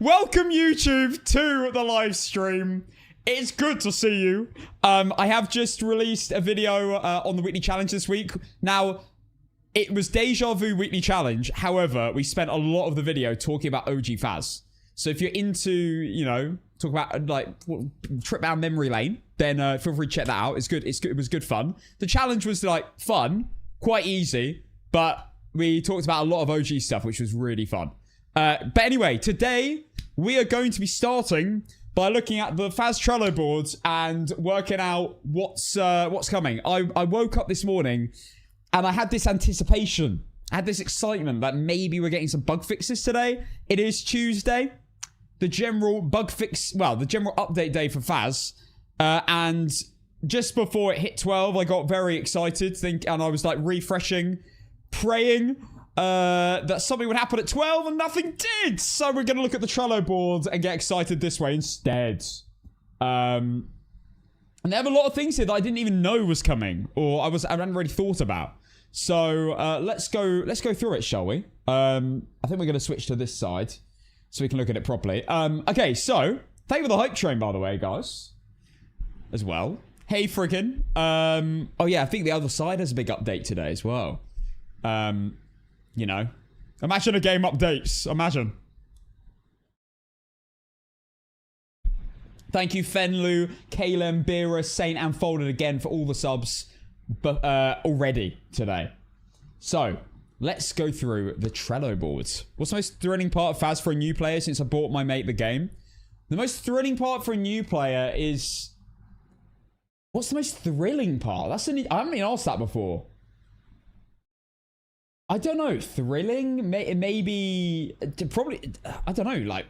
Welcome YouTube to the live stream. It's good to see you. I have just released a video on the weekly challenge this week. Now, it was Deja Vu weekly challenge. However, we spent a lot of the video talking about OG Phas. So if you're into, you know, talk about like trip down memory lane, then feel free to check that out. It's good. It was good fun. The challenge was like fun, quite easy, but we talked about a lot of OG stuff, which was really fun. But anyway, today we are going to be starting by looking at the Phas Trello boards and working out what's coming. I woke up this morning and I had this anticipation. I had this excitement that maybe we're getting some bug fixes today. It is Tuesday, the general bug fix, well, the general update day for Phas. And just before it hit 12, I got very excited, and I was like refreshing, praying that something would happen at 12, and nothing did. So we're going to look at the Trello board and get excited this way instead. And they have a lot of things here that I didn't even know was coming, or I hadn't really thought about. So let's go through it, shall we? I think we're going to switch to this side so we can look at it properly. Okay, so thank you for the hype train, by the way, guys, as well. Hey, friggin'. Oh yeah, I think the other side has a big update today as well. You know, imagine a game updates. Imagine. Thank you, Fenlu, Kalem, Bira, Saint, and Folded again for all the subs, but already today. So let's go through the Trello boards. What's the most thrilling part of Phas for a new player since I bought my mate the game? The most thrilling part for a new player is... What's the most thrilling part? I haven't been asked that before. I don't know. Thrilling? Maybe... Probably... I don't know. Like...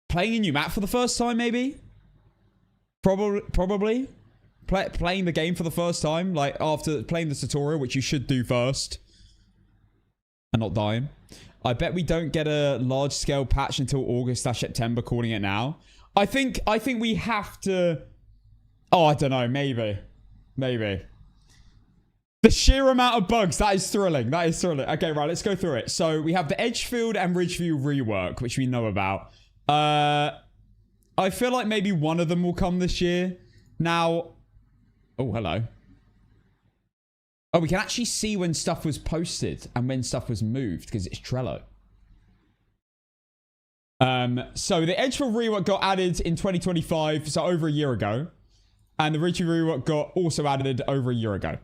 Playing a new map for the first time, maybe? Probably. Playing the game for the first time. Like, after playing the tutorial, which you should do first. And not dying. I bet we don't get a large-scale patch until August/September, calling it now. I think we have to... Oh, I don't know. Maybe. The sheer amount of bugs, that is thrilling. That is thrilling. Okay, right, let's go through it. So we have the Edgefield and Ridgeview rework, which we know about. I feel like maybe one of them will come this year. Now... Oh, hello. Oh, we can actually see when stuff was posted and when stuff was moved because it's Trello. So the Edgefield rework got added in 2025, so over a year ago. And the Ridgeview rework got also added over a year ago.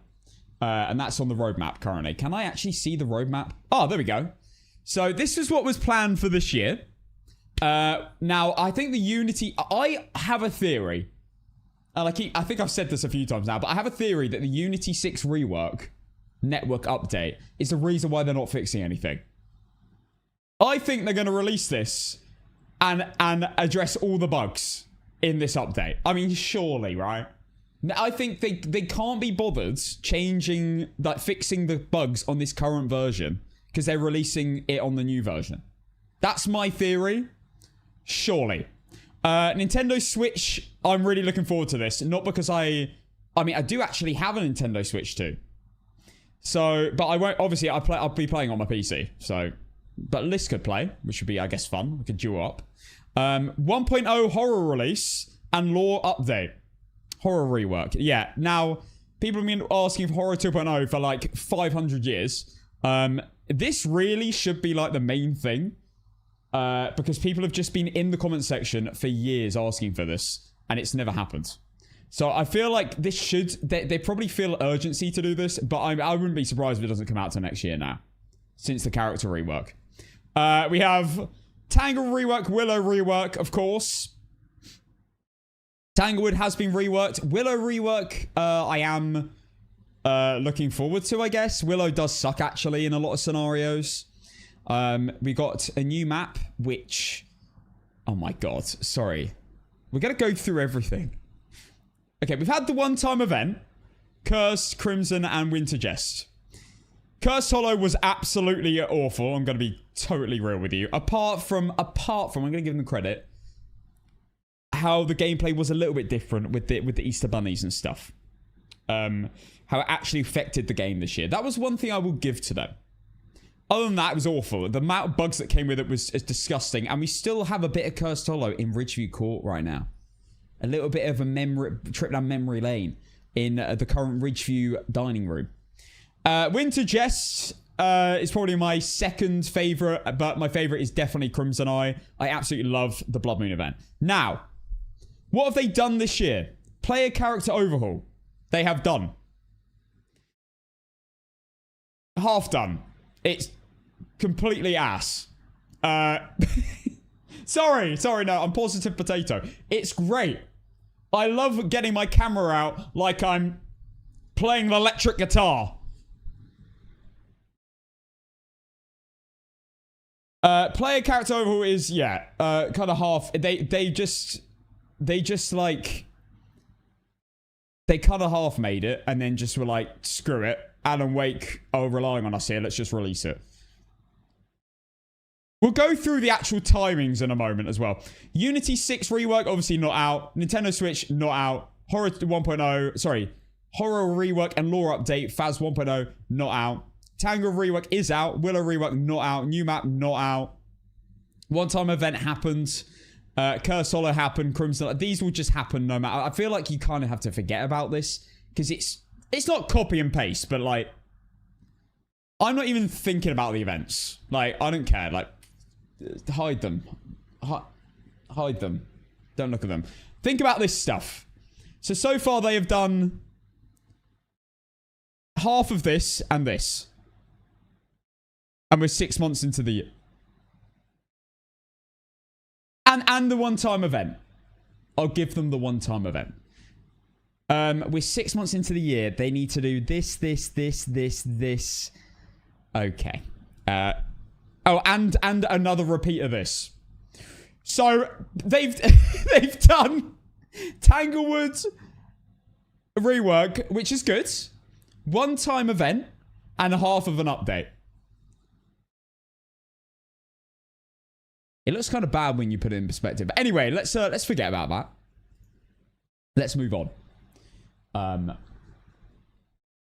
And that's on the roadmap currently. Can I actually see the roadmap? Oh, there we go. So this is what was planned for this year. Now, I think the Unity... I have a theory. And I think I've said this a few times now, but I have a theory that the Unity 6 rework network update is the reason why they're not fixing anything. I think they're going to release this and address all the bugs in this update. I mean, surely, right? I think they can't be bothered changing, like, fixing the bugs on this current version because they're releasing it on the new version. That's my theory. Surely. Nintendo Switch, I'm really looking forward to this. Not because I mean, I do actually have a Nintendo Switch too. So, but I won't, obviously, I'll be playing on my PC. So, but Liz could play, which would be, I guess, fun. We could duo up. 1.0 horror release and lore update. Horror rework. Yeah. Now, people have been asking for Horror 2.0 for like 500 years. This really should be like the main thing. Because people have just been in the comment section for years asking for this. And it's never happened. So I feel like this should... They probably feel urgency to do this. But I wouldn't be surprised if it doesn't come out till next year now. Since the character rework. We have Tangle rework, Willow rework, of course. Tanglewood has been reworked. Willow rework, I am looking forward to, I guess. Willow does suck, actually, in a lot of scenarios. We got a new map, which... Oh my god, sorry. We're going to go through everything. Okay, we've had the one-time event. Cursed, Crimson, and Winter Jest. Cursed Hollow was absolutely awful. I'm going to be totally real with you. Apart from, I'm going to give them credit. How the gameplay was a little bit different with the Easter bunnies and stuff. How it actually affected the game this year. That was one thing I will give to them. Other than that, it was awful. The amount of bugs that came with it was disgusting. And we still have a bit of Cursed Hollow in Ridgeview Court right now. A little bit of a trip down memory lane in the current Ridgeview dining room. Winter Jest is probably my second favorite, but my favorite is definitely Crimson Eye. I absolutely love the Blood Moon event. Now, what have they done this year? Player character overhaul. They have done. Half done. It's completely ass. Sorry, no, I'm positive potato. It's great. I love getting my camera out like I'm playing the electric guitar. Player character overhaul is, yeah, kind of half. They just like, they kind of half made it and then just were like, screw it. Alan Wake are relying on us here. Let's just release it. We'll go through the actual timings in a moment as well. Unity 6 rework, obviously not out. Nintendo Switch, not out. Horror 1.0, sorry. Horror rework and lore update, Phas 1.0, not out. Tangle rework is out. Willow rework, not out. New map, not out. One-time event happened. Curse Hollow happened. Crimson. These will just happen no matter. I feel like you kind of have to forget about this because it's not copy and paste, but like, I'm not even thinking about the events. Like, I don't care. Like, hide them. Hide them. Don't look at them. Think about this stuff. So far they have done half of this and this. And we're 6 months into the year. And the one-time event. I'll give them the one-time event. We're 6 months into the year. They need to do this. Okay. Oh, and another repeat of this. So they've done Tanglewood rework, which is good. One-time event and half of an update. It looks kind of bad when you put it in perspective. But anyway, let's forget about that. Let's move on.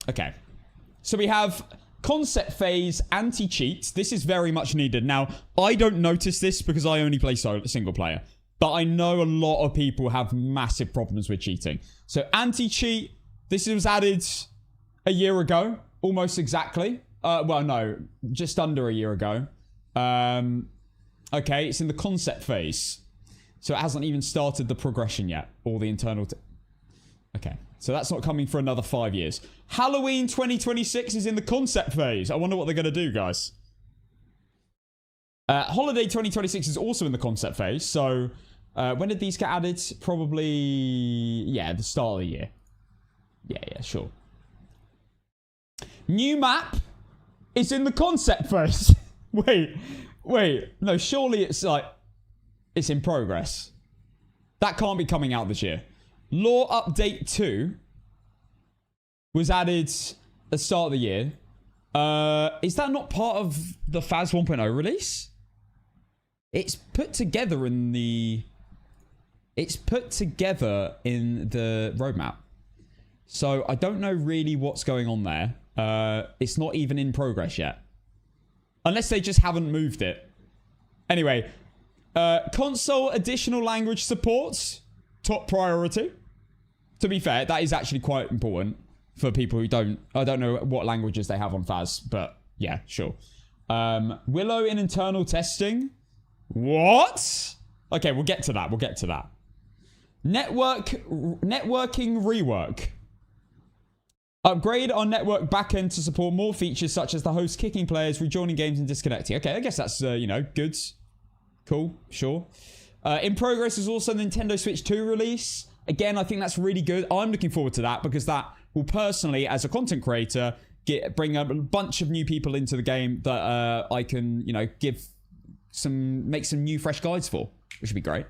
Okay. So we have concept phase, anti-cheat. This is very much needed. Now, I don't notice this because I only play single player. But I know a lot of people have massive problems with cheating. So anti-cheat, this was added a year ago. Almost exactly. Well, no. Just under a year ago. Okay, it's in the concept phase. So it hasn't even started the progression yet. Or the internal... Okay, so that's not coming for another 5 years. Halloween 2026 is in the concept phase. I wonder what they're going to do, guys. Holiday 2026 is also in the concept phase. So, when did these get added? Probably... Yeah, the start of the year. Yeah, sure. New map is in the concept phase. Wait, no, surely it's like, it's in progress. That can't be coming out this year. Lore Update 2 was added at the start of the year. Is that not part of the Phas 1.0 release? It's put together in the... It's put together in the roadmap. So I don't know really what's going on there. It's not even in progress yet. Unless they just haven't moved it. Anyway, console additional language supports. Top priority. To be fair, that is actually quite important for people who don't... I don't know what languages they have on Phas, but yeah, sure. Willow in internal testing. What? Okay, we'll get to that. Networking rework. Upgrade our network backend to support more features such as the host kicking players, rejoining games, and disconnecting. Okay, I guess that's, good. Cool, sure. In progress is also Nintendo Switch 2 release. Again, I think that's really good. I'm looking forward to that because that will personally, as a content creator, bring a bunch of new people into the game that I can, make some new fresh guides for, which would be great.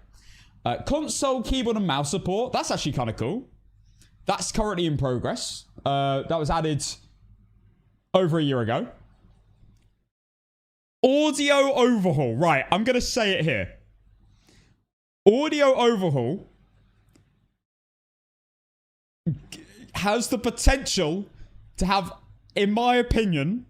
Console keyboard and mouse support. That's actually kind of cool. That's currently in progress. That was added over a year ago. Audio overhaul. Right, I'm going to say it here. Audio overhaul has the potential to have, in my opinion,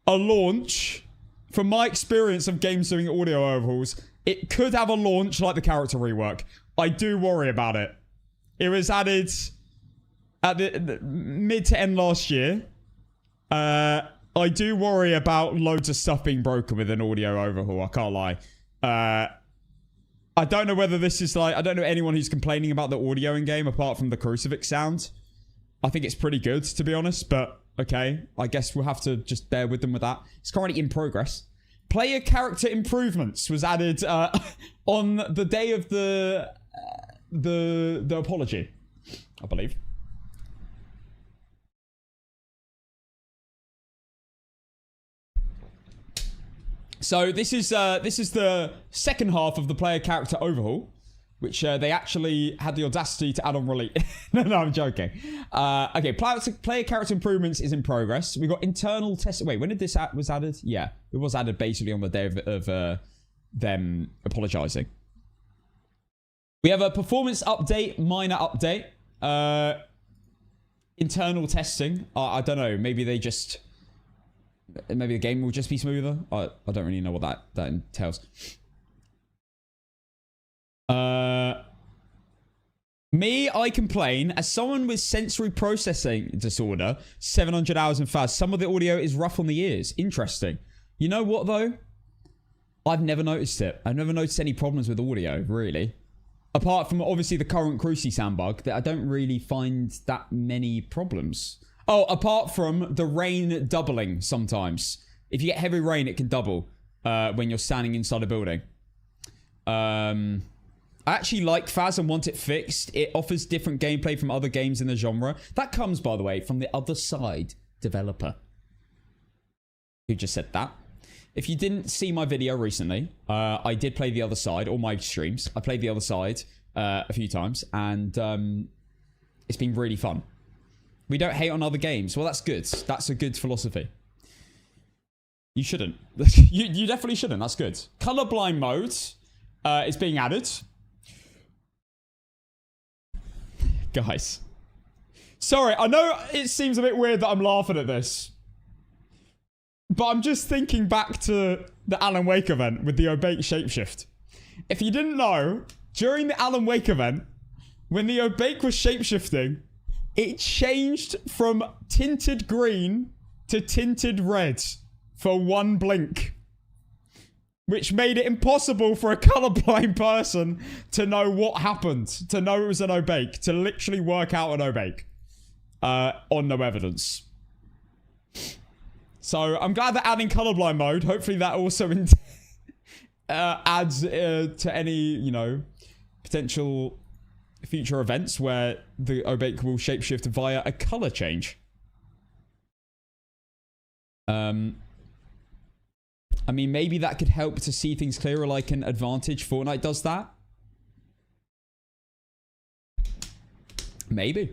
a launch, from my experience of games doing audio overhauls, it could have a launch like the character rework. I do worry about it. It was added at the mid to end last year. I do worry about loads of stuff being broken with an audio overhaul. I can't lie. I don't know whether this is like... I don't know anyone who's complaining about the audio in game apart from the crucifix sound. I think it's pretty good, to be honest, but okay. I guess we'll have to just bear with them with that. It's currently in progress. Player character improvements was added on the day of the apology, I believe. So this is the second half of the player character overhaul, which they actually had the audacity to add on release. No, I'm joking. Okay, player character improvements is in progress. We got internal test. Wait, when did this was added? Yeah, it was added basically on the day of them apologizing. We have a performance update, minor update. Internal testing. I don't know. Maybe they just... Maybe the game will just be smoother. I don't really know what that entails. I complain. As someone with sensory processing disorder, 700 hours in Phas, some of the audio is rough on the ears. Interesting. You know what, though? I've never noticed it. I've never noticed any problems with audio, really. Apart from, obviously, the current Cruci sound bug, that I don't really find that many problems. Oh, apart from the rain doubling sometimes. If you get heavy rain, it can double when you're standing inside a building. I actually like Phas and want it fixed. It offers different gameplay from other games in the genre. That comes, by the way, from the Other Side developer, who just said that. If you didn't see my video recently, I did play The Other Side, all my streams. I played The Other Side a few times, and it's been really fun. We don't hate on other games. Well, that's good. That's a good philosophy. You shouldn't. you definitely shouldn't. That's good. Colorblind mode is being added. Guys. Sorry, I know it seems a bit weird that I'm laughing at this. But I'm just thinking back to the Alan Wake event with the Obake shapeshift. If you didn't know, during the Alan Wake event, when the Obake was shapeshifting, it changed from tinted green to tinted red for one blink. Which made it impossible for a colorblind person to know what happened. To know it was an Obake. To literally work out an Obake. On no evidence. So, I'm glad they're adding colorblind mode. Hopefully that also adds to any, you know, potential future events where the Obake will shapeshift via a color change. I mean, maybe that could help to see things clearer, like an Advantage Fortnite does that. Maybe.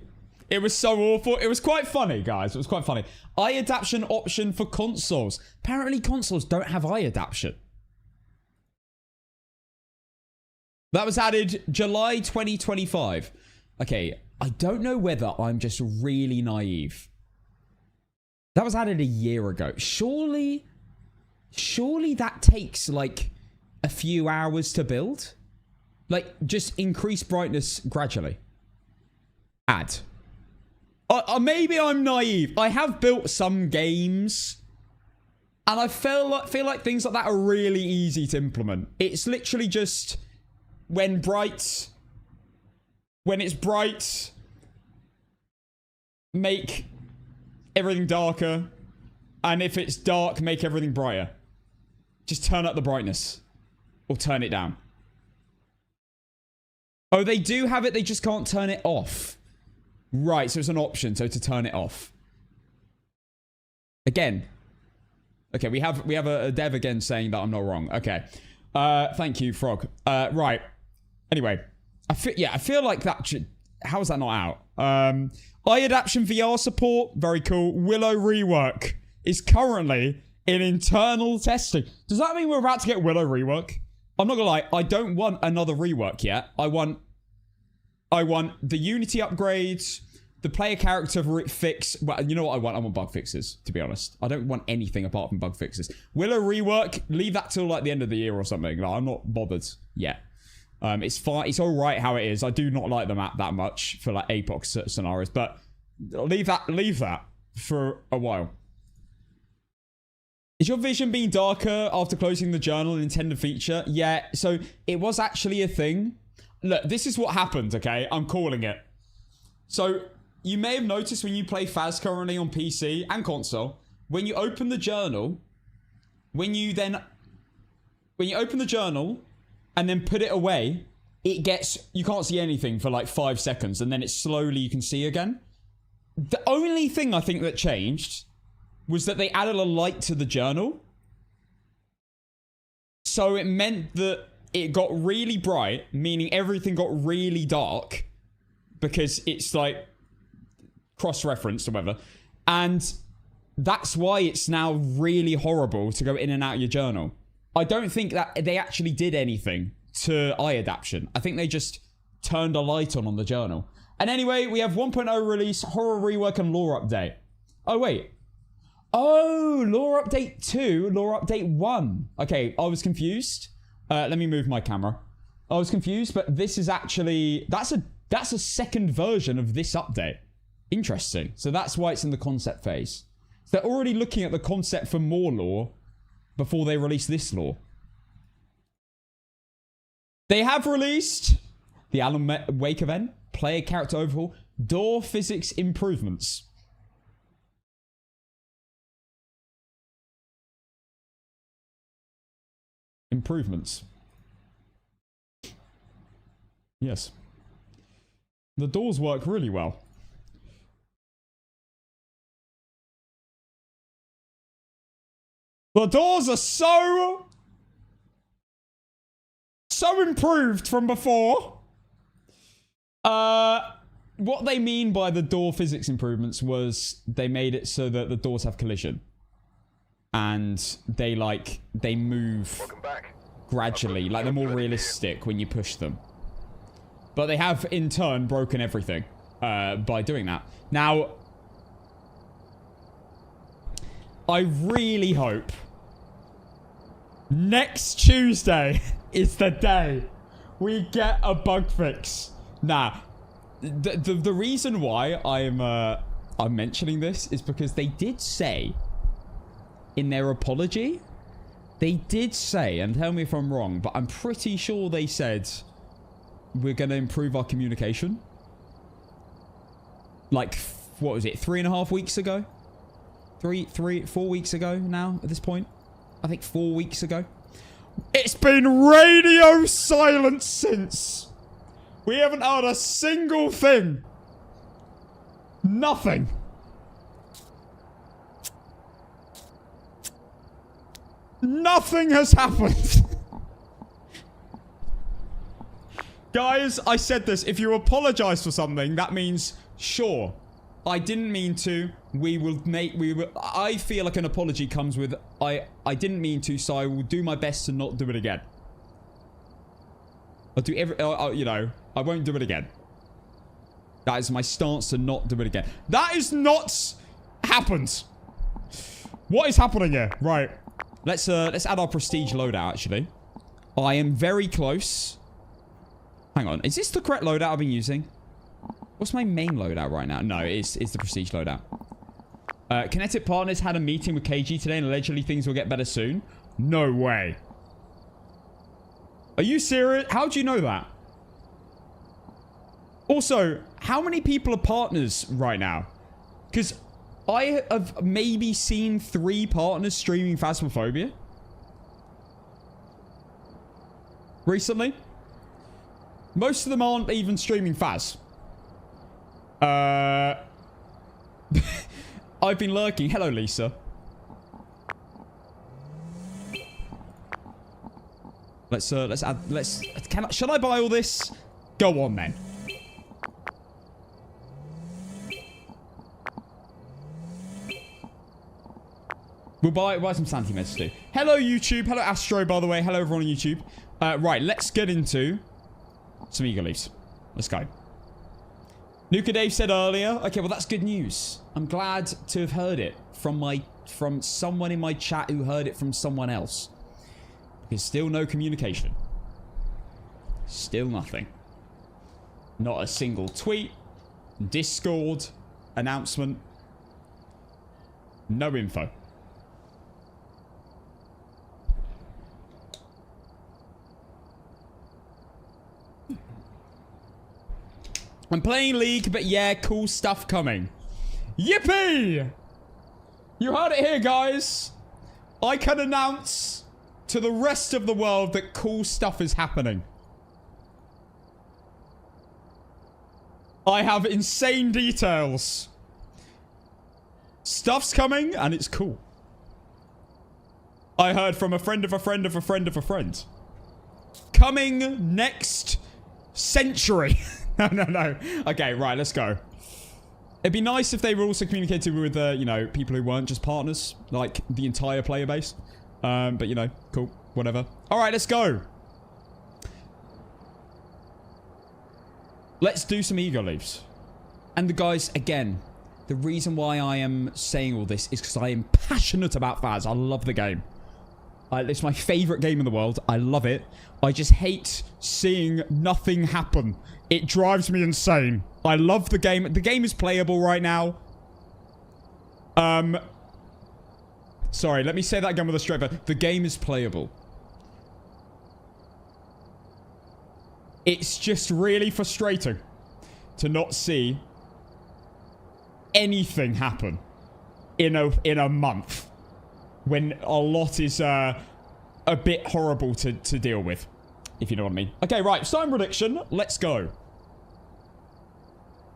It was so awful. It was quite funny, guys. It was quite funny. Eye adaptation option for consoles. Apparently consoles don't have eye adaptation. That was added July 2025. Okay, I don't know whether I'm just really naive. That was added a year ago. Surely that takes, like, a few hours to build? Like, just increase brightness gradually. Add. Maybe I'm naive. I have built some games, and I feel like things like that are really easy to implement. It's literally just when it's bright, make everything darker, and if it's dark, make everything brighter. Just turn up the brightness, or turn it down. Oh, they do have it, they just can't turn it off. Right, so it's an option, so to turn it off. Again. Okay, we have a dev again saying that I'm not wrong. Okay. Thank you, Frog. Right. Anyway. I feel like that should... How is that not out? Eye adaptation VR support. Very cool. Willow rework is currently in internal testing. Does that mean we're about to get Willow rework? I'm not gonna lie. I don't want another rework yet. I want the Unity upgrades. the player character fix. Well, you know what I want? I want bug fixes, to be honest. I don't want anything apart from bug fixes. Will a rework? Leave that till like the end of the year or something. Like, I'm not bothered yet. It's fine. It's all right how it is. I do not like the map that much for like APOC scenarios, but leave that for a while. Is your vision being darker after closing the journal intended feature? Yeah, so it was actually a thing. Look, this is what happened, okay? I'm calling it. So, you may have noticed when you play Phas currently on PC and console, when you open the journal, when you open the journal and then put it away, you can't see anything for like 5 seconds, and then it slowly you can see again. The only thing I think that changed was that they added a light to the journal. So it meant that it got really bright, meaning everything got really dark, because it's like cross-referenced or whatever. And that's why it's now really horrible to go in and out of your journal. I don't think that they actually did anything to eye adaptation. I think they just turned a light on the journal. And anyway, we have 1.0 release, horror rework, and lore update. Oh, wait. Oh, lore update 2, lore update 1. Okay, I was confused. Let me move my camera. I was confused, but this is actually... That's a second version of this update. Interesting. So that's why it's in the concept phase. So they're already looking at the concept for more lore before they release this lore. They have released the Alan Wake event, player character overhaul, door physics improvements. Improvements. Yes. The doors work really well. The doors are so improved from before. What they mean by the door physics improvements was they made it so that the doors have collision. And they move gradually, like they're more realistic when you push them. But they have in turn broken everything by doing that. Now, I really hope next Tuesday is the day we get a bug fix. Nah, the reason why I'm mentioning this is because they did say in their apology, they did say, and tell me if I'm wrong, but I'm pretty sure they said we're going to improve our communication. Like, what was it, 3.5 weeks ago? 4 weeks ago now at this point? I think 4 weeks ago. It's been radio silence since. We haven't heard a single thing. Nothing. Nothing has happened. Guys, I said this. If you apologize for something, that means, sure, I didn't mean to. I feel like an apology comes with, I didn't mean to, so I will do my best to not do it again. I'll do you know, I won't do it again. That is my stance to not do it again. That is not happened. What is happening here? Right. Let's add our prestige loadout, actually. I am very close. Hang on. Is this the correct loadout I've been using? What's my main loadout right now? No, it's the prestige loadout. Kinetic Partners had a meeting with KG today and allegedly things will get better soon. No way. Are you serious? How do you know that? Also, how many people are partners right now? Because I have maybe seen 3 partners streaming Phasmophobia recently. Most of them aren't even streaming Phas. I've been lurking. Hello, Lisa. Should I buy all this? Go on, then. We'll buy some Santi meds too. Hello, YouTube. Hello, Astro, by the way. Hello, everyone on YouTube. Right, let's get into some eagle leaves. Let's go. Nuka Dave said earlier. Okay, well, that's good news. I'm glad to have heard it from someone in my chat who heard it from someone else. There's still no communication. Still nothing. Not a single tweet, Discord, announcement. No info. I'm playing League, but yeah, cool stuff coming. Yippee! You heard it here, guys. I can announce to the rest of the world that cool stuff is happening. I have insane details. Stuff's coming, and it's cool. I heard from a friend of a friend of a friend of a friend. Coming next century. No. Okay, right, let's go. It'd be nice if they were also communicating with, you know, people who weren't just partners. Like, the entire player base. But, you know, cool. Whatever. Alright, let's go. Let's do some ego leaves. And the guys, again, the reason why I am saying all this is because I am passionate about Phas. I love the game. It's my favorite game in the world. I love it. I just hate seeing nothing happen. It drives me insane. I love the game. The game is playable right now. Sorry, let me say that again with a straight face. The game is playable. It's just really frustrating to not see anything happen in a month when a lot is a bit horrible to deal with, if you know what I mean. Okay, right, starting prediction. Let's go.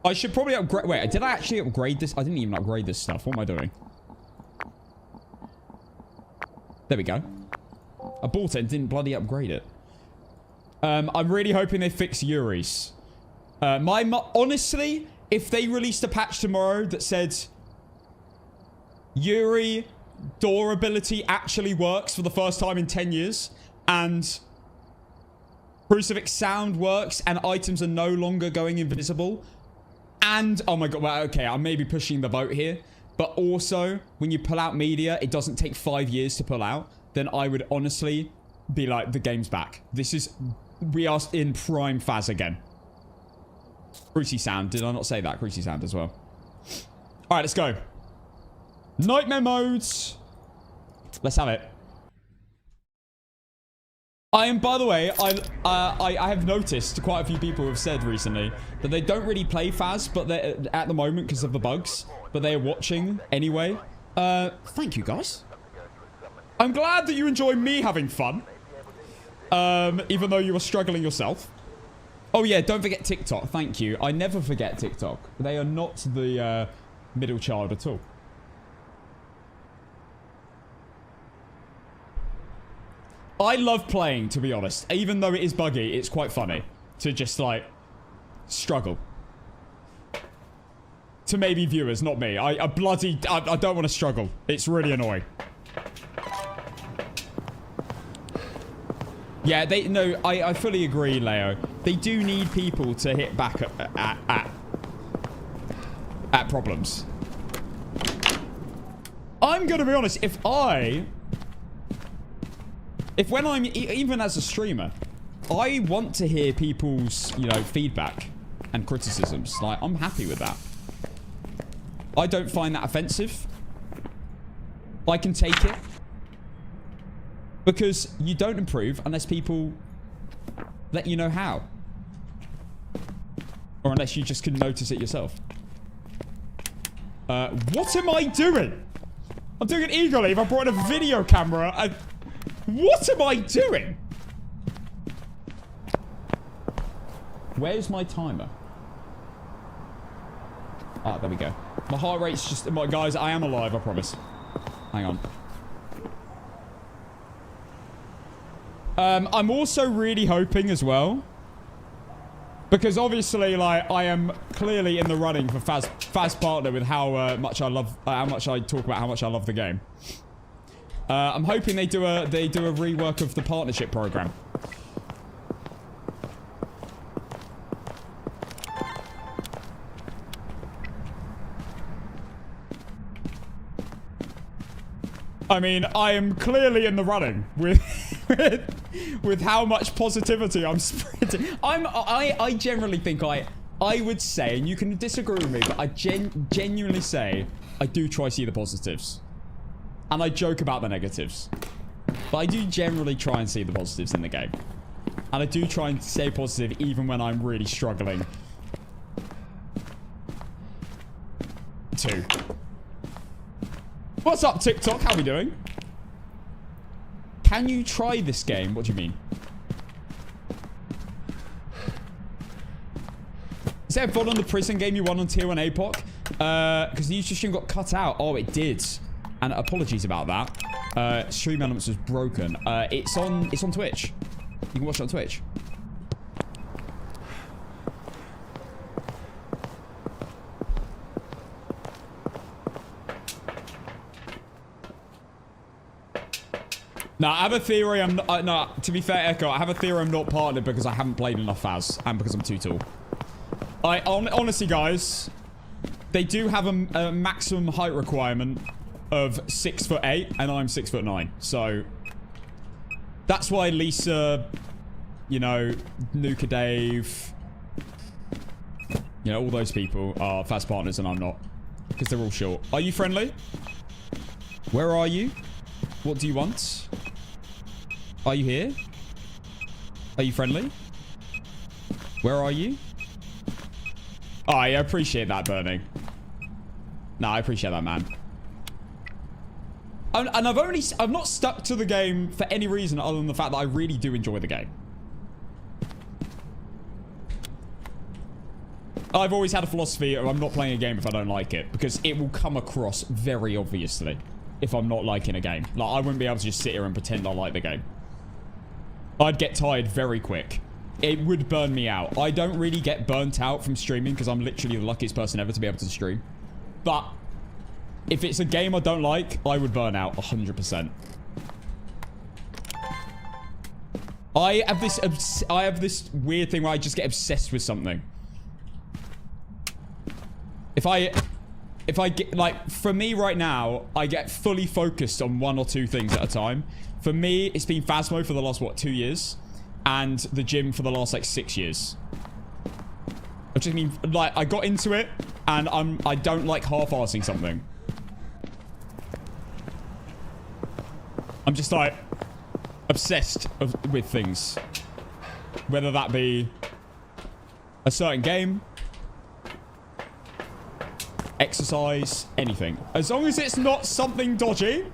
I should probably upgrade. Wait, did I actually upgrade this? I didn't even upgrade this stuff. What am I doing? There we go. I bought it and didn't bloody upgrade it. I'm really hoping they fix Yuri's. Honestly, if they released a patch tomorrow that said Yuri door ability actually works for the first time in 10 years and Crucifix sound works and items are no longer going invisible and, oh my god, well, okay, I may be pushing the boat here, but also when you pull out media, it doesn't take 5 years to pull out, then I would honestly be like, the game's back. We are in prime Phas again. Cruci sound. Did I not say that? Cruci sound as well. All right, let's go. Nightmare modes. Let's have it. By the way, I have noticed quite a few people have said recently that they don't really play Phas, but they're at the moment because of the bugs, but they are watching anyway. Thank you guys. I'm glad that you enjoy me having fun. Even though you were struggling yourself. Oh yeah, don't forget TikTok. Thank you. I never forget TikTok. They are not the middle child at all. I love playing, to be honest. Even though it is buggy, it's quite funny to just, like, struggle. To maybe viewers, not me. I don't want to struggle. It's really annoying. Yeah, no, I fully agree, Leo. They do need people to hit back at problems. I'm gonna be honest, when I'm, even as a streamer, I want to hear people's, you know, feedback and criticisms. Like, I'm happy with that. I don't find that offensive. I can take it. Because you don't improve unless people let you know how. Or unless you just can notice it yourself. What am I doing? I'm doing an ego leave. I brought in a video camera. What am I doing? Where's my timer? Ah, there we go. My heart rate's just... Guys, I am alive, I promise. Hang on. I'm also really hoping as well, because obviously, like, I am clearly in the running for Phas partner with how much I love, how much I talk about how much I love the game. I'm hoping they do a rework of the partnership program. I mean, I am clearly in the running with with how much positivity I'm spreading. I generally think I would say, and you can disagree with me, but I genuinely say I do try to see the positives. And I joke about the negatives. But I do generally try and see the positives in the game. And I do try and stay positive even when I'm really struggling. 2. What's up, TikTok? How we doing? Can you try this game? What do you mean? Is there a VOD on the prison game you won on tier 1 APOC? Because the YouTube stream got cut out. Oh, it did. And apologies about that. Stream elements was broken. It's on Twitch. You can watch it on Twitch. No, I have a theory I'm not, no, to be fair, Echo, I have a theory I'm not partnered because I haven't played enough Phas and because I'm too tall. Honestly, guys, they do have a maximum height requirement of 6'8", and I'm 6'9". So that's why Lisa, you know, Nuka Dave, you know, all those people are Phas partners and I'm not, because they're all short. Are you friendly? Where are you? What do you want? Are you here? Are you friendly? Where are you? Oh, I appreciate that, Burning. No, I appreciate that, man. And I've not stuck to the game for any reason other than the fact that I really do enjoy the game. I've always had a philosophy of I'm not playing a game if I don't like it, because it will come across very obviously if I'm not liking a game. Like, I wouldn't be able to just sit here and pretend I like the game. I'd get tired very quick. It would burn me out. I don't really get burnt out from streaming because I'm literally the luckiest person ever to be able to stream. But if it's a game I don't like, I would burn out 100%. I have this weird thing where I just get obsessed with something. If I get, like, for me right now, I get fully focused on 1 or 2 things at a time. For me, it's been Phasmo for the last, what, 2 years? And the gym for the last, like, 6 years. I just mean, like, I got into it, and I don't like half-arsing something. I'm just, like, obsessed with things. Whether that be a certain game, exercise, anything. As long as it's not something dodgy,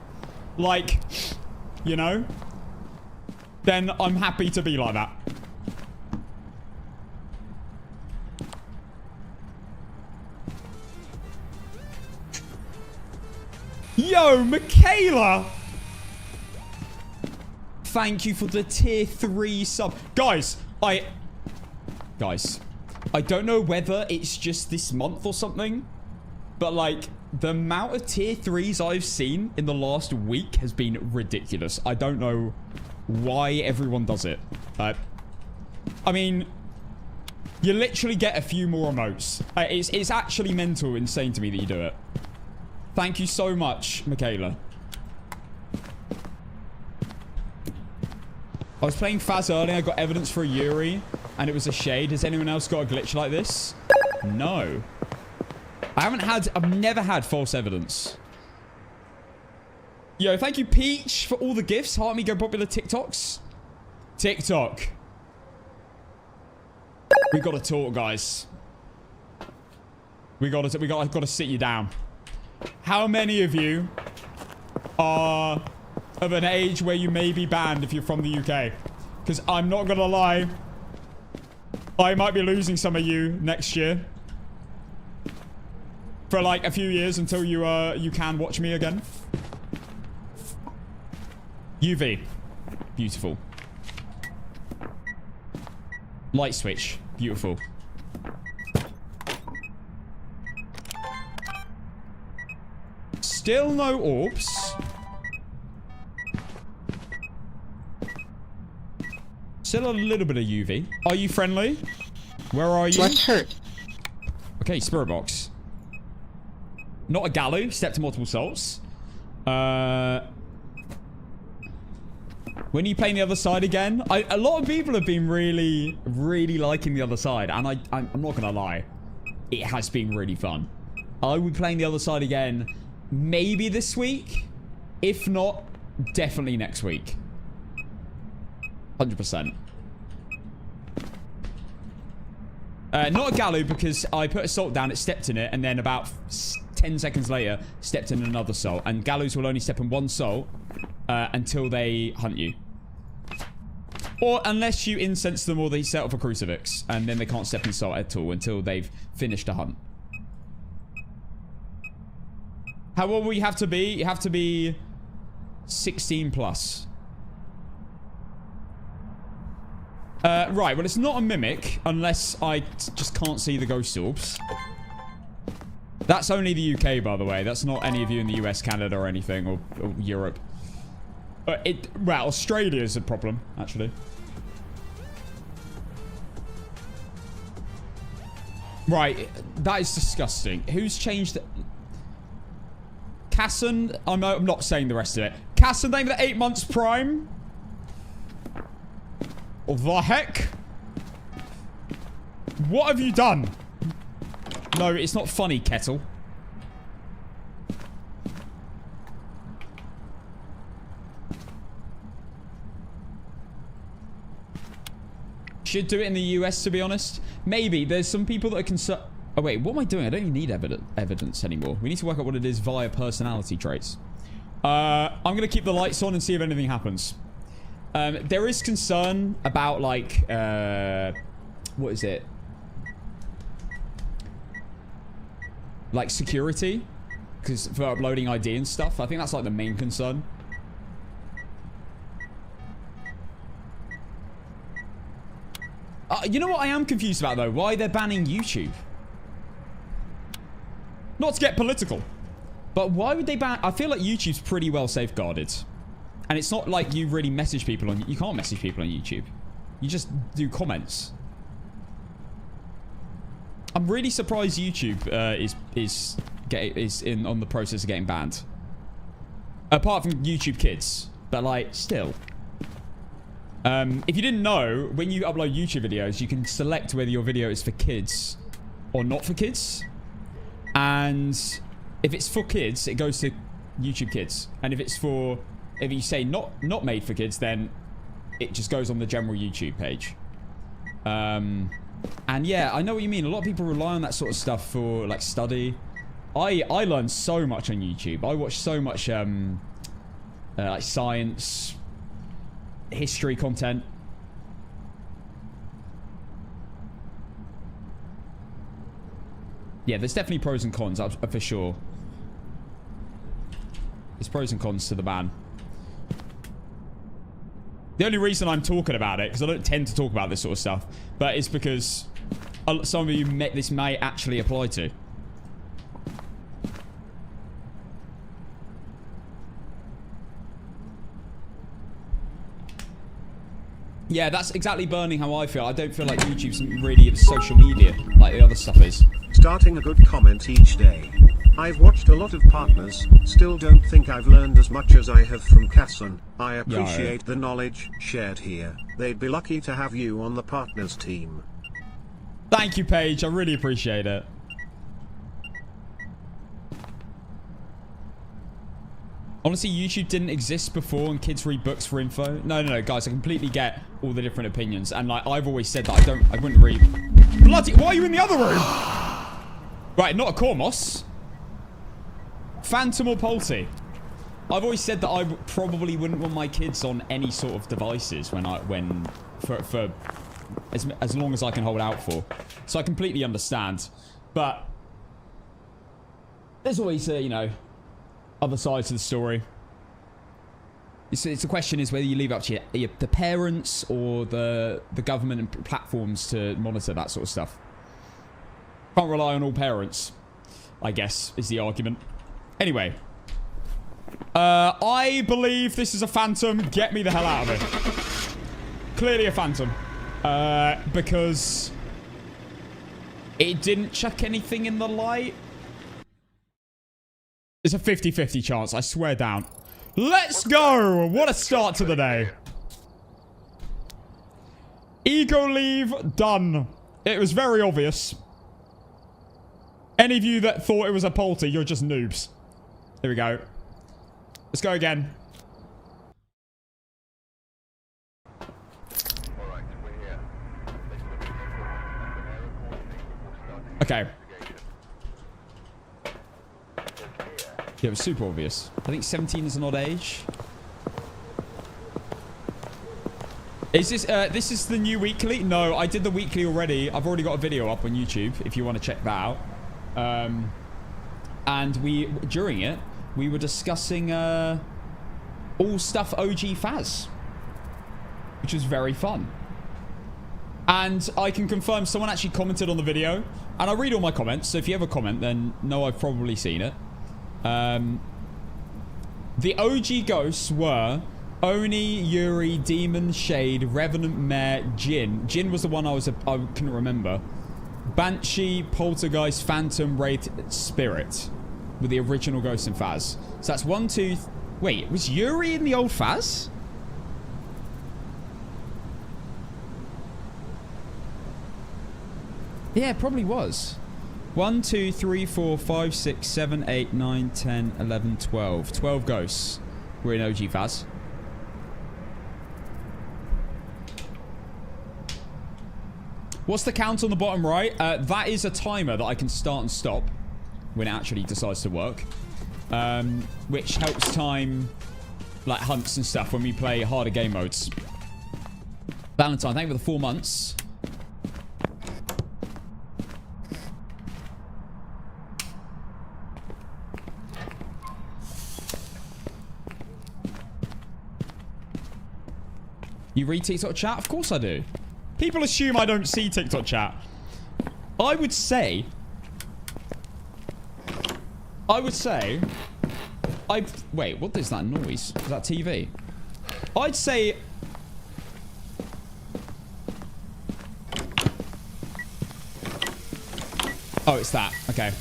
like, you know, then I'm happy to be like that. Yo, Michaela! Thank you for the tier 3 sub. Guys, I don't know whether it's just this month or something, but, like, the amount of tier 3s I've seen in the last week has been ridiculous. I don't know why everyone does it. I mean, you literally get a few more emotes. It's actually mental insane to me that you do it. Thank you so much, Michaela. I was playing Phas earlier. I got evidence for a Yuri, and it was a shade. Has anyone else got a glitch like this? No. I've never had false evidence. Yo, thank you, Peach, for all the gifts. Heart me, go popular TikToks. TikTok. We gotta talk, guys. I've gotta sit you down. How many of you are of an age where you may be banned if you're from the UK? Because I'm not gonna lie, I might be losing some of you next year. For like a few years until you can watch me again. UV. Beautiful. Light switch. Beautiful. Still no orbs. Still a little bit of UV. Are you friendly? Where are you? What hurt? Okay, spirit box. Not a Gallo. Step to multiple souls. When are you playing the other side again? A lot of people have been really, really liking the other side. And I'm not going to lie. It has been really fun. I will be playing the other side again maybe this week. If not, definitely next week. 100%. Not a Gallo because I put a salt down, it stepped in it, and then about 10 seconds later, stepped in another salt. And Gallows will only step in one salt until they hunt you. Or unless you incense them or they set off a crucifix. And then they can't step in salt at all until they've finished a hunt. How old will you have to be? You have to be 16 plus. Right, well, it's not a mimic unless I just can't see the ghost orbs. That's only the UK, by the way. That's not any of you in the US, Canada, or anything, or Europe. Well, Australia is a problem, actually. Right, that is disgusting. Who's changed it? Casson, I'm not saying the rest of it. Casson, thank you for 8 months Prime. The heck? What have you done? No, it's not funny, Kettle. Should do it in the US, to be honest. Maybe. There's some people that are concerned. Oh, wait. What am I doing? I don't even need evidence anymore. We need to work out what it is via personality traits. I'm going to keep the lights on and see if anything happens. There is concern about, like, what is it? Like, security. Because for uploading ID and stuff. I think that's, like, the main concern. You know what I am confused about, though? Why they're banning YouTube? Not to get political. But why would they ban... I feel like YouTube's pretty well safeguarded. And it's not like you really message people on... You can't message people on YouTube. You just do comments. I'm really surprised YouTube is on the process of getting banned. Apart from YouTube Kids. But, like, still... if you didn't know, when you upload YouTube videos, you can select whether your video is for kids or not for kids. And if it's for kids, it goes to YouTube Kids. And if it's for, if you say not made for kids, then it just goes on the general YouTube page. And yeah, I know what you mean. A lot of people rely on that sort of stuff for like study. I learned so much on YouTube. I watched so much like science, history content. Yeah, there's definitely pros and cons, for sure. There's pros and cons to the ban. The only reason I'm talking about it, because I don't tend to talk about this sort of stuff, but it's because some of you this may actually apply to. Yeah, that's exactly burning how I feel. I don't feel like YouTube's really social media like the other stuff is. Starting a good comment each day. I've watched a lot of partners, still don't think I've learned as much as I have from Casson. I appreciate the knowledge shared here. They'd be lucky to have you on the partners team. Thank you, Paige. I really appreciate it. Honestly, YouTube didn't exist before and kids read books for info. No, guys, I completely get all the different opinions. And like, I've always said that I wouldn't read. Bloody, why are you in the other room? Right, not a Cormos. Phantom or Polty. I've always said that I probably wouldn't want my kids on any sort of devices for as long as I can hold out for. So I completely understand. But there's always, you know, other sides to the story. It's the question is whether you leave it up to the parents or the government and platforms to monitor that sort of stuff. Can't rely on all parents, I guess, is the argument. Anyway. I believe this is a phantom. Get me the hell out of it. Clearly a phantom. Because it didn't chuck anything in the light. It's a 50-50 chance, I swear down. Let's go! What a start to the day. Ego leave done. It was very obvious. Any of you that thought it was a polty, you're just noobs. Here we go. Let's go again. Okay. Yeah, it was super obvious. I think 17 is an odd age. Is this is the new weekly? No, I did the weekly already. I've already got a video up on YouTube if you want to check that out. And during it, we were discussing all stuff OG Phas, which was very fun. And I can confirm someone actually commented on the video, and I read all my comments, so if you have a comment, then no, I've probably seen it. The OG ghosts were Oni, Yuri, Demon, Shade, Revenant, Mare, Jinn. Jinn was the one I couldn't remember. Banshee, Poltergeist, Phantom, Wraith, Spirit. With the original Ghosts in Phas. So that's 1, 2... Wait, was Yuri in the old Phas? Yeah, it probably was. 1, 2, 3, 4, 5, 6, 7, 8, 9, 10, 11, 12. 12 ghosts were in OG Phas. What's the count on the bottom right? That is a timer that I can start and stop when it actually decides to work. Which helps time like hunts and stuff when we play harder game modes. Valentine, thank you for the 4 months. You read TikTok chat? Of course I do. People assume I don't see TikTok chat. I would say... Wait, what is that noise? Is that TV? I'd say... Oh, it's that. Okay.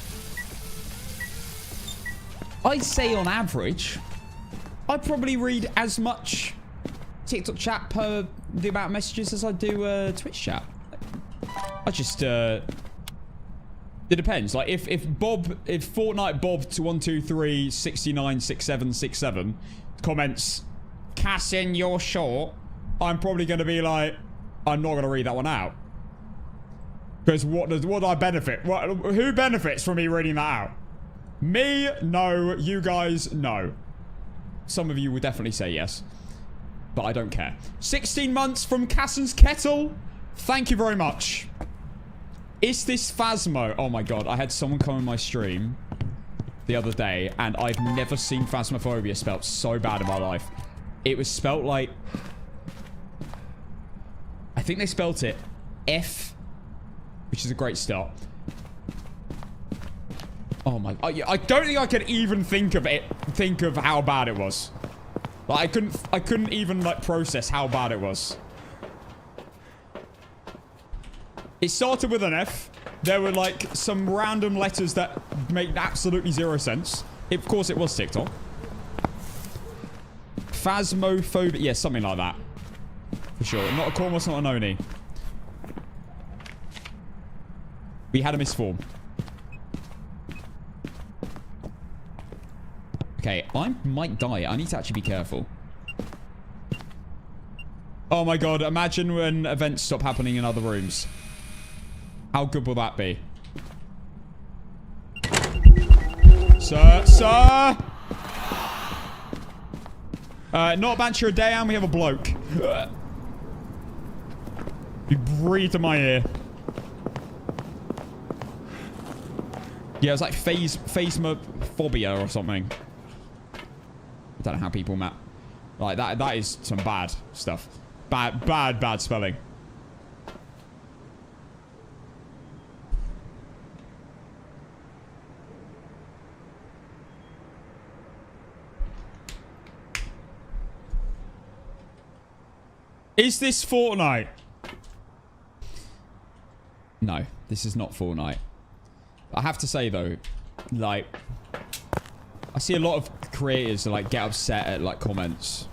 I'd say on average, I probably read as much TikTok chat per the amount of messages as I do Twitch chat. I just it depends. Like if Fortnite Bob to 123 69 67 67 comments, Cassin, you're short, I'm probably gonna be like, I'm not gonna read that one out. Because what do I benefit? Who benefits from me reading that out? Me? No. You guys? No. Some of you will definitely say yes. But I don't care. 16 months from Cassin's Kettle. Thank you very much. Is this Phasmo? Oh my god. I had someone come on my stream the other day, and I've never seen Phasmophobia spelt so bad in my life. It was spelt like... I think they spelt it F, which is a great start. Oh my... I don't think I could even think of how bad it was. Like, I couldn't even, like, process how bad it was. It started with an F. There were, like, some random letters that made absolutely zero sense. Of course, it was TikTok. Phasmophobia. Yeah, something like that. For sure. Not a Cormos, not an Oni. We had a misform. Okay, I might die. I need to actually be careful. Oh my god, imagine when events stop happening in other rooms. How good will that be? Sir! Sir! Not a Banshee or a Dayan, we have a bloke. You breathed in my ear. Yeah, it's like Phasmophobia or something. I don't know how people map. Like, that is some bad stuff. Bad spelling. Is this Fortnite? No, this is not Fortnite. I have to say, though, like... I see a lot of creators that, like, get upset at, like, comments.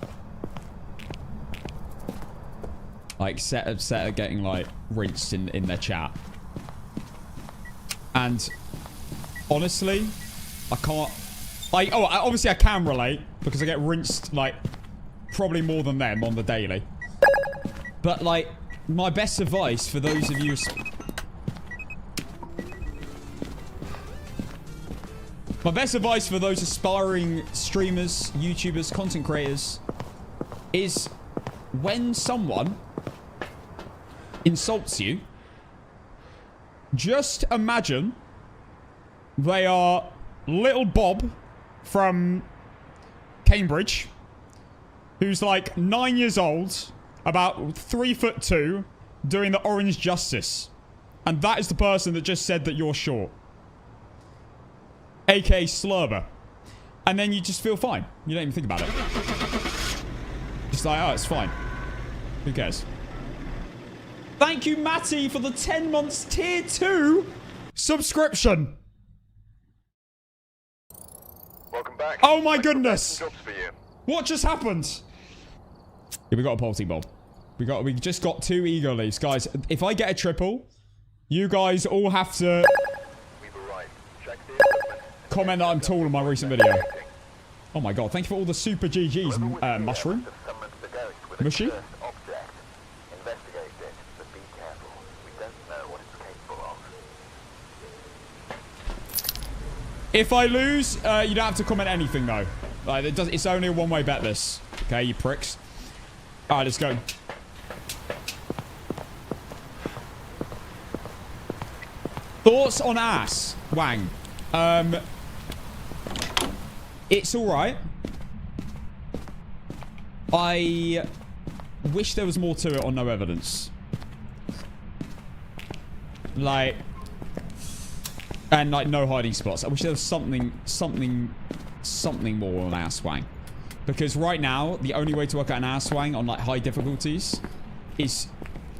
Like, set of getting, like, rinsed in their chat. And, honestly, I can't... Like, oh, obviously I can relate, because I get rinsed, like, probably more than them on the daily. But, like, my best advice for those of you... My best advice for those aspiring streamers, YouTubers, content creators is when someone insults you, just imagine they are little Bob from Cambridge, who's like 9 years old, about 3'2", doing the orange justice. And that is the person that just said that you're short. AKA Slurber. And then you just feel fine. You don't even think about it. Just like, oh, it's fine. Who cares? Thank you, Matty, for the 10 months tier 2 subscription. Welcome back. Oh my goodness. What just happened? Yeah, we got a Polty Bob. We just got 2 ego leaves. Guys, if I get a triple, you guys all have to comment that I'm tall in my recent video. Oh my god, thank you for all the super GGs, Mushroom. Mushy? If I lose, you don't have to comment anything though. Like, it's only a one-way bet this. Okay, you pricks. Alright, let's go. Thoughts on ass, Wang? It's alright. I wish there was more to it on no evidence. Like, and like no hiding spots. I wish there was something more on ass Wang. Because right now, the only way to work out an ass Wang on like high difficulties is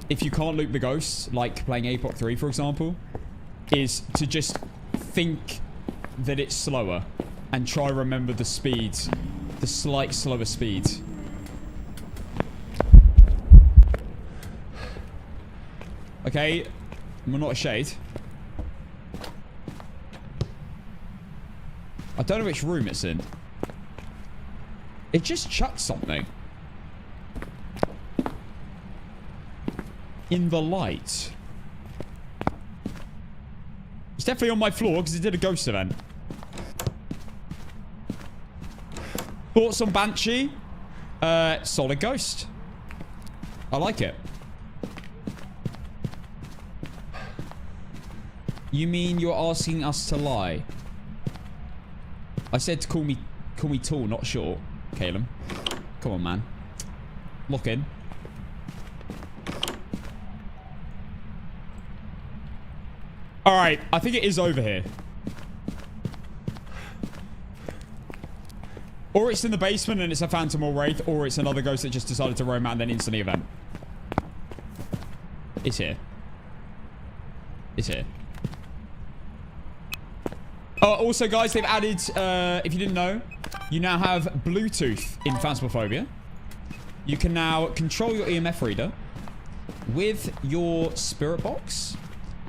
if you can't loop the ghost, like playing APOC 3 for example, is to just think that it's slower and try to remember the speed, the slight slower speed. Okay, we're not a shade. I don't know which room it's in. It just chucked something. In the light. It's definitely on my floor because it did a ghost event. Thoughts on Banshee? Solid ghost. I like it. You mean you're asking us to lie? I said to call me tall, not short, Caleb. Come on, man. Lock in. Alright, I think it is over here. Or it's in the basement and it's a phantom or wraith, or it's another ghost that just decided to roam out and then instantly event. It's here. It's here. Also, guys, they've added, if you didn't know, you now have Bluetooth in Phasmophobia. You can now control your EMF reader with your spirit box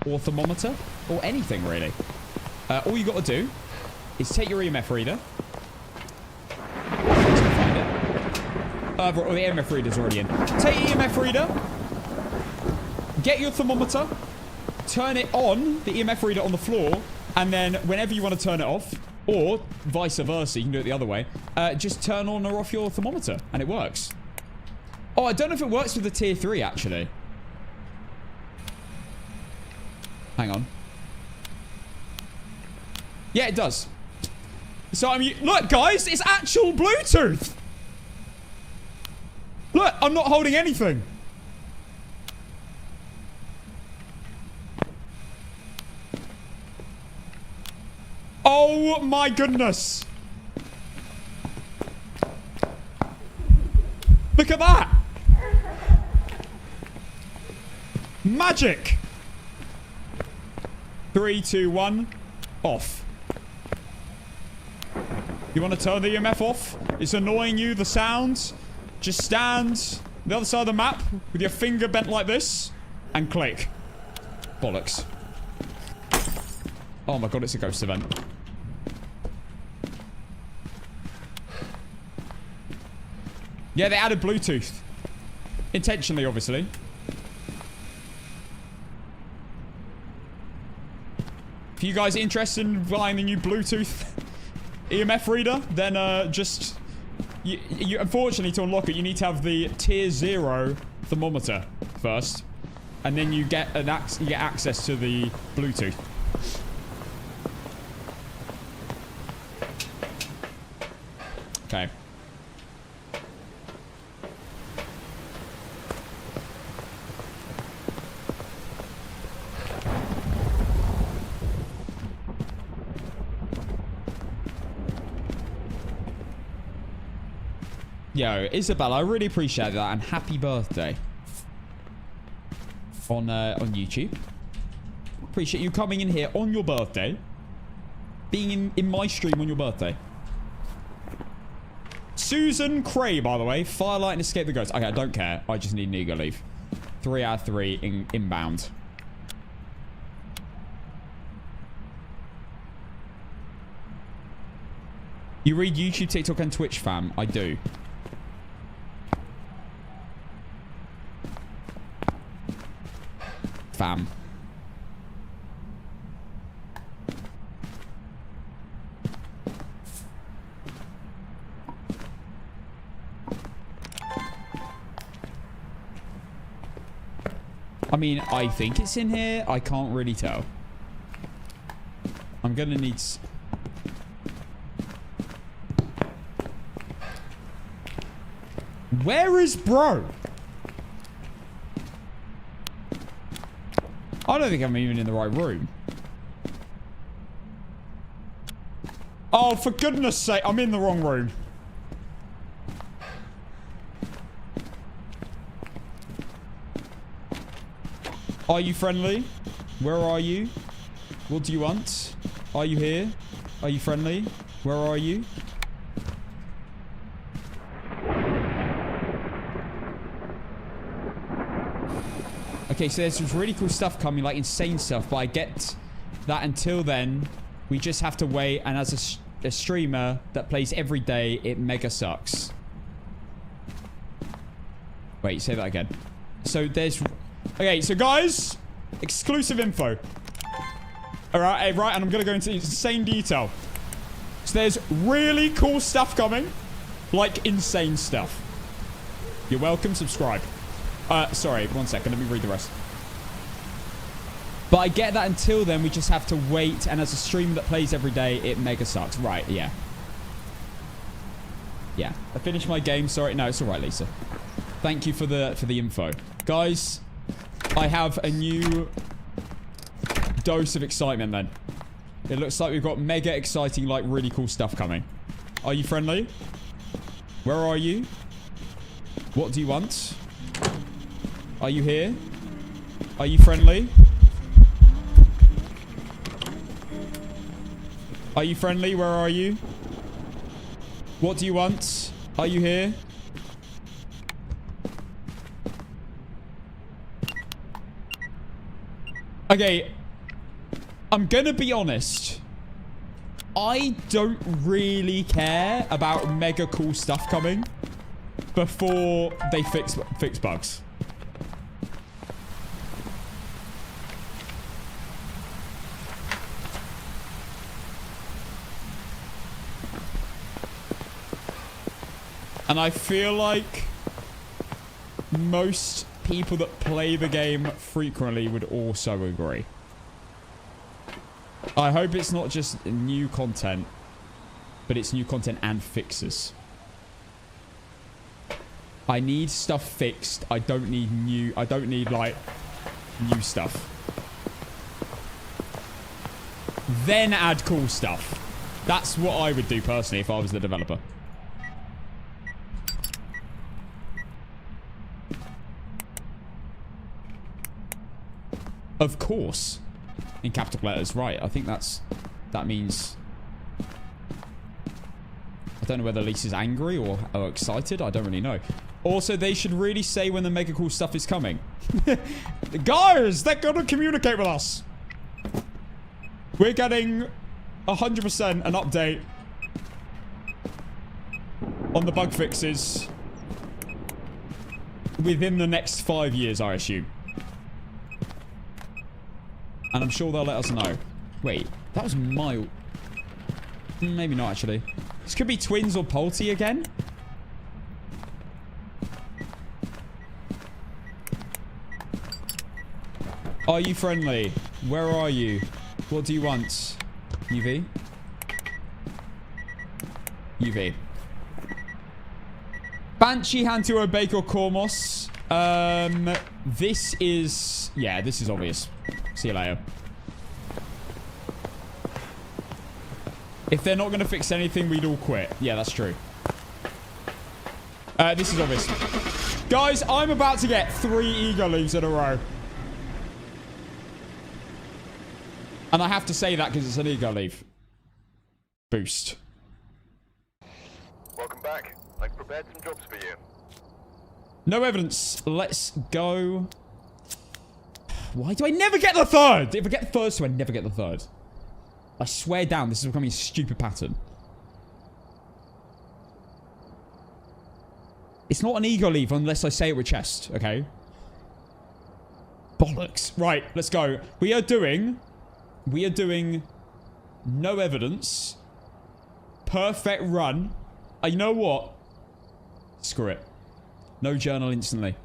or thermometer or anything, really. All you got to do is take your EMF reader. Find it. Or the EMF reader's already in. Take your EMF reader. Get your thermometer. Turn it on, the EMF reader on the floor. And then whenever you want to turn it off, or vice versa, you can do it the other way, just turn on or off your thermometer, and it works. Oh, I don't know if it works with the tier 3, actually. Hang on. Yeah, it does. So, I mean, look, guys, it's actual Bluetooth. Look, I'm not holding anything. Oh my goodness. Look at that. Magic. 3, 2, 1. Off. You want to turn the EMF off? It's annoying you, the sounds? Just stand the other side of the map with your finger bent like this and click. Bollocks. Oh my god, it's a ghost event. Yeah, they added Bluetooth. Intentionally, obviously. If you guys are interested in buying the new Bluetooth EMF reader, then just... You, unfortunately, to unlock it, you need to have the tier 0 thermometer first. And then you get access to the Bluetooth. Okay. Yo, Isabella, I really appreciate that, and happy birthday on YouTube. Appreciate you coming in here on your birthday, being in my stream on your birthday. Susan Cray, by the way, Firelight and Escape the Ghost. Okay, I don't care. I just need an ego leave. 3 out of 3 inbound. You read YouTube, TikTok, and Twitch, fam? I do. Fam. I mean, I think it's in here. I can't really tell. I'm gonna need... Where is bro? I don't think I'm even in the right room. Oh, for goodness sake, I'm in the wrong room. Are you friendly? Where are you? What do you want? Are you here? Are you friendly? Where are you? Okay, so there's some really cool stuff coming, like insane stuff, but I get that until then, we just have to wait, and as a streamer that plays every day, it mega sucks. Wait, say that again. So there's... Okay, so guys, exclusive info. Alright, right, and I'm going to go into insane detail. So there's really cool stuff coming, like insane stuff. You're welcome, subscribe. Sorry, 1 second. Let me read the rest. But I get that until then, we just have to wait. And as a streamer that plays every day, it mega sucks. Right, yeah. Yeah. I finished my game. Sorry. No, it's all right, Lisa. Thank you for the info. Guys, I have a new dose of excitement then. It looks like we've got mega exciting, like really cool stuff coming. Are you friendly? Where are you? What do you want? Are you here? Are you friendly? Are you friendly? Where are you? What do you want? Are you here? Okay. I'm gonna be honest. I don't really care about mega cool stuff coming before they fix bugs. And I feel like most people that play the game frequently would also agree. I hope it's not just new content, but it's new content and fixes. I need stuff fixed. I don't need like new stuff. Then add cool stuff. That's what I would do personally if I was the developer. Of course. In capital letters, right. I think that means... I don't know whether Lisa's angry or excited. I don't really know. Also, they should really say when the mega cool stuff is coming. Guys, they're gonna communicate with us. We're getting 100% an update on the bug fixes within the next 5 years, I assume. And I'm sure they'll let us know. Wait, that was mild. Maybe not, actually. This could be twins or Polty again. Are you friendly? Where are you? What do you want? UV? UV. Banshee, Hantu, Baker, Kormos. This is... Yeah, this is obvious. See you later. If they're not going to fix anything, we'd all quit. Yeah, that's true. This is obvious. Guys, I'm about to get 3 ego leaves in a row. And I have to say that because it's an ego leave. Boost. Welcome back. I've prepared some jobs for you. No evidence. Let's go. Why do I never get the third? If I get the first two, I never get the third. I swear down, this is becoming a stupid pattern. It's not an ego leave unless I say it with chest, okay? Bollocks. Right, let's go. We are doing no evidence. Perfect run. You know what? Screw it. No journal instantly.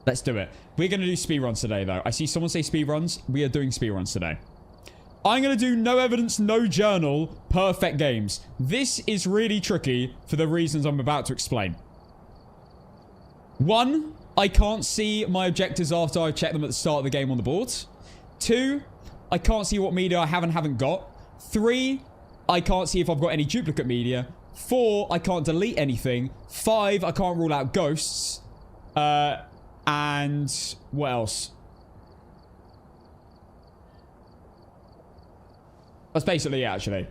Let's do it. We're going to do speedruns today, though. I see someone say speedruns. We are doing speedruns today. I'm going to do no evidence, no journal, perfect games. This is really tricky for the reasons I'm about to explain. 1, I can't see my objectives after I check them at the start of the game on the board. 2, I can't see what media I have and haven't got. 3, I can't see if I've got any duplicate media. 4, I can't delete anything. 5, I can't rule out ghosts. And what else? That's basically it, actually.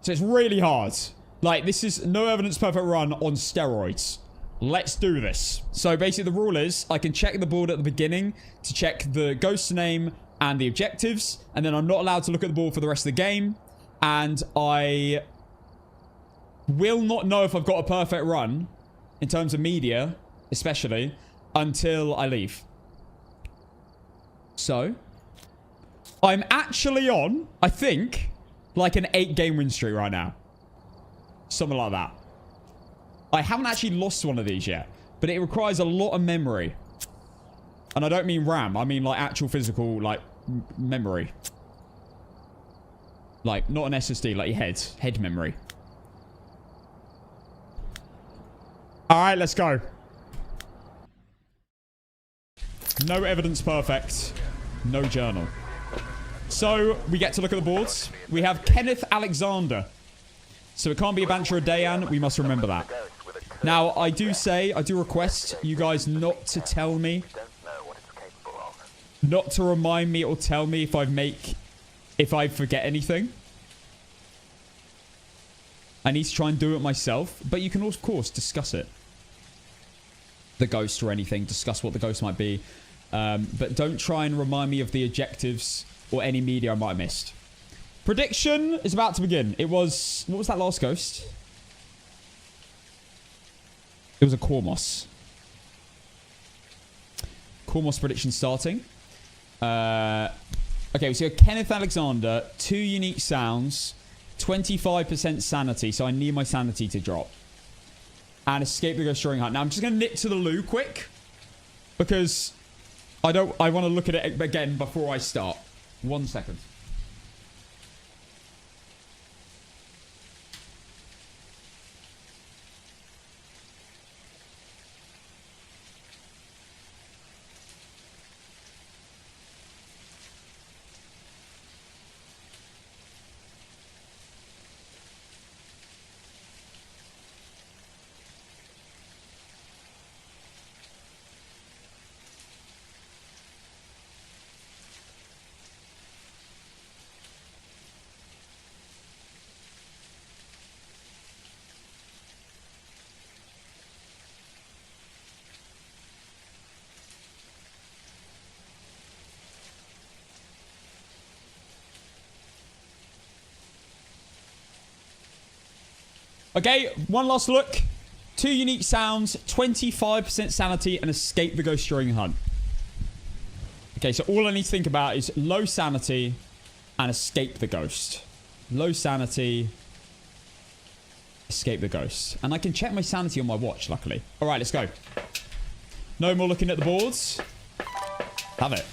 So it's really hard. Like, this is no evidence perfect run on steroids. Let's do this. So basically the rule is I can check the board at the beginning to check the ghost name and the objectives. And then I'm not allowed to look at the board for the rest of the game. And I will not know if I've got a perfect run in terms of media, especially, until I leave. So I'm actually on, I think, like an 8-game win streak right now. Something like that. I haven't actually lost one of these yet, but it requires a lot of memory. And I don't mean RAM, I mean like actual physical, like, memory. Like, not an SSD, like your head memory. Alright, let's go. No evidence perfect. No journal. So, we get to look at the boards. We have Kenneth Alexander. So, it can't be a Bancher or Dayan. We must remember that. Now, I do request you guys not to tell me. Not to remind me or tell me if I forget anything. I need to try and do it myself. But you can, of course, discuss it. The ghost or anything. Discuss what the ghost might be. But don't try and remind me of the objectives or any media I might have missed. Prediction is about to begin. It was... What was that last ghost? It was a Kormos. Kormos prediction starting. Okay, so Kenneth Alexander. 2 unique sounds. 25% sanity. So I need my sanity to drop. And escape the ghost during hunt. Now I'm just going to nip to the loo quick. Because I want to look at it again before I start. 1 second. Okay, one last look. 2 unique sounds, 25% sanity, and escape the ghost during hunt. Okay, so all I need to think about is low sanity and escape the ghost. Low sanity, escape the ghost. And I can check my sanity on my watch, luckily. All right, let's go. No more looking at the boards. Have it.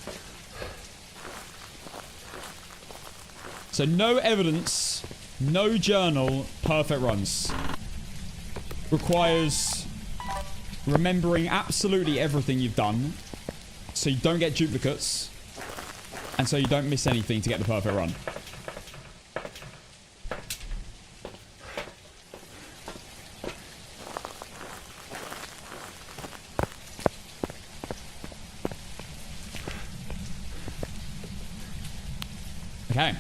So no evidence, no journal, perfect runs. Requires remembering absolutely everything you've done so you don't get duplicates and so you don't miss anything to get the perfect run. Okay.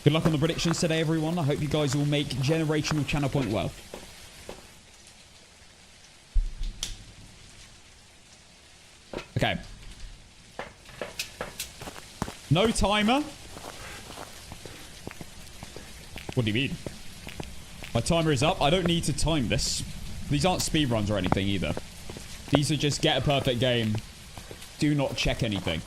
Good luck on the predictions today, everyone. I hope you guys will make generational channel point wealth. Okay. No timer. What do you mean? My timer is up. I don't need to time this. These aren't speed runs or anything either. These are just get a perfect game. Do not check anything.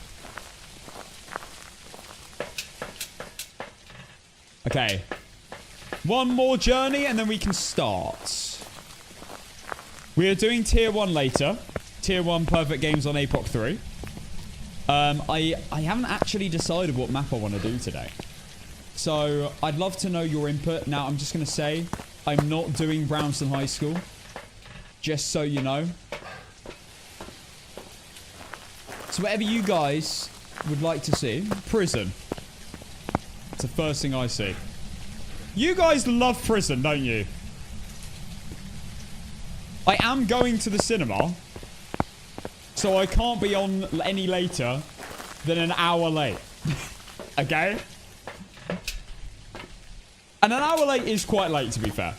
Okay. One more journey and then we can start. We are doing tier 1 later. Tier 1 perfect games on APOC 3. I haven't actually decided what map I want to do today. So I'd love to know your input. Now I'm just going to say I'm not doing Brownston High School. Just so you know. So whatever you guys would like to see. Prison. It's the first thing I see. You guys love prison, don't you? I am going to the cinema. So I can't be on any later than an hour late. Okay? And an hour late is quite late, to be fair.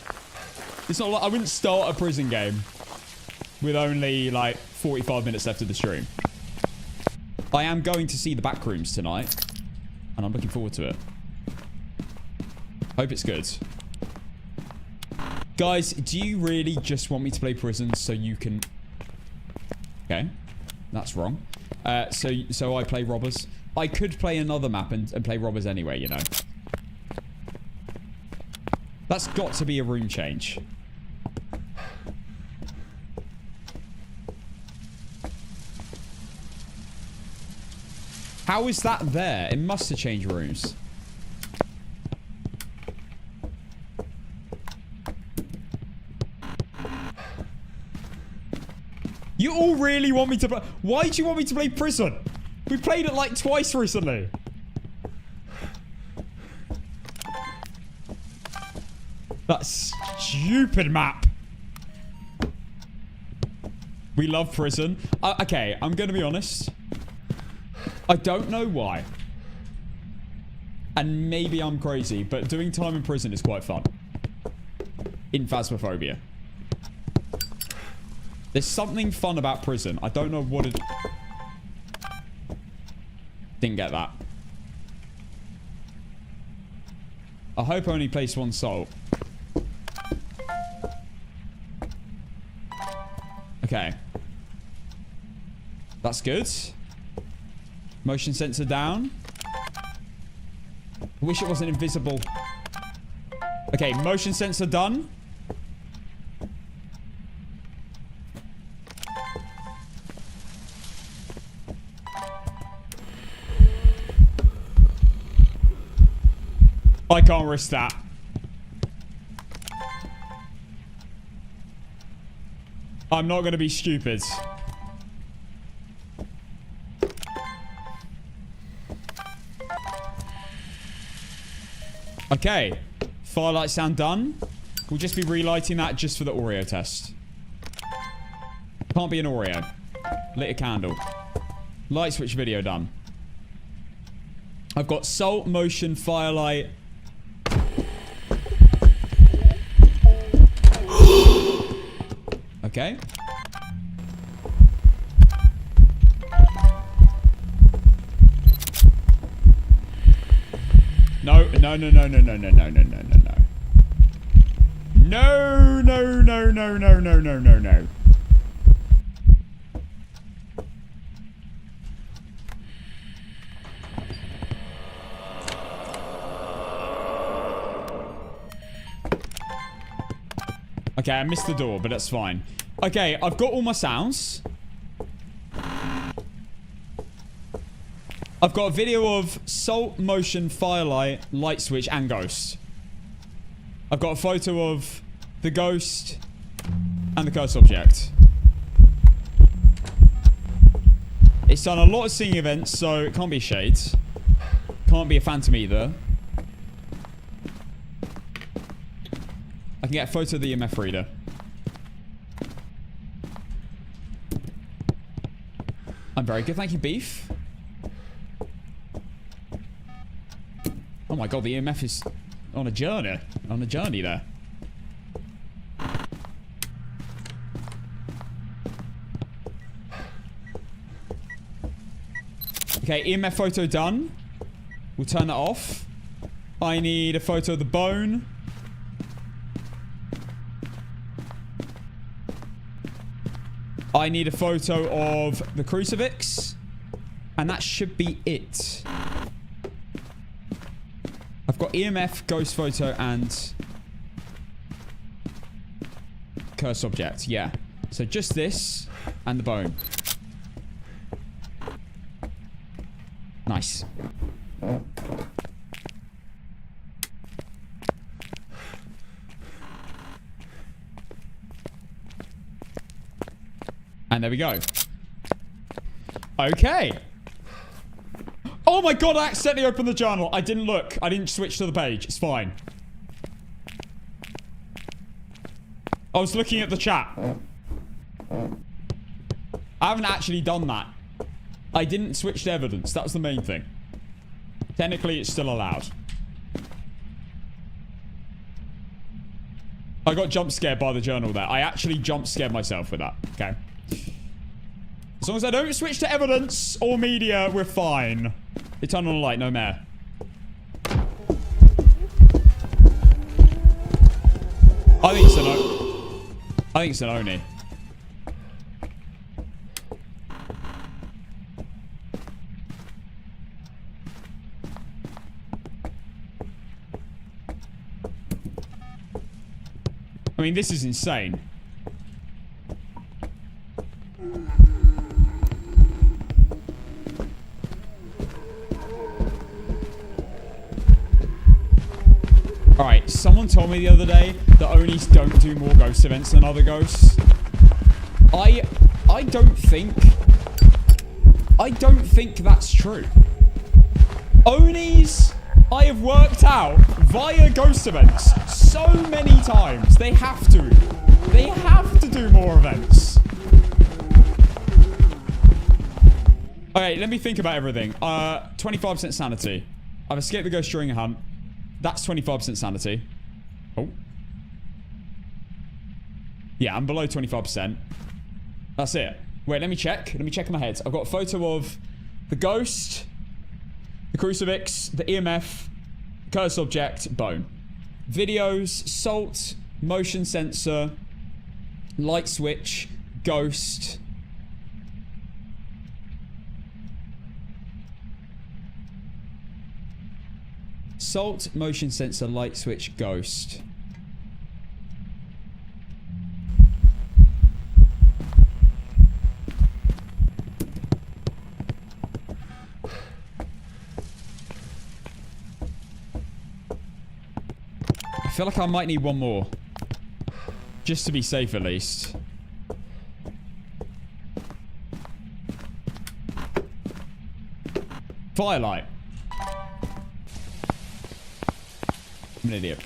It's not like I wouldn't start a prison game with only like 45 minutes left of the stream. I am going to see the back rooms tonight. And I'm looking forward to it. Hope it's good. Guys, do you really just want me to play prison so you can... Okay. That's wrong. So I play robbers. I could play another map and play robbers anyway, you know. That's got to be a room change. How is that there? It must have changed rooms. You all really want me to play... Why do you want me to play prison? We played it like twice recently. That stupid map. We love prison. Okay, I'm going to be honest. I don't know why. And maybe I'm crazy, but doing time in prison is quite fun. In Phasmophobia. There's something fun about prison. I don't know what it... Didn't get that. I hope I only placed one salt. Okay. That's good. Motion sensor down. I wish it wasn't invisible. Okay, motion sensor done. I can't risk that. I'm not going to be stupid. Okay. Firelight sound done. We'll just be relighting that just for the Oreo test. Can't be an Oreo. Lit a candle. Light switch video done. I've got salt, motion, firelight. Okay. No, No, no, no, no, no, no, no, no, no, no, no. No, no, no, no, no, no, no, no, no. Okay, I missed the door, but that's fine. Okay, I've got all my sounds. I've got a video of salt, motion, firelight, light switch, and ghost. I've got a photo of the ghost and the cursed object. It's done a lot of seeing events, so it can't be shades. Can't be a phantom either. I can get a photo of the EMF reader. I'm very good, thank you, Beef. Oh my god, the EMF is on a journey. On a journey there. Okay, EMF photo done. We'll turn that off. I need a photo of the bone. I need a photo of the crucifix. And that should be it. I've got EMF, ghost photo, and cursed object. Yeah. So just this and the bone. Nice. And there we go. Okay. Oh my god, I accidentally opened the journal. I didn't look. I didn't switch to the page. It's fine. I was looking at the chat. I haven't actually done that. I didn't switch to evidence. That was the main thing. Technically, it's still allowed. I got jump scared by the journal there. I actually jump scared myself with that. Okay. As long as I don't switch to evidence or media, we're fine. They turn on the light, no mayor. I think it's an I think it's an Oni. I mean, this is insane. Alright, someone told me the other day that Onis don't do more ghost events than other ghosts. I don't think that's true. Onis, I have worked out via ghost events so many times. They have to. They have to do more events. Okay, let me think about everything. 25% sanity. I've escaped the ghost during a hunt. That's 25% sanity. Oh. Yeah, I'm below 25%. That's it. Wait, let me check. Let me check in my head. I've got a photo of the ghost, the crucifix, the EMF, cursed object, bone. Videos, salt, motion sensor, light switch, ghost. Salt, motion sensor, light switch, ghost. I feel like I might need one more. Just to be safe at least. Firelight. I'm an idiot.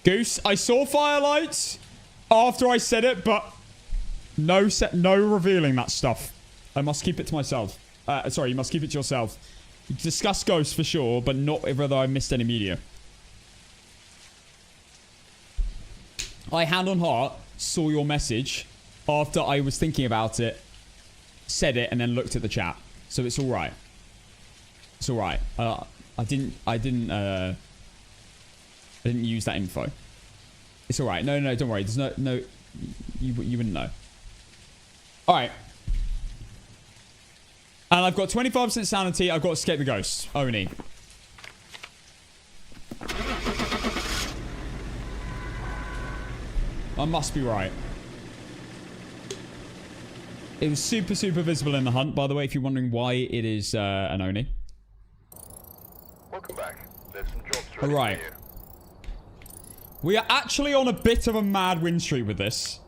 Goose, I saw firelights after I said it, but no revealing that stuff. I must keep it to myself. Sorry, you must keep it to yourself. Discuss ghosts for sure, but not whether I missed any media. I, hand on heart, saw your message after I was thinking about it, said it, and then looked at the chat. So it's all right. It's all right. I didn't use that info. It's all right. No, don't worry. There's no. You wouldn't know. All right. And I've got 25% sanity. I've got to escape the ghost. Oni. I must be right. It was super visible in the hunt, by the way, if you're wondering why it is an Oni. Welcome back. There's some jobs ready Alright. for you. We are actually on a bit of a mad win streak with this.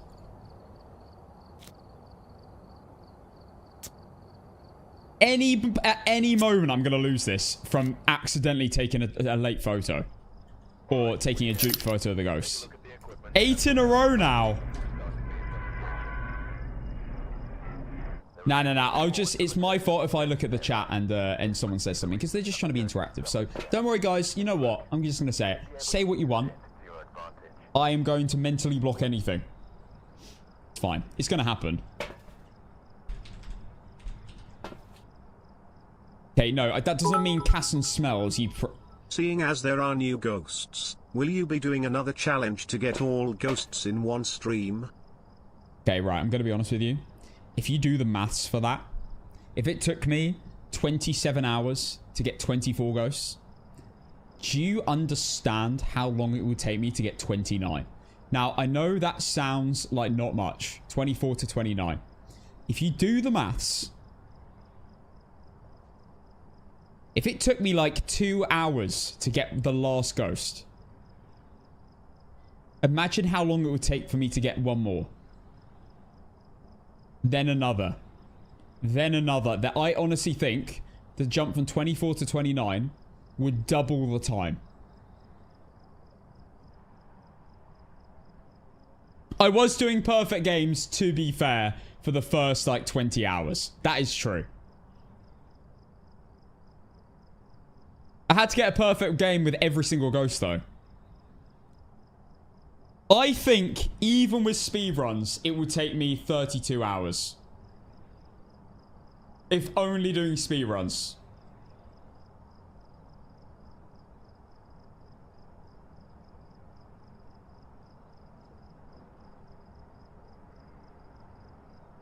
At any moment, I'm going to lose this from accidentally taking a late photo. Or taking a dupe photo of the ghost. 8 in a row now. Nah. It's my fault if I look at the chat and someone says something. Because they're just trying to be interactive. So, don't worry, guys. You know what? I'm just going to say it. Say what you want. I am going to mentally block anything. It's fine. It's going to happen. Okay, no. That doesn't mean Casson smells. Seeing as there are new ghosts, will you be doing another challenge to get all ghosts in one stream? Okay, right. I'm going to be honest with you. If you do the maths for that, if it took me 27 hours to get 24 ghosts, do you understand how long it would take me to get 29? Now, I know that sounds like not much. 24 to 29. If you do the maths, if it took me like 2 hours to get the last ghost, imagine how long it would take for me to get one more. Then another. Then another. That I honestly think the jump from 24 to 29 would double the time. I was doing perfect games, to be fair, for the first like 20 hours. That is true. I had to get a perfect game with every single ghost, though. I think, even with speedruns, it would take me 32 hours. If only doing speedruns.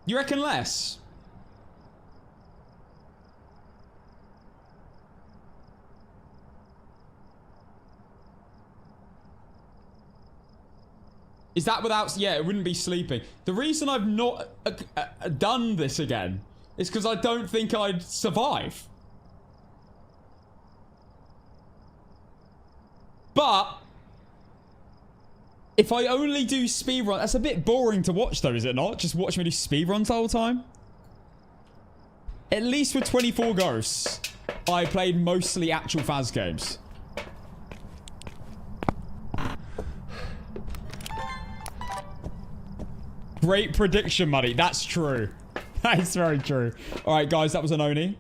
You reckon less? Is that without... Yeah, it wouldn't be sleeping. The reason I've not done this again is because I don't think I'd survive. But if I only do speedrun... That's a bit boring to watch, though, is it not? Just watch me do speedruns the whole time? At least with 24 ghosts, I played mostly actual Phas games. Great prediction, money. That's true. That is very true. All right, guys, that was an Oni.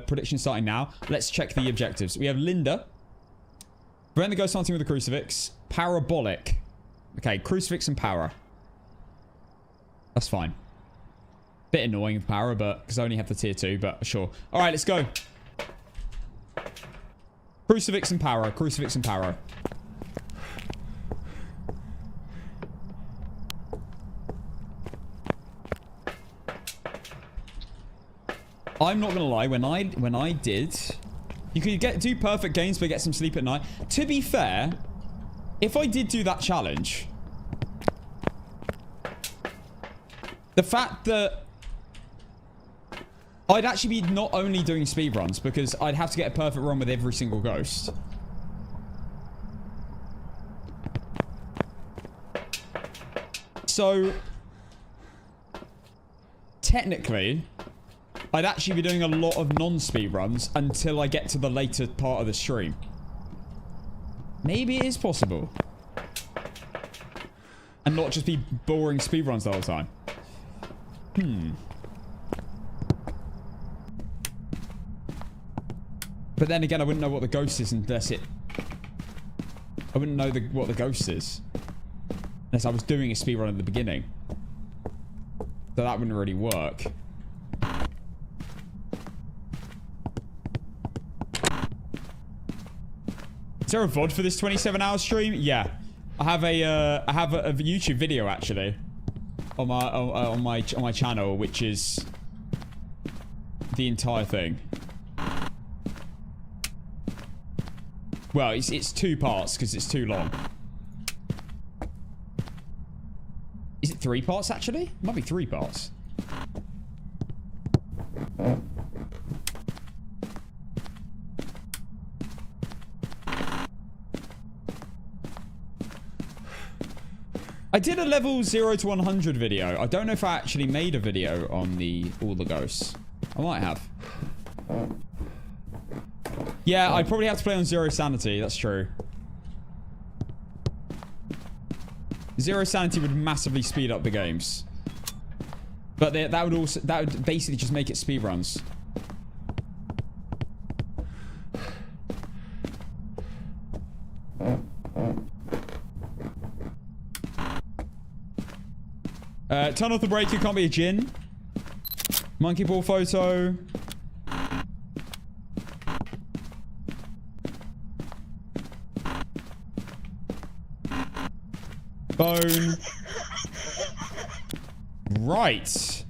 Prediction starting now. Let's check the objectives. We have Linda. Prevent the ghost hunting with a crucifix. Parabolic. Okay, crucifix and power. That's fine. Bit annoying with power, but because I only have the tier 2, but sure. All right, let's go. Crucifix and power. Crucifix and power. I'm not gonna lie, when I did, you could do perfect games but get some sleep at night. To be fair, if I did do that challenge, the fact that I'd actually be not only doing speedruns, because I'd have to get a perfect run with every single ghost. So technically, I'd actually be doing a lot of non-speed runs until I get to the later part of the stream. Maybe it is possible. And not just be boring speed runs the whole time. But then again, I wouldn't know what the ghost is unless it... I wouldn't know what the ghost is. Unless I was doing a speedrun at the beginning. So that wouldn't really work. Is there a VOD for this 27-hour stream? Yeah. I have a YouTube video actually on my channel, which is the entire thing. Well, it's 2 parts because it's too long. Is it 3 parts actually? It might be 3 parts. I did a level 0 to 100 video. I don't know if I actually made a video on all the ghosts. I might have. Yeah, I'd probably have to play on 0 sanity. That's true. 0 sanity would massively speed up the games. But that would basically just make it speedruns. Turn off the breaker, can't be a djinn. Monkey ball photo. Bone. Right.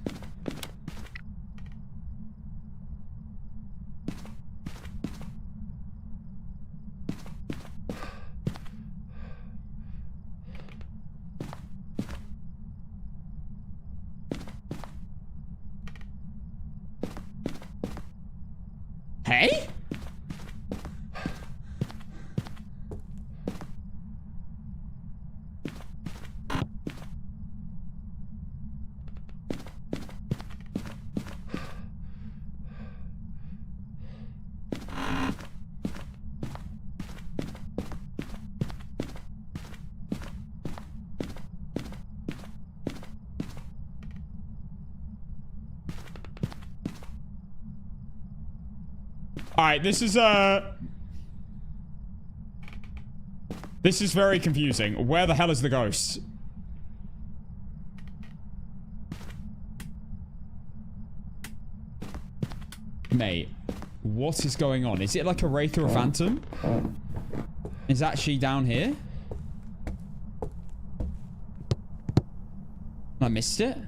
Hey? Alright, this is very confusing. Where the hell is the ghost? Mate, what is going on? Is it like a wraith or a phantom? Is that actually down here? I missed it.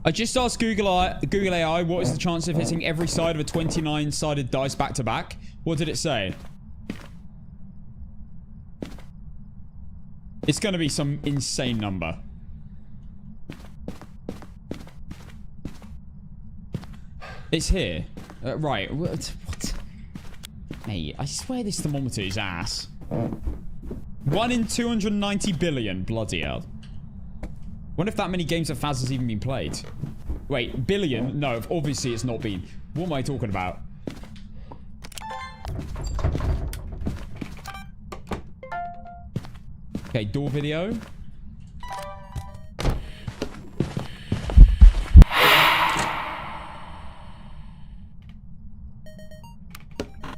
I just asked Google AI what is the chance of hitting every side of a 29-sided dice back to back. What did it say? It's going to be some insane number. It's here. Right. What? Mate, I swear this thermometer is ass. 1 in 290 billion. Bloody hell. Wonder if that many games of Phas has even been played. Wait, billion? No, obviously it's not been. What am I talking about? Okay, door video.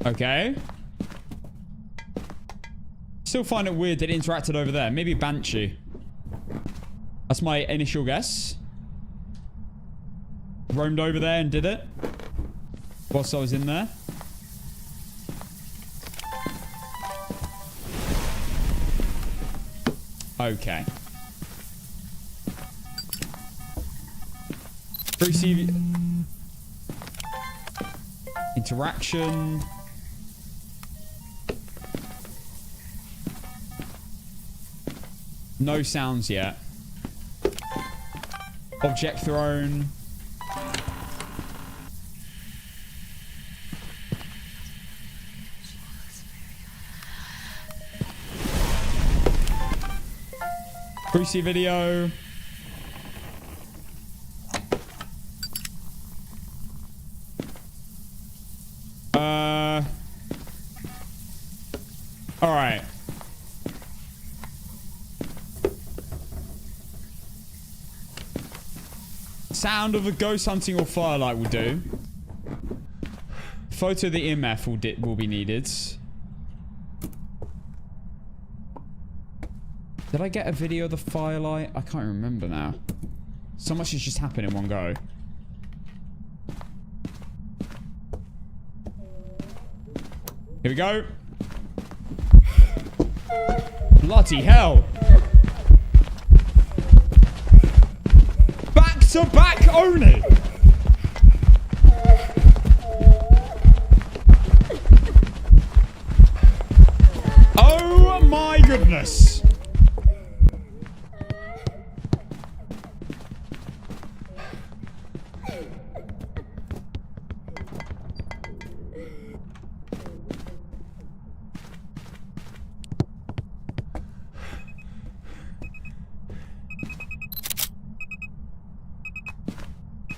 Okay. Still find it weird that it interacted over there. Maybe Banshee. That's my initial guess. Roamed over there and did it. Whilst I was in there. Okay. Free interaction. No sounds yet. Object thrown. Brucey video. All right. Sound of the ghost hunting or firelight will do. Photo of the EMF will be needed. Did I get a video of the firelight? I can't remember now. So much has just happened in one go. Here we go. Bloody hell. Back to back only. Oh my goodness.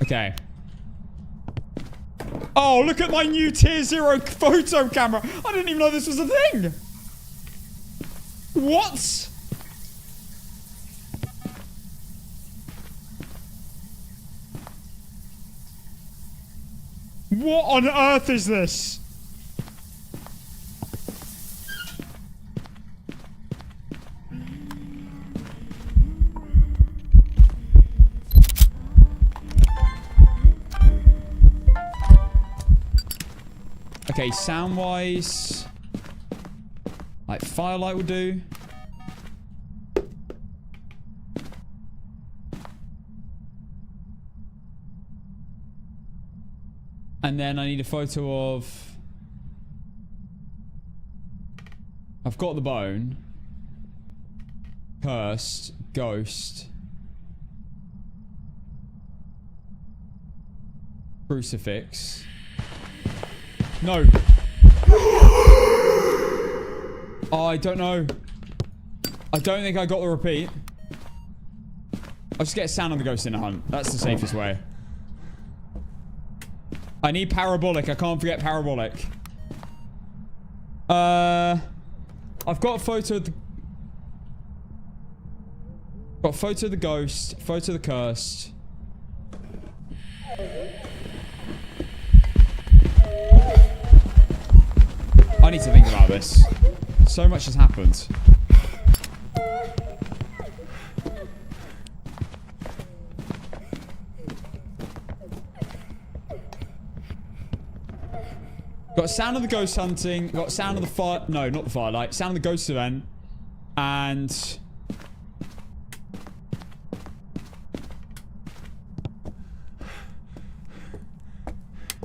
Okay. Oh, look at my new tier 0 photo camera. I didn't even know this was a thing. What? What on earth is this? Okay, sound-wise, like firelight will do. And then I need a photo of... I've got the bone. Cursed. Ghost. Crucifix. No. Oh, I don't know. I don't think I got the repeat. I'll just get a sound on the ghost in a hunt. That's the safest way. I need parabolic. I can't forget parabolic. I've got a photo of the... Got a photo of the ghost. Photo of the cursed. I need to think about this. So much has happened. Got sound of the ghost hunting. Got sound of the fire. No, not the firelight. Sound of the ghost event. And...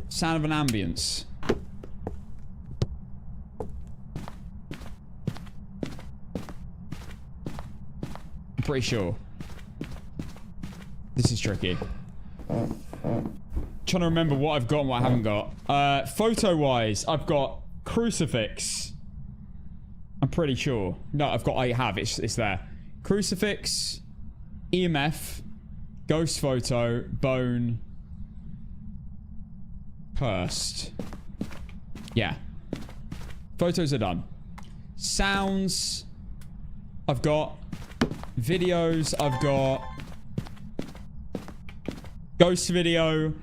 sound of an ambience. I'm pretty sure. This is tricky. Trying to remember what I've got and what I haven't got. Photo-wise, I've got crucifix. I'm pretty sure. No, I have. It's there. Crucifix, EMF, ghost photo, bone, cursed. Yeah. Photos are done. Sounds, I've got. Videos, I've got. Ghost video.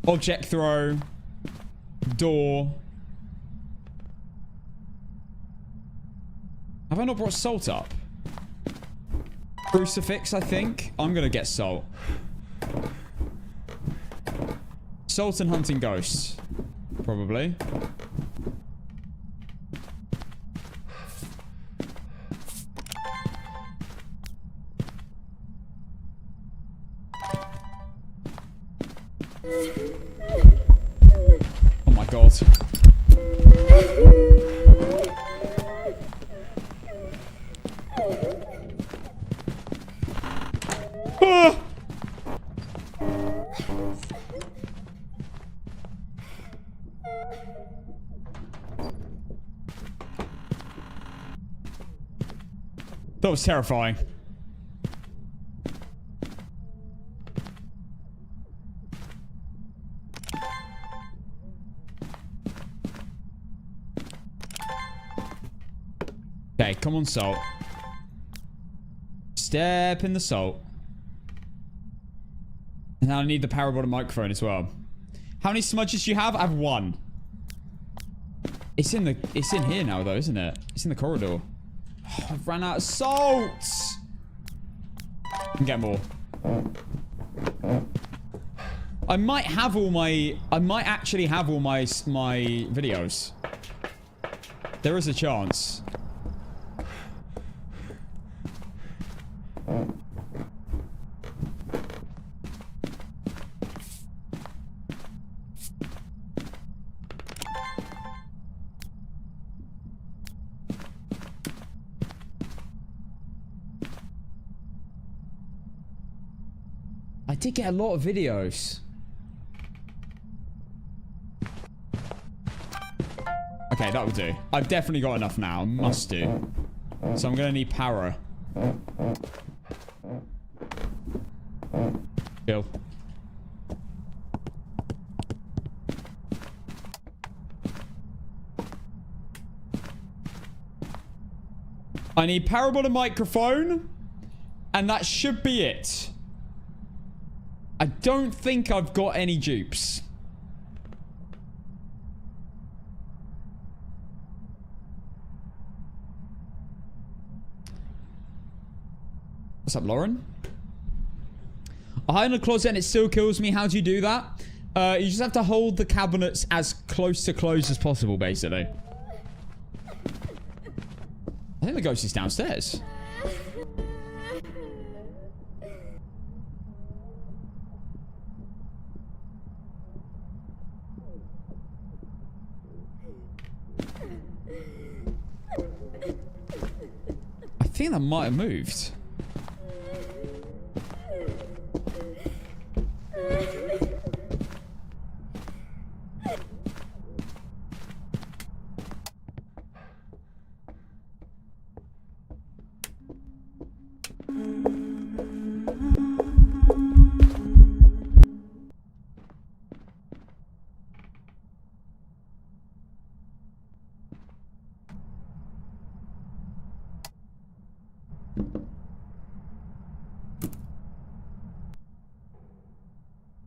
Object throw. Door. Have I not brought salt up? Crucifix, I think. I'm gonna get salt. Salt and hunting ghosts. Probably. Oh my god. Ah! That was terrifying. Okay, come on, salt. Step in the salt. And I need the parabolic microphone as well. How many smudges do you have? I have 1. It's in here now though, isn't it? It's in the corridor. Oh, I've ran out of salt. I can get more. I might actually have all my videos. There is a chance. I did get a lot of videos. Okay, that will do. I've definitely got enough now. Must do. So I'm going to need power. Kill. I need parabolic microphone. And that should be it. I don't think I've got any dupes. What's up, Lauren? I hide in a closet and it still kills me. How do you do that? You just have to hold the cabinets as close to close as possible, basically. I think the ghost is downstairs. I think that might have moved.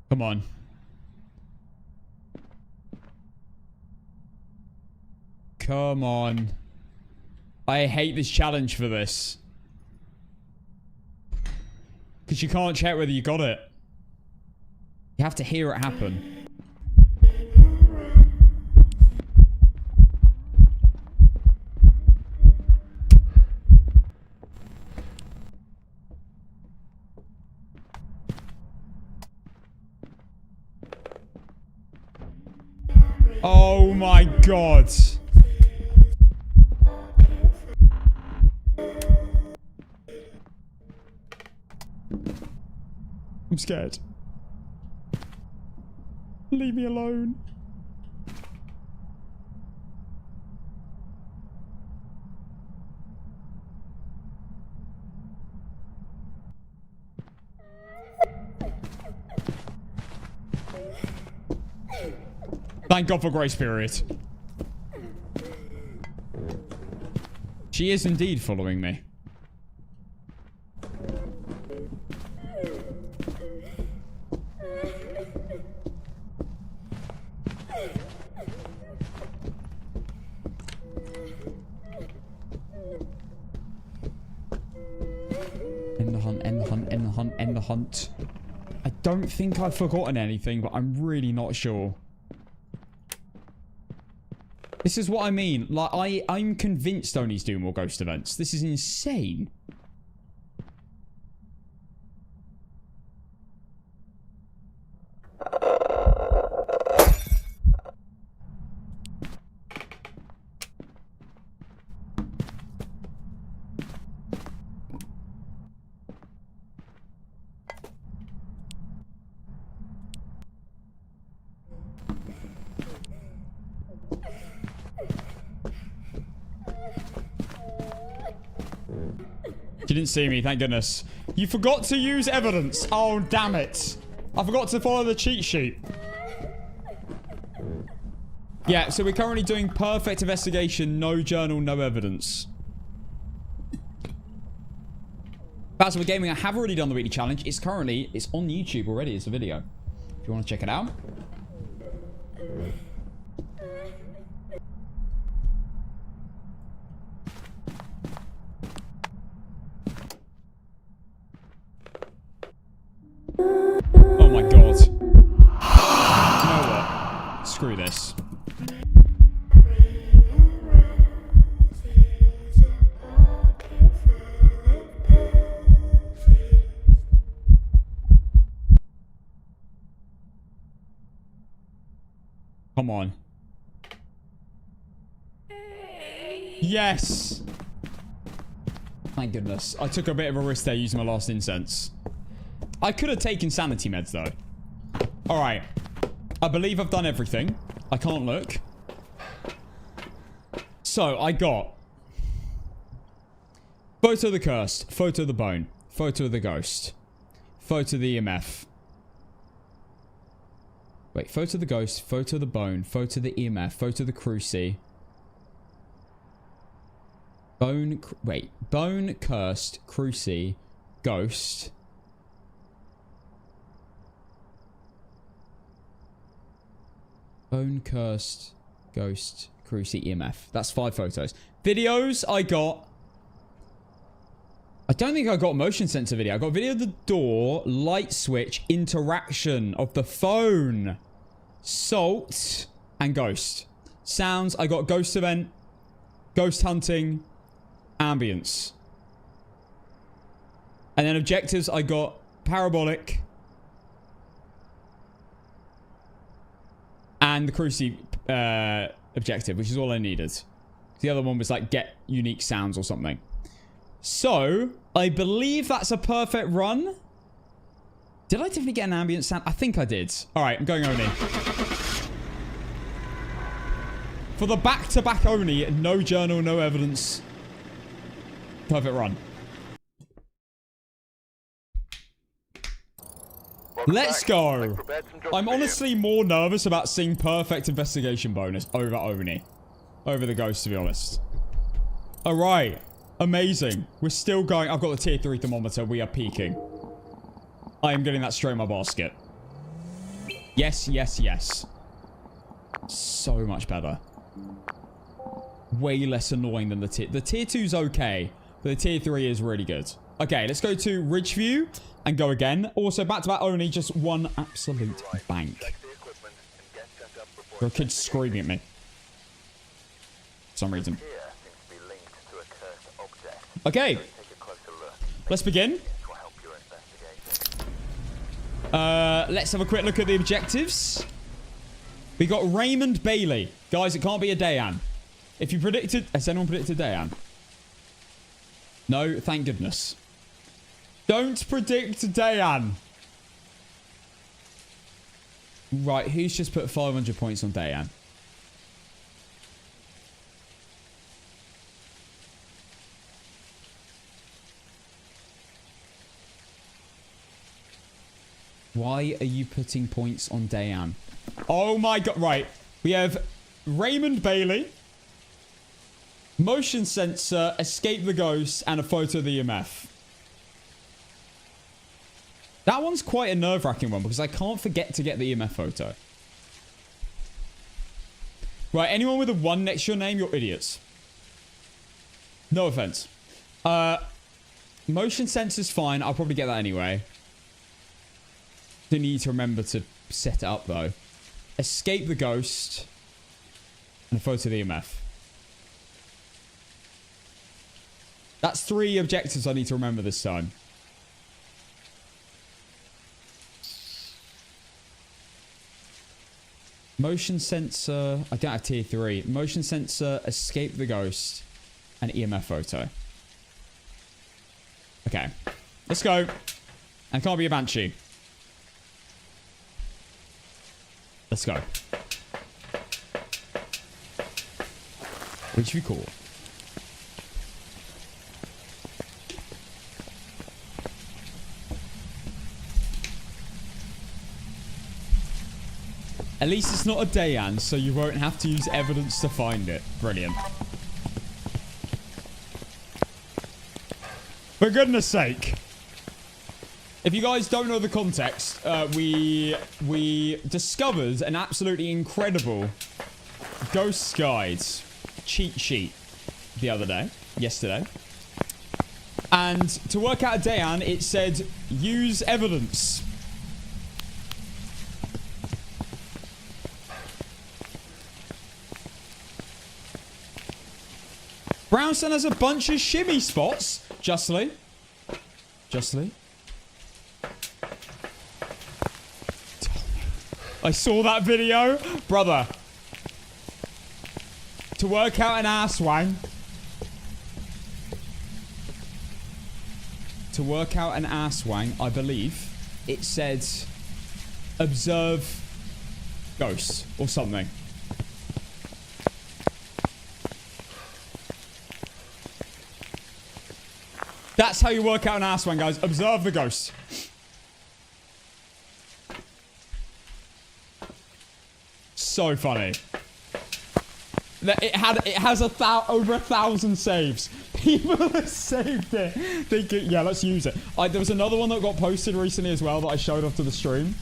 Come on. Come on. I hate this challenge for this. Because you can't check whether you got it. You have to hear it happen. Oh my god. I'm scared. Leave me alone. Thank God for grace period. She is indeed following me. End the hunt, end the hunt, end the hunt, end the hunt. I don't think I've forgotten anything, but I'm really not sure. This is what I mean. Like, I'm convinced Tony's doing more ghost events. This is insane. You didn't see me, thank goodness. You forgot to use evidence. Oh, damn it. I forgot to follow the cheat sheet. Yeah, so we're currently doing perfect investigation, no journal, no evidence. Phasmophobia Gaming, I have already done the weekly challenge. It's on YouTube already. It's a video. If you want to check it out. Oh my god. You know what? Screw this. Come on. Yes! Thank goodness. I took a bit of a risk there using my last incense. I could have taken sanity meds though. Alright. I believe I've done everything. I can't look. So, I got... Photo of the cursed. Photo of the bone. Photo of the ghost. Photo of the EMF. Wait, photo of the ghost, photo of the bone, photo of the EMF, photo of the cruci. Bone, bone, cursed, cruci, ghost. Bone, cursed, ghost, cruci, EMF. That's 5 photos. Videos, I got... I don't think I got motion sensor video. I got video of the door, light switch, interaction of the phone, salt, and ghost. Sounds, I got ghost event, ghost hunting, ambience. And then objectives, I got parabolic, and the cruci objective, which is all I needed. The other one was like get unique sounds or something. So, I believe that's a perfect run. Did I definitely get an ambient sound? I think I did. Alright, I'm going Oni. For the back-to-back Oni, no journal, no evidence. Perfect run. Let's go. I'm honestly more nervous about seeing perfect investigation bonus over Oni. Over the ghost, to be honest. Alright. Amazing. We're still going. I've got the tier 3 thermometer. We are peaking. I am getting that straight in my basket. Yes, yes, yes. So much better. Way less annoying than the tier. The tier 2's okay, but the tier 3 is really good. Okay, let's go to Ridgeview and go again. Also, back-to-back only, just one absolute bank. There are kids screaming at me. For some reason. Okay. Let's begin. Let's have a quick look at the objectives. We got Raymond Bailey. Guys, it can't be a Dayan. If you predicted... Has anyone predicted Dayan? No, thank goodness. Don't predict Dayan. Right, who's just put 500 points on Dayan? Why are you putting points on Dayan? Oh my god. Right. We have Raymond Bailey, motion sensor, escape the ghost, and a photo of the EMF. That one's quite a nerve-wracking one because I can't forget to get the EMF photo. Right. Anyone with a 1 next to your name, you're idiots. No offense. Motion sensor's fine. I'll probably get that anyway. Do need to remember to set it up though. Escape the ghost and a photo of the EMF. That's 3 objectives I need to remember this time. Motion sensor. I don't have tier 3. Motion sensor, escape the ghost, and EMF photo. Okay. Let's go. And can't be a banshee. Let's go. Which should be cool. At least it's not a Dayan, so you won't have to use evidence to find it. Brilliant. For goodness sake. If you guys don't know the context, we discovered an absolutely incredible Ghost Guides cheat sheet the other day, yesterday. And to work out a Dayan, it said, use evidence. Brownstone has a bunch of shimmy spots. Justly. I saw that video. Brother. To work out an ass wang. To work out an ass wang, I believe it said observe ghosts or something. That's how you work out an ass wang, guys. Observe the ghosts. So funny. It has over 1,000 saves. People have saved it. Yeah, let's use it. There was another one that got posted recently as well that I showed off to the stream,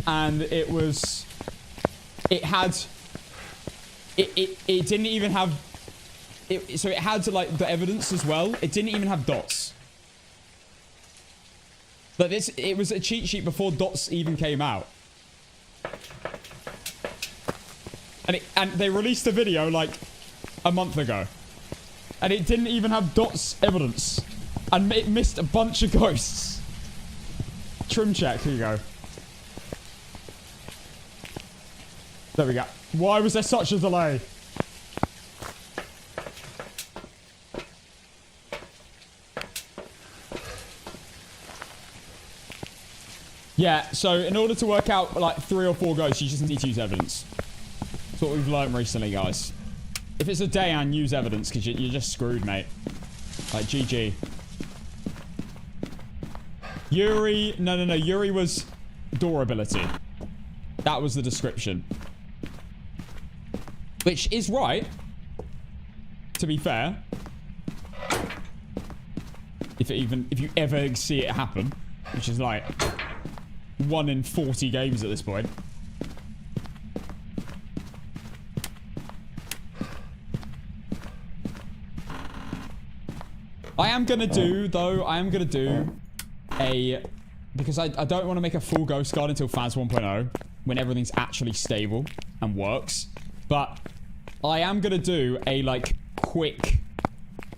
and it didn't even have. So it had like the evidence as well. It didn't even have dots. But it was a cheat sheet before dots even came out. And they released a video like a month ago. And it didn't even have dots evidence. And it missed a bunch of ghosts. Trim check, here you go. There we go. Why was there such a delay? Yeah, so in order to work out like 3 or 4 ghosts, you just need to use evidence. That's what we've learned recently, guys. If it's a Dayan, use evidence, because you're just screwed, mate. Like, GG. Yuri... No. Yuri was door ability. That was the description. Which is right. To be fair. If you ever see it happen. Which is like 1 in 40 games at this point. I am going to do a... Because I don't want to make a full Ghost Guard until Phas 1.0. When everything's actually stable and works. But I am going to do a, like, quick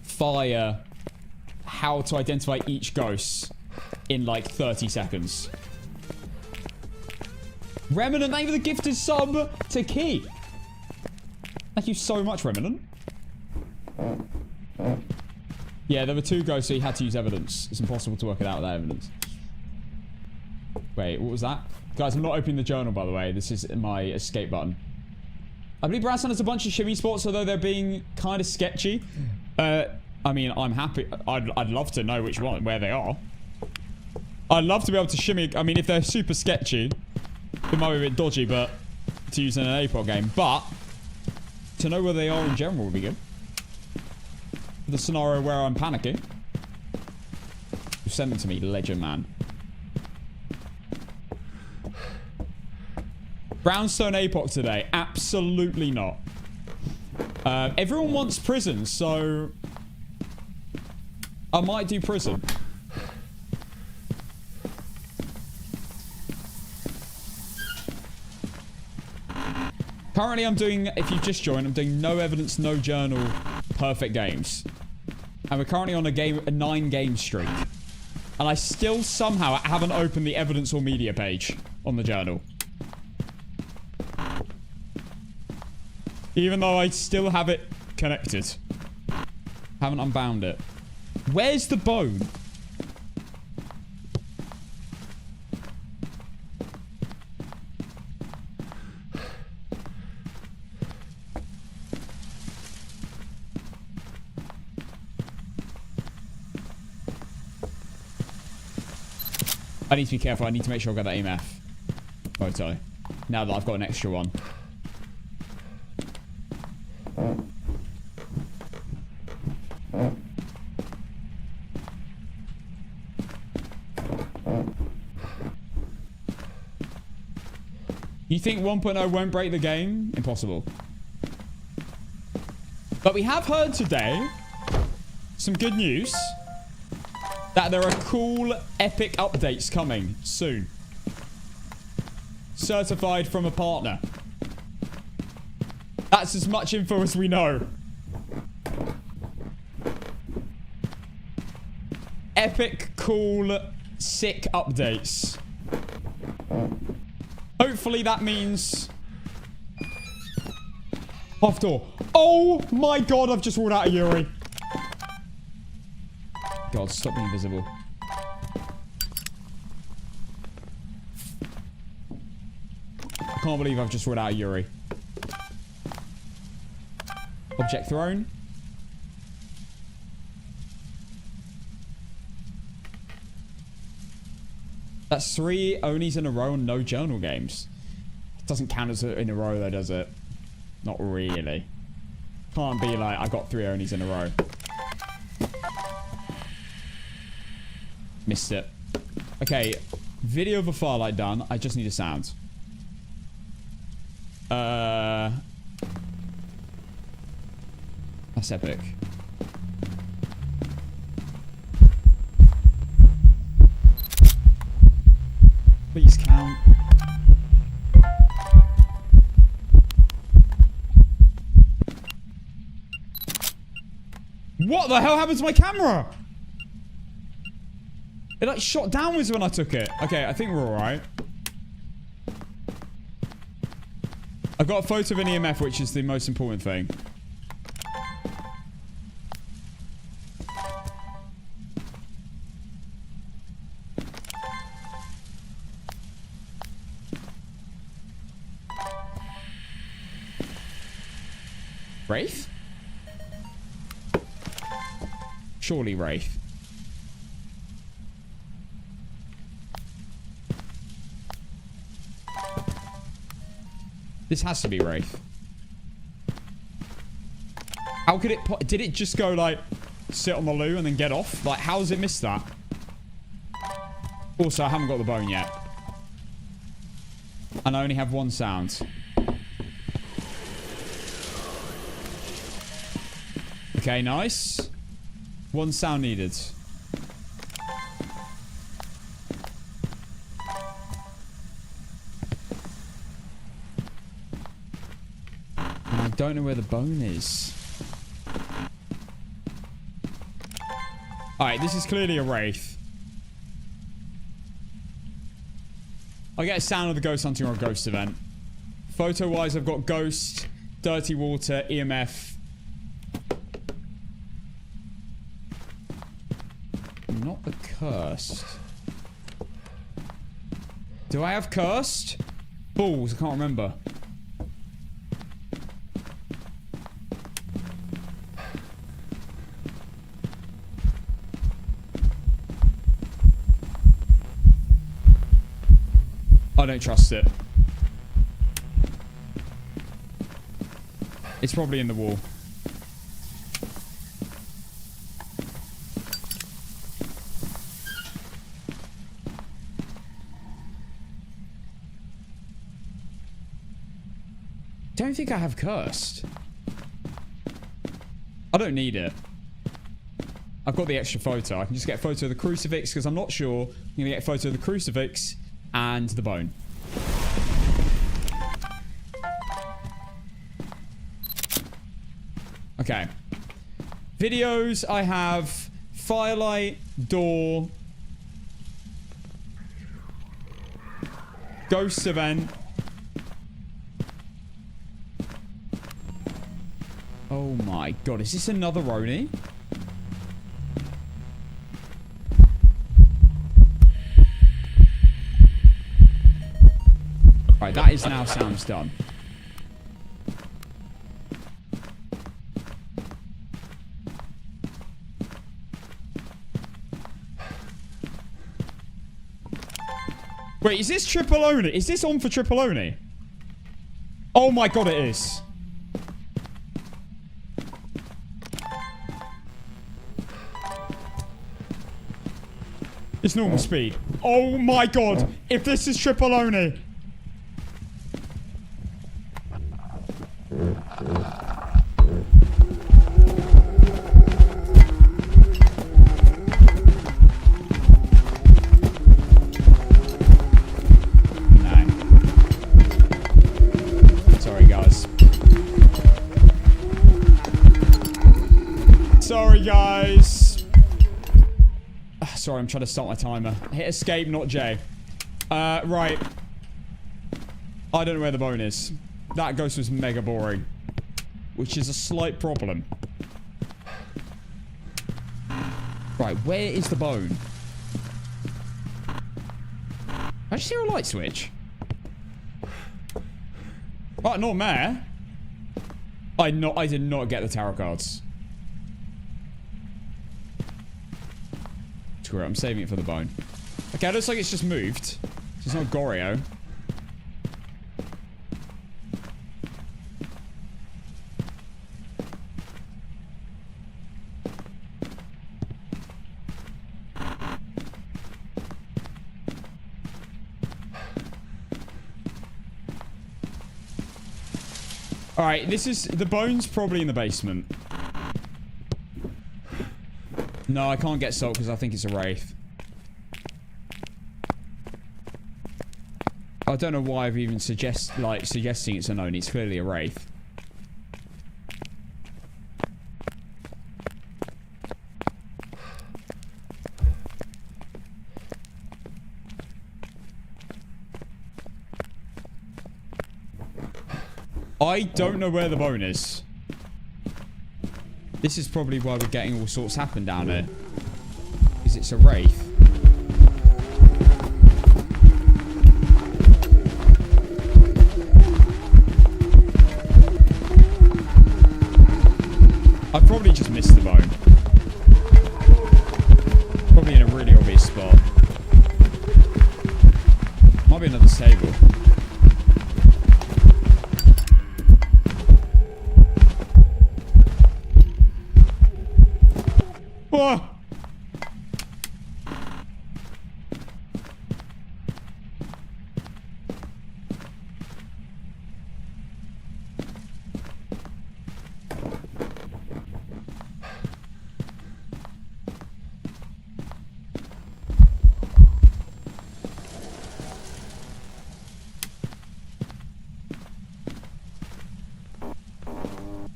fire how to identify each ghost in, like, 30 seconds. Remnant, thank you for the gifted sub to Key. Thank you so much, Remnant. Yeah, there were 2 ghosts, so you had to use evidence. It's impossible to work it out without evidence. Wait, what was that? Guys, I'm not opening the journal, by the way. This is my escape button. I believe Bradston has a bunch of shimmy spots, although they're being kind of sketchy. I mean, I'm happy. I'd love to know where they are. I'd love to be able to shimmy. I mean, if they're super sketchy, it might be a bit dodgy, but to use in an APOC game. But to know where they are in general would be good. The scenario where I'm panicking. Send them to me, legend man. Brownstone APOC today? Absolutely not. Everyone wants prison, so I might do prison. Currently, I'm doing, if you've just joined, I'm doing no evidence, no journal, perfect games. And we're currently on a 9-game streak. And I still somehow haven't opened the evidence or media page on the journal. Even though I still have it connected. Haven't unbound it. Where's the bone? I need to be careful. I need to make sure I've got that EMF photo. Now that I've got an extra one. You think 1.0 won't break the game? Impossible. But we have heard today some good news that there are cool, epic updates coming soon. Certified from a partner. That's as much info as we know. Epic, cool, sick updates. Hopefully that means... Off door. Oh my god, I've just ruled out a Yuri. God, stop being invisible. I can't believe I've just ruled out a Yuri. Object thrown. That's 3 Onis in a row and no journal games. It doesn't count as in a row though, does it? Not really. Can't be like, I got 3 Onis in a row. Missed it. Okay, video of a firelight done. I just need a sound. That's epic. Please count. What the hell happened to my camera? It like shot downwards when I took it. Okay, I think we're alright. I've got a photo of an EMF, which is the most important thing. Wraith? Surely Wraith. This has to be Wraith. How could it... Did it just go, like, sit on the loo and then get off? Like, how has it missed that? Also, I haven't got the bone yet. And I only have one sound. Okay, nice. One sound needed. And I don't know where the bone is. Alright, this is clearly a Wraith. I'll get a sound of the ghost hunting or a ghost event. Photo-wise, I've got ghost, dirty water, EMF. Not the cursed. Do I have cursed? Balls, I can't remember. I don't trust it. It's probably in the wall. Don't think I have cursed. I don't need it. I've got the extra photo. I can just get a photo of the crucifix because I'm not sure. I'm going to get a photo of the crucifix and the bone. Okay. Videos, I have firelight, door, ghost event. Oh my god, is this another Roni? Right, that is now sounds done. Wait, is this triple Oni? Is this on for triple Oni? Oh my god, it is. It's normal speed. Oh my god. If this is triple Oni. Sorry, guys. Sorry, guys. Sorry, I'm trying to start my timer. Hit escape, not J. Right. I don't know where the bone is. That ghost was mega boring. Which is a slight problem. Right, where is the bone? I just hear a light switch. Oh, not mare. I did not get the tarot cards. Screw it, I'm saving it for the bone. Okay, it looks like it's just moved. It's not Goryo. Alright, this is... The bone's probably in the basement. No, I can't get salt because I think it's a wraith. I don't know why I've even suggesting it's a known. It's clearly a wraith. I don't know where the bone is. This is probably why we're getting all sorts happen down here. Because it's a wraith. I probably just missed the bone. Probably in a really obvious spot. Might be another stable. Whoa!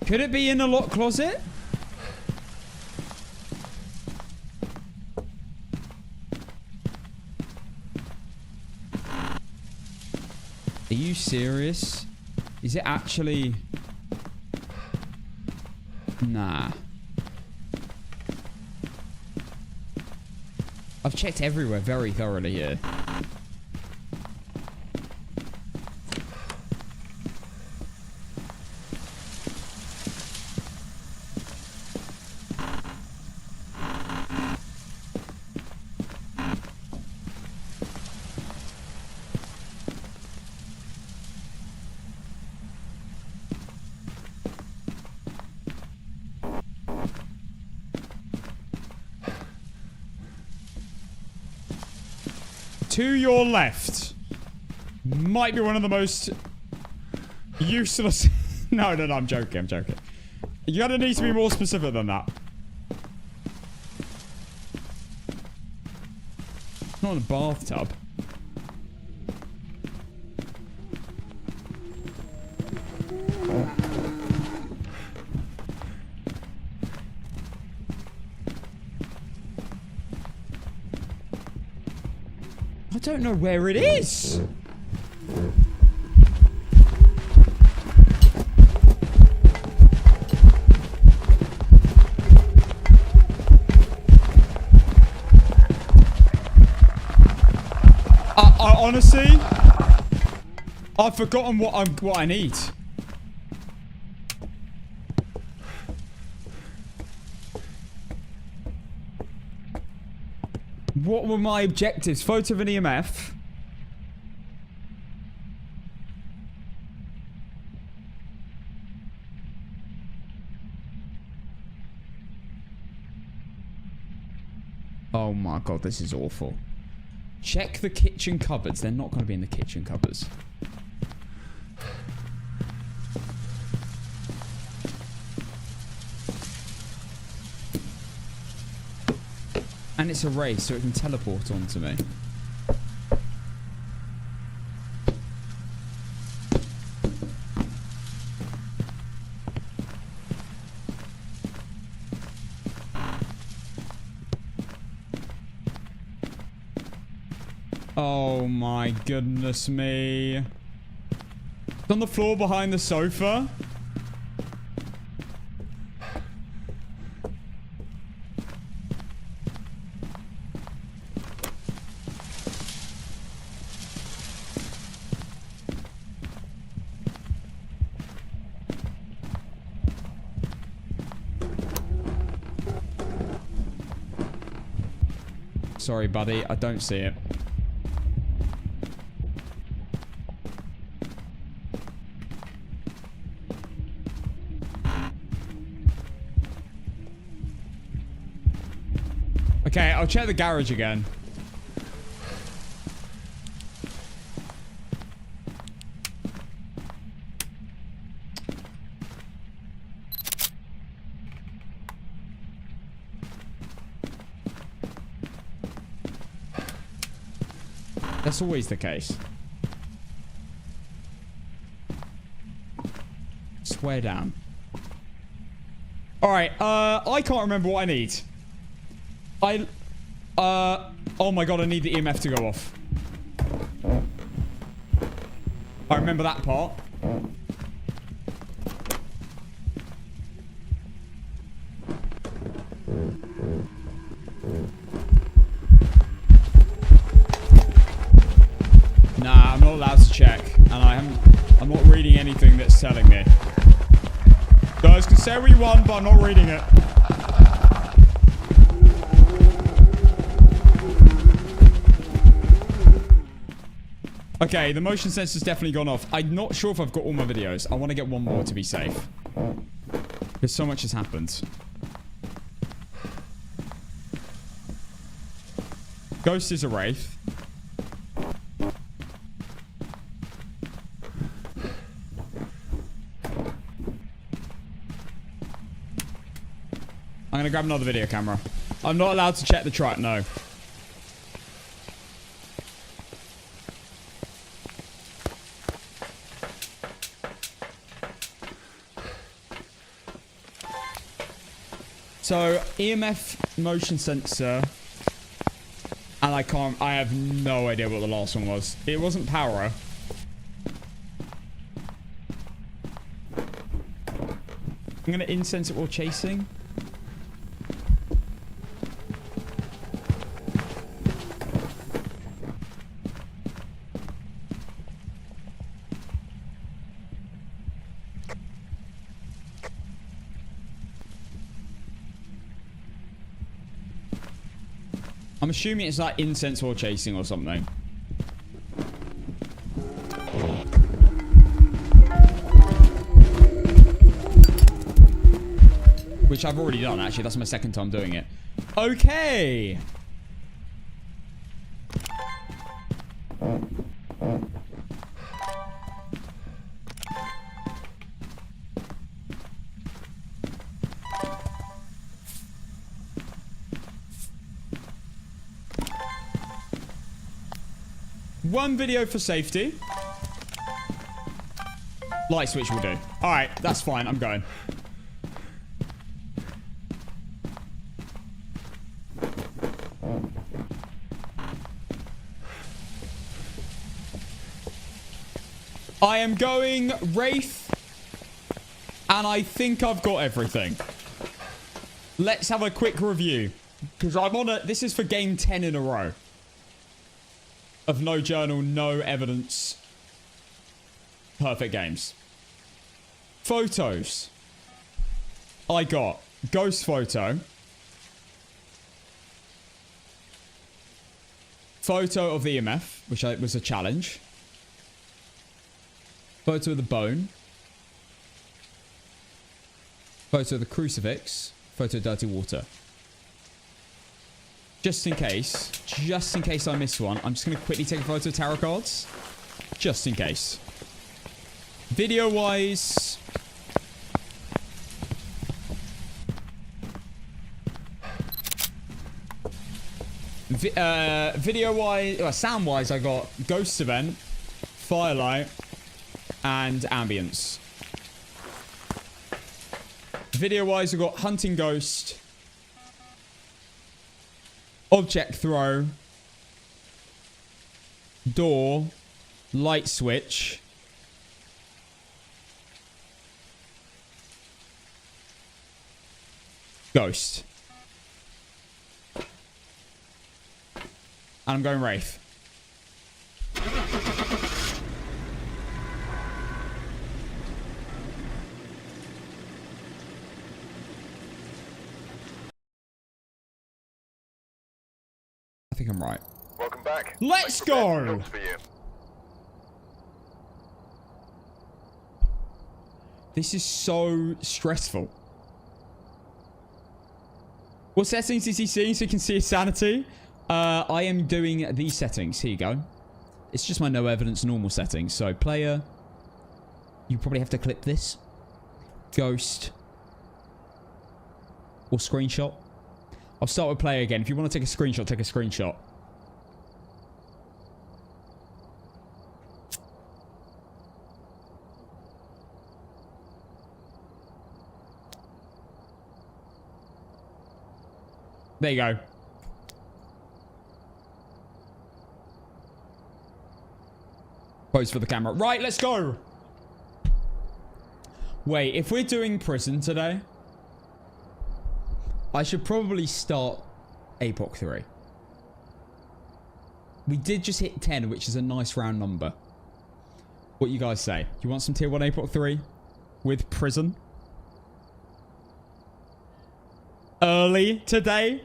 Could it be in a locked closet? Are you serious? Is it actually... Nah. I've checked everywhere very thoroughly here. To your left might be one of the most useless... No, I'm joking, You're gonna need to be more specific than that. Not in a bathtub. I don't know where it is. Honestly, I've forgotten what I need. What were my objectives? Photo of an EMF. Oh my god, this is awful. Check the kitchen cupboards. They're not going to be in the kitchen cupboards. And it's a race, so it can teleport onto me. Oh my goodness me. It's on the floor behind the sofa. Sorry, buddy. I don't see it. Okay, I'll check the garage again. That's always the case. Swear down. Alright, I can't remember what I need. Oh my god, I need the EMF to go off. I remember that part. Nah, I'm not allowed to check. And I'm not reading anything that's telling me. Guys, can say what you want, but I'm not reading it. Okay, the motion sensor's definitely gone off. I'm not sure if I've got all my videos. I want to get one more to be safe. Because so much has happened. Ghost is a wraith. I'm going to grab another video camera. I'm not allowed to check the truck, no. So, EMF motion sensor. And I have no idea what the last one was. It wasn't power. I'm going to incense it while chasing. I'm assuming it's like incense or chasing or something. Which I've already done, actually. That's my second time doing it. Okay. One video for safety. Light switch will do. Alright, that's fine. I'm going. I am going Wraith. And I think I've got everything. Let's have a quick review. Because I'm on a... This is for game 10 in a row. Of no journal, no evidence. Perfect games. Photos. I got ghost photo. Photo of the EMF, which was a challenge. Photo of the bone. Photo of the crucifix. Photo of dirty water. Just in case I miss one, I'm just going to quickly take a photo of tarot cards. Just in case. Video-wise... Video-wise, sound-wise, I got Ghost Event, Firelight, and Ambience. Video-wise, I got Hunting Ghost, Object Throw, Door, Light Switch, Ghost. And I'm going Wraith. I think I'm right. Welcome back. Let's Like prepared go! jobs for you. This is so stressful. What settings is he seeing so you can see his sanity? I am doing these settings. Here you go. It's just my no evidence normal settings. So player. You probably have to clip this. Ghost. Or screenshot. I'll start with player again. If you want to take a screenshot, take a screenshot. There you go. Pose for the camera. Right, let's go. Wait, if we're doing prison today, I should probably start APOC 3. We did just hit 10, which is a nice round number. What you guys say? You want some tier 1 APOC 3 with prison? Early today?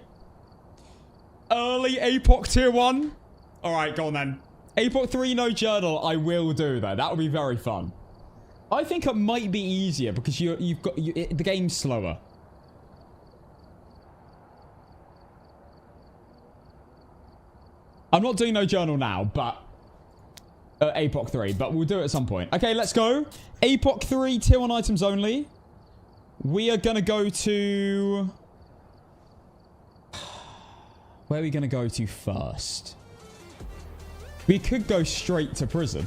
Early APOC tier 1? Alright, go on then. APOC 3 no journal, I will do though. That would be very fun. I think it might be easier because the game's slower. I'm not doing no journal now, but APOC 3, but we'll do it at some point. Okay, let's go. APOC 3 tier 1 items only. We are gonna go to... Where are we going to go to first? We could go straight to prison.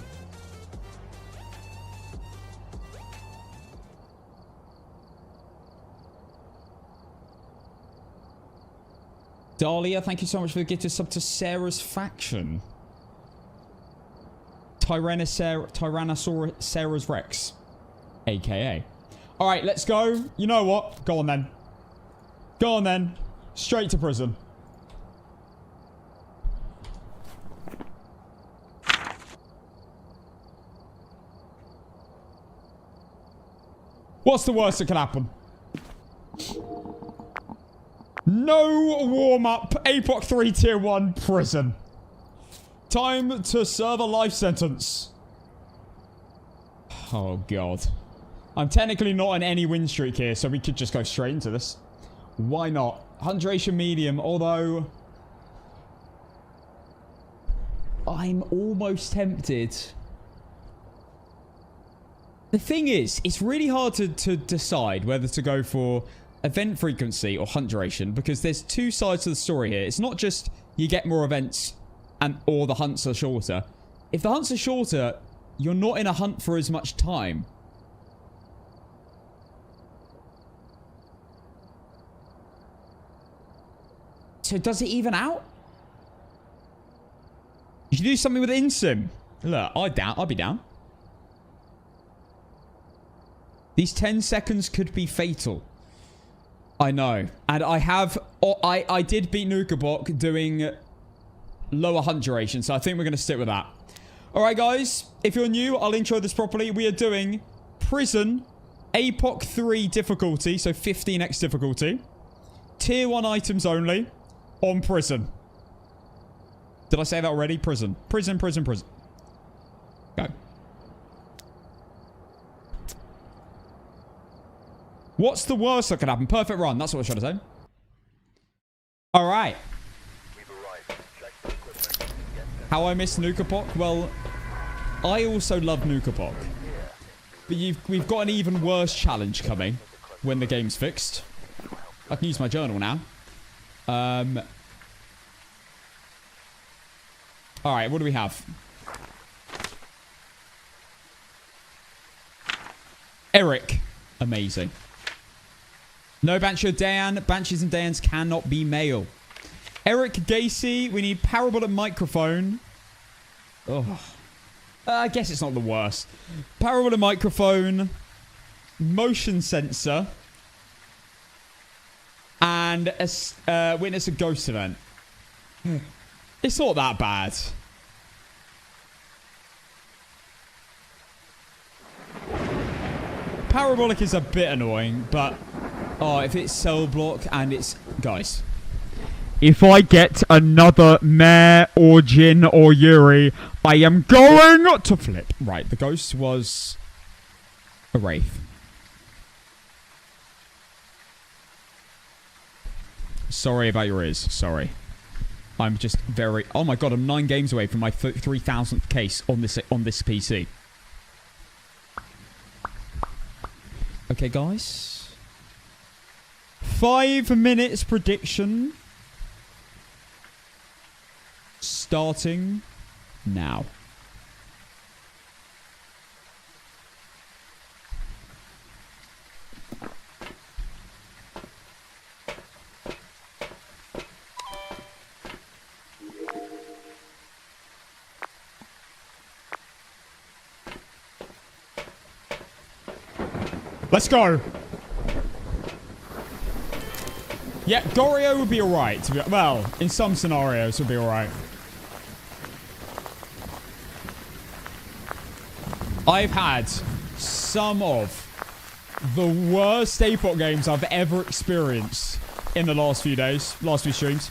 Dahlia, thank you so much for the gift of sub to Sarah's faction. Tyrannosaurus Rex. AKA. Alright, let's go. You know what? Go on then. Go on then. Straight to prison. What's the worst that can happen? No warm-up. APOC 3 tier 1 prison. Time to serve a life sentence. Oh, God. I'm technically not on any win streak here, so we could just go straight into this. Why not? Hydration medium, although... I'm almost tempted... The thing is, it's really hard to decide whether to go for event frequency or hunt duration because there's two sides to the story here. It's not just you get more events or the hunts are shorter. If the hunts are shorter, you're not in a hunt for as much time. So does it even out? You should do something with InSim. Look, I'd be down. These 10 seconds could be fatal. I know. And I did beat Nukabok doing lower hunt duration, so I think we're going to stick with that. Alright guys, if you're new, I'll intro this properly. We are doing Prison, APOC 3 difficulty, so 15x difficulty. Tier 1 items only on Prison. Did I say that already? Prison. Prison. Go. What's the worst that could happen? Perfect run. That's what I was trying to say. All right. How I miss Nukapok? Well, I also love Nukapok. But we've got an even worse challenge coming when the game's fixed. I can use my journal now. All right, what do we have? Eric. Amazing. No Banshee or Dayan. Banshees and Dayans cannot be male. Eric Gacy. We need parabolic microphone. Oh. I guess it's not the worst. Parabolic microphone. Motion sensor. And witness a ghost event. It's not that bad. Parabolic is a bit annoying, but... Oh, if it's cell block and it's... Guys. If I get another Mare or Jin or Yuri, I am going to flip. Right, the ghost was... a wraith. Sorry about your ears. Sorry. I'm just very... Oh my god, I'm 9 games away from my 3,000th case on this PC. Okay, guys. 5 minutes prediction. Starting now. Let's go. Yeah, Goryo would be alright. Well, in some scenarios would be alright. I've had some of the worst APOC games I've ever experienced in the last few days, last few streams.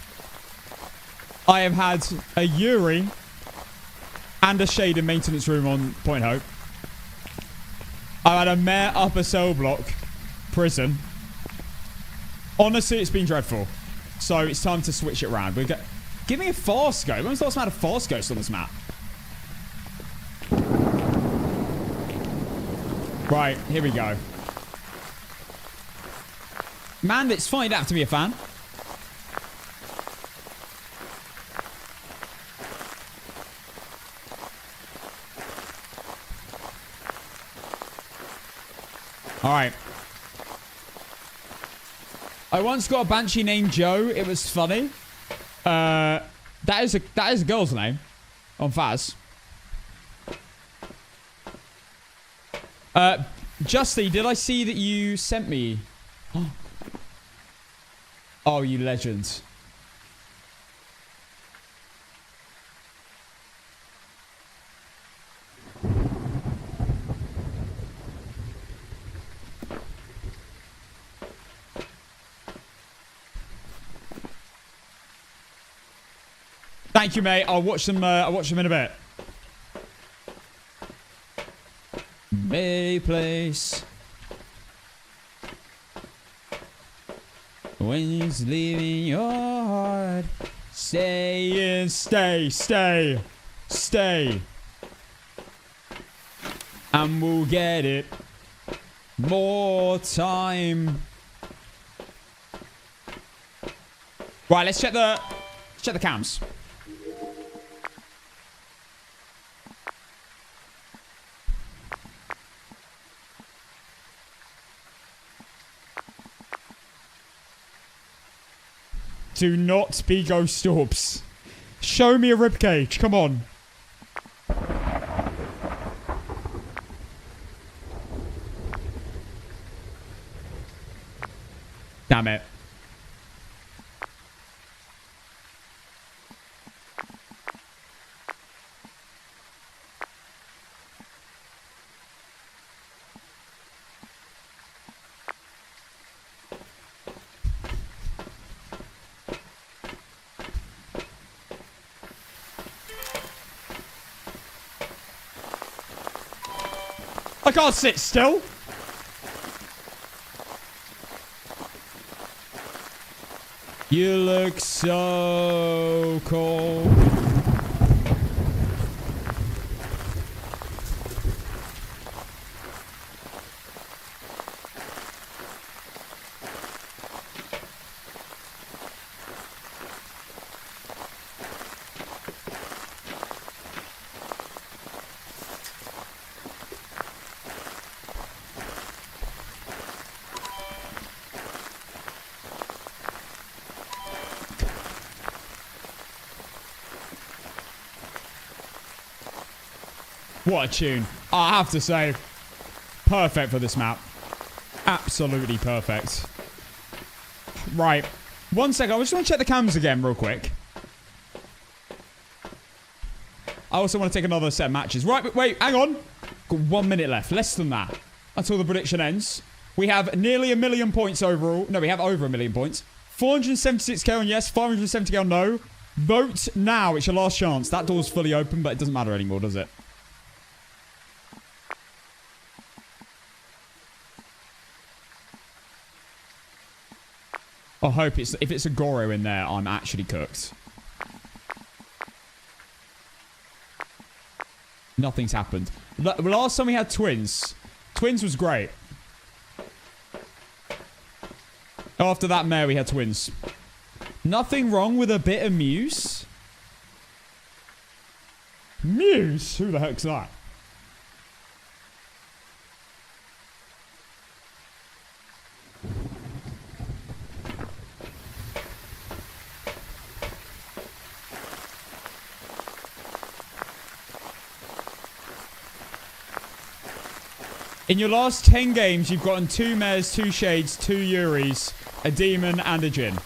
I have had a Yuri and a Shade in maintenance room on Point Hope. I've had a Mare upper cell block prison. Honestly, it's been dreadful. So it's time to switch it around. Give me a fast ghost. When was the last time I had a fast ghost on this map? Right, here we go. Man, it's fine. You don't have to be a fan. Alright. I once got a Banshee named Joe. It was funny. That is a girl's name. On Phas. Justy, did I see that you sent me? Oh, you legend. Thank you, mate. I'll watch them in a bit. Place when he's leaving your heart, stay and stay, and we'll get it more time. Right, let's check the cams. Do not be ghost orbs. Show me a ribcage. Come on. Damn it. I can't sit still. You look so cold. What a tune. I have to say, perfect for this map. Absolutely perfect. Right. 1 second. I just want to check the cams again real quick. I also want to take another set of matches. Right, wait, hang on. Got 1 minute left. Less than that. Until the prediction ends. We have nearly 1 million points overall. No, we have over 1 million points. 476k on yes, 570k on no. Vote now. It's your last chance. That door's fully open, but it doesn't matter anymore, does it? I hope it's... If it's a Goro in there, I'm actually cooked. Nothing's happened. Last time we had twins. Twins was great. After that mare, we had twins. Nothing wrong with a bit of Muse. Muse? Who the heck's that? In your last 10 games, you've gotten 2 mares, 2 shades, 2 Yuris, a demon, and a Jin.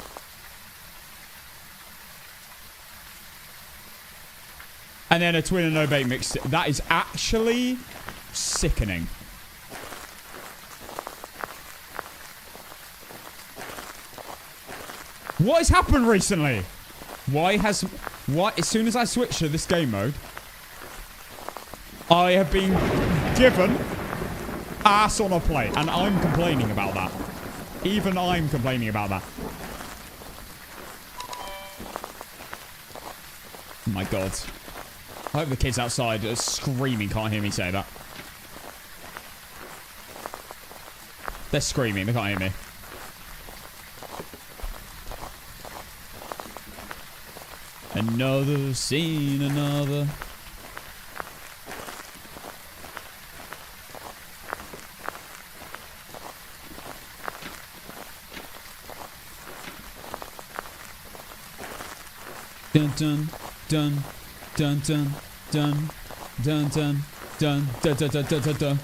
And then a twin and no bait mixed. That is actually sickening. What has happened recently? As soon as I switch to this game mode, I have been given ass on a plate, and I'm complaining about that. Even I'm complaining about that. Oh my god. I hope the kids outside are screaming can't hear me say that. They're screaming, they can't hear me. Another scene, another. Dun dun dun dun dun dun dun dun dun dun dun dun dun dun dun.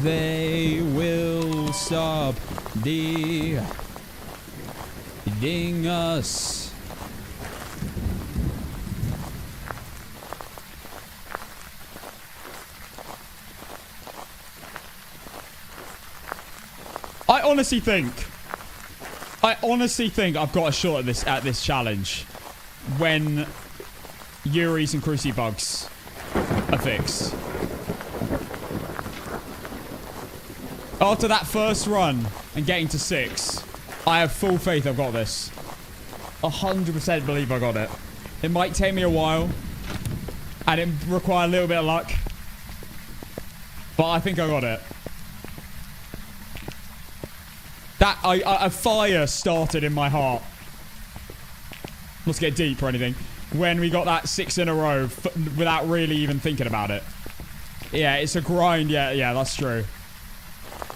They will stop leading us. I honestly think I've got a shot at this challenge when Yuris and Crucibugs are fixed. After that first run and getting to 6, I have full faith I've got this. 100% believe I got it. It might take me a while, and it require a little bit of luck, but I think I got it. That a fire started in my heart. Let's get deep or anything. When we got that 6 in a row without really even thinking about it. Yeah, it's a grind. Yeah, that's true.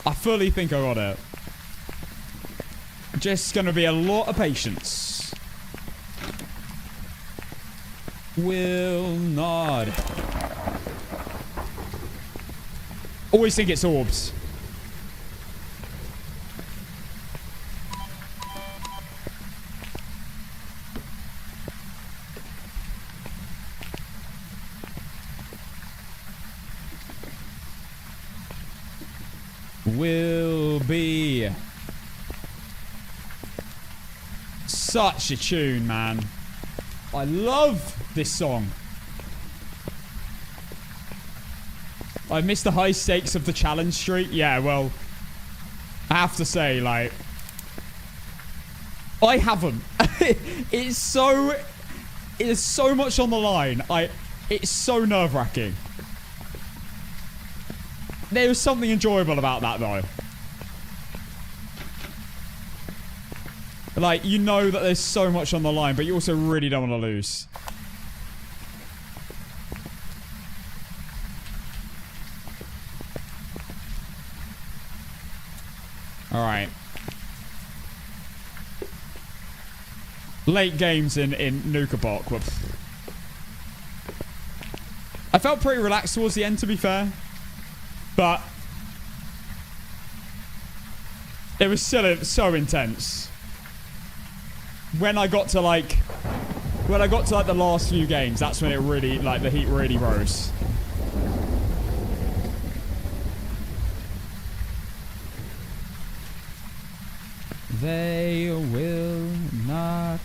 I fully think I got it. Just gonna be a lot of patience. Will not. Always think it's orbs. Will be such a tune, man. I love this song. I missed the high stakes of the challenge streak. Yeah, well, I have to say, like, I haven't. It's so much on the line. It's so nerve-wracking. There's something enjoyable about that, though. Like, you know that there's so much on the line, but you also really don't want to lose. Alright. late games in Nuka APOC were... I felt pretty relaxed towards the end, to be fair. But it was still so intense. When I got to like the last few games, that's when it really, like, the heat really rose. They will not.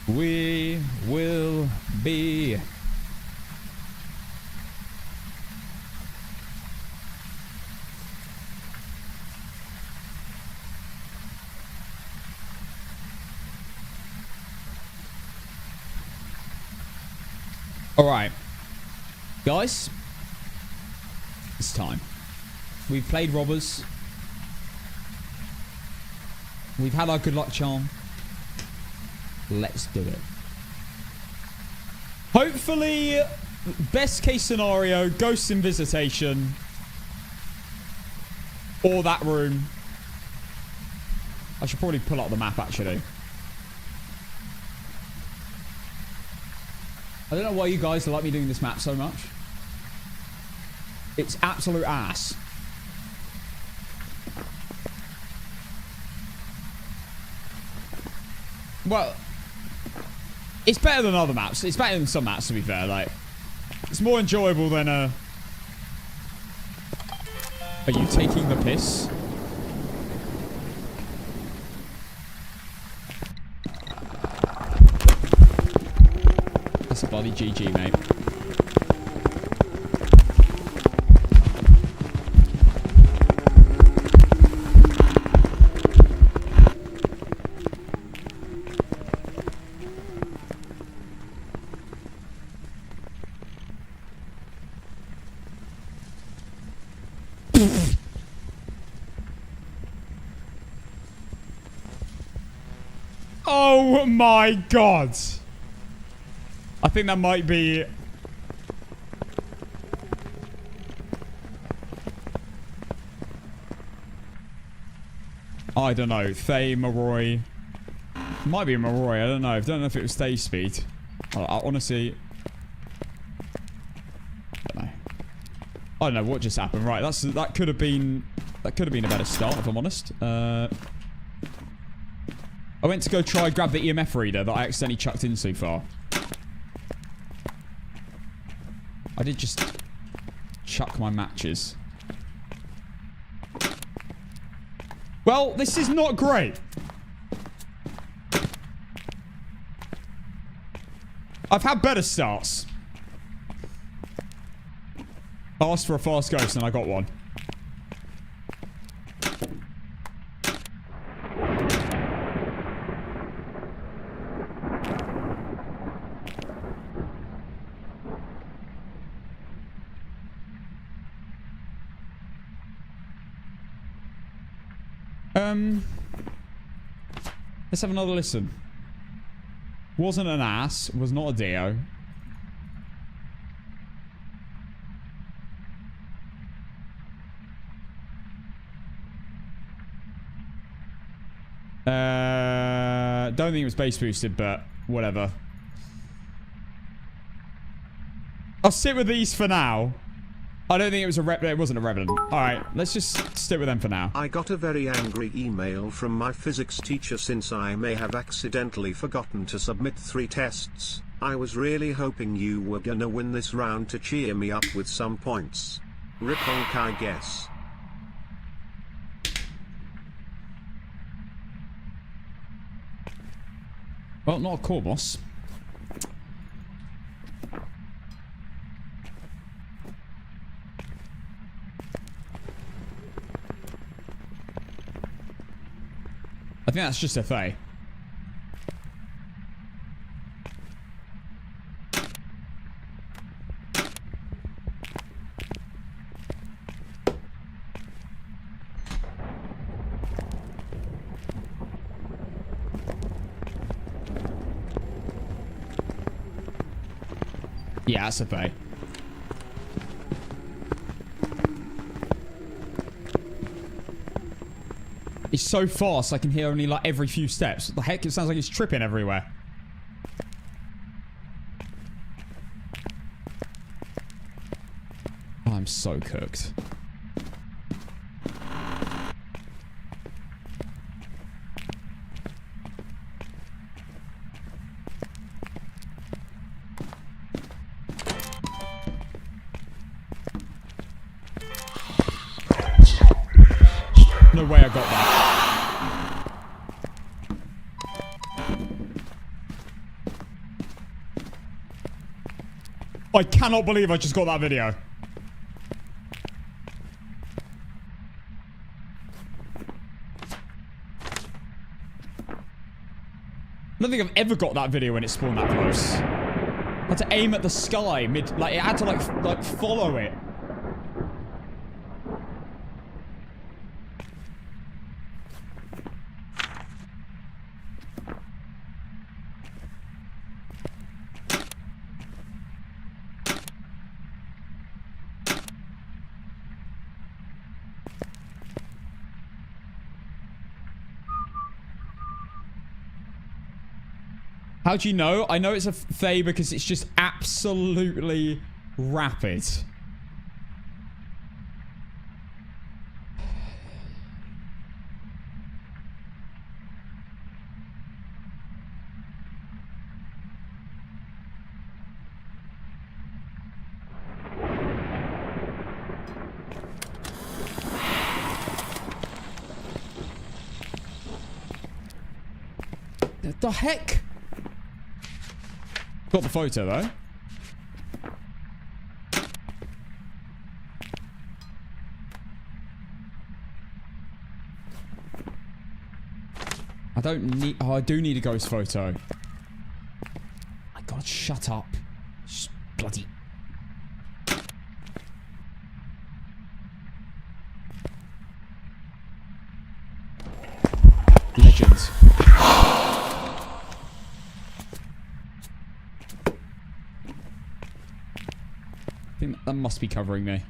We will be. All right, guys, it's time. We've played robbers. We've had our good luck charm. Let's do it. Hopefully, best case scenario, ghosts in visitation. Or that room. I should probably pull up the map, actually. I don't know why you guys like me doing this map so much. It's absolute ass. Well, it's better than other maps. It's better than some maps, to be fair. Like, it's more enjoyable than a... Are you taking the piss? That's a bloody GG, mate. Oh my god. I think that might be... I don't know. Thay, Maroi. Might be Maroi. I don't know. I don't know if it was Thay speed. I honestly... I don't know. I don't know what just happened. Right, that could have been a better start, if I'm honest. I went to go try grab the EMF reader that I accidentally chucked in so far. I did just chuck my matches. Well, this is not great. I've had better starts. I asked for a fast ghost and I got one. Let's have another listen. Wasn't an ass. Was not a Dio. Don't think it was base boosted, but whatever. I'll sit with these for now. I don't think it was it wasn't a Revenant. Alright, let's just stick with them for now. I got a very angry email from my physics teacher since I may have accidentally forgotten to submit 3 tests. I was really hoping you were gonna win this round to cheer me up with some points. Rip-onk, I guess. Well, not a core boss. I think that's just a Thay. Yeah, that's a Thay. it's so fast I can hear only like every few steps. What the heck? It sounds like it's tripping everywhere. I'm so cooked. No way I got that. I cannot believe I just got that video. I don't think I've ever got that video when it spawned that close. I had to aim at the sky mid, like it had to like follow it. How do you know? I know it's a Thay because it's just absolutely rapid. What the heck? Got the photo though. I don't need... Oh, I do need a ghost photo. My God, shut up. Just bloody... Legends. I think that must be covering me.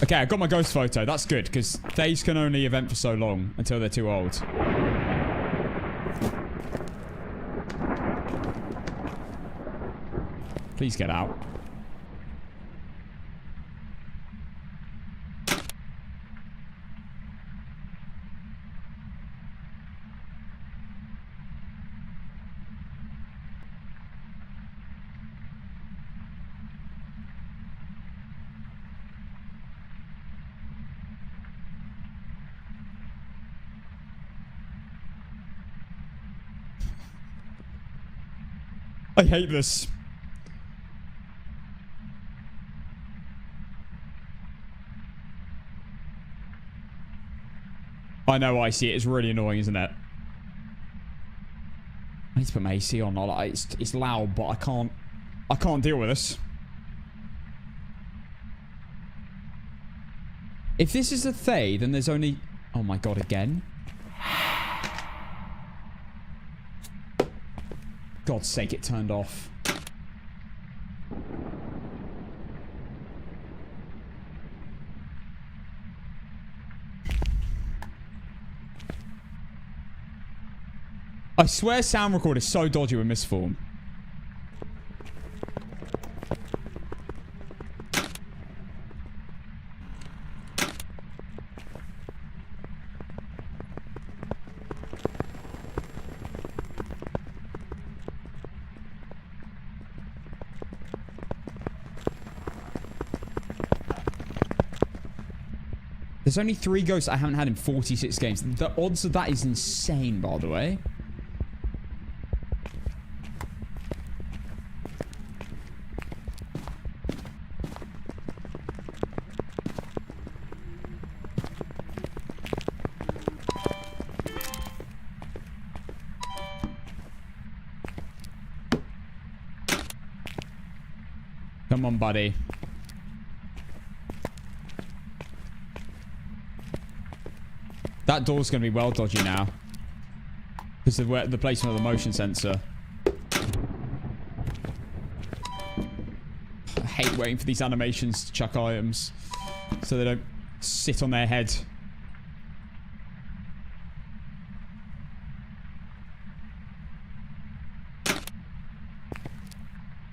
Okay, I got my ghost photo. That's good, because Thays can only event for so long until they're too old. Please get out. I hate this. I know I see it. It's really annoying, isn't it? I need to put my AC on. It's loud, but I can't deal with this. If this is a Thay, then there's only... Oh my God, again? God's sake, it turned off. I swear sound record is so dodgy with misform. There's only 3 ghosts I haven't had in 46 games. The odds of that is insane, by the way. Come on, buddy. That door's going to be well dodgy now. Because of the placement of the motion sensor. I hate waiting for these animations to chuck items. So they don't sit on their head.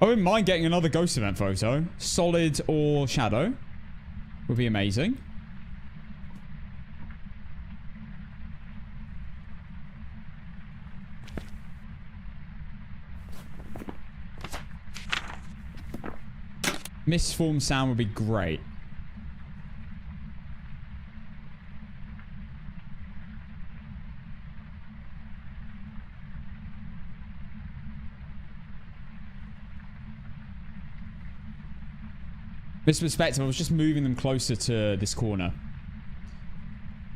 I wouldn't mind getting another ghost event photo. Solid or shadow would be amazing. Misformed sound would be great. This perspective, I was just moving them closer to this corner.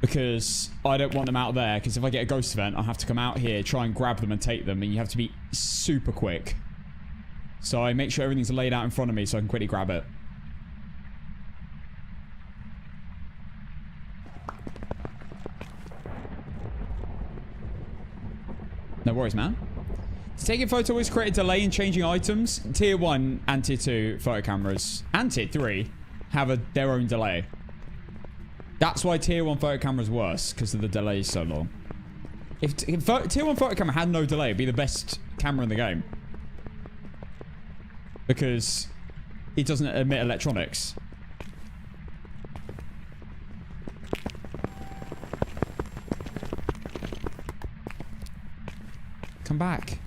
Because I don't want them out there, because if I get a ghost event, I'll have to come out here, try and grab them and take them, and you have to be super quick. So I make sure everything's laid out in front of me so I can quickly grab it. No worries, man. Taking photo always create a delay in changing items. Tier 1 and Tier 2 photo cameras and Tier 3 have their own delay. That's why Tier 1 photo camera's worse, because the delay is so long. If Tier 1 photo camera had no delay, it'd be the best camera in the game. Because it doesn't emit electronics. Come back.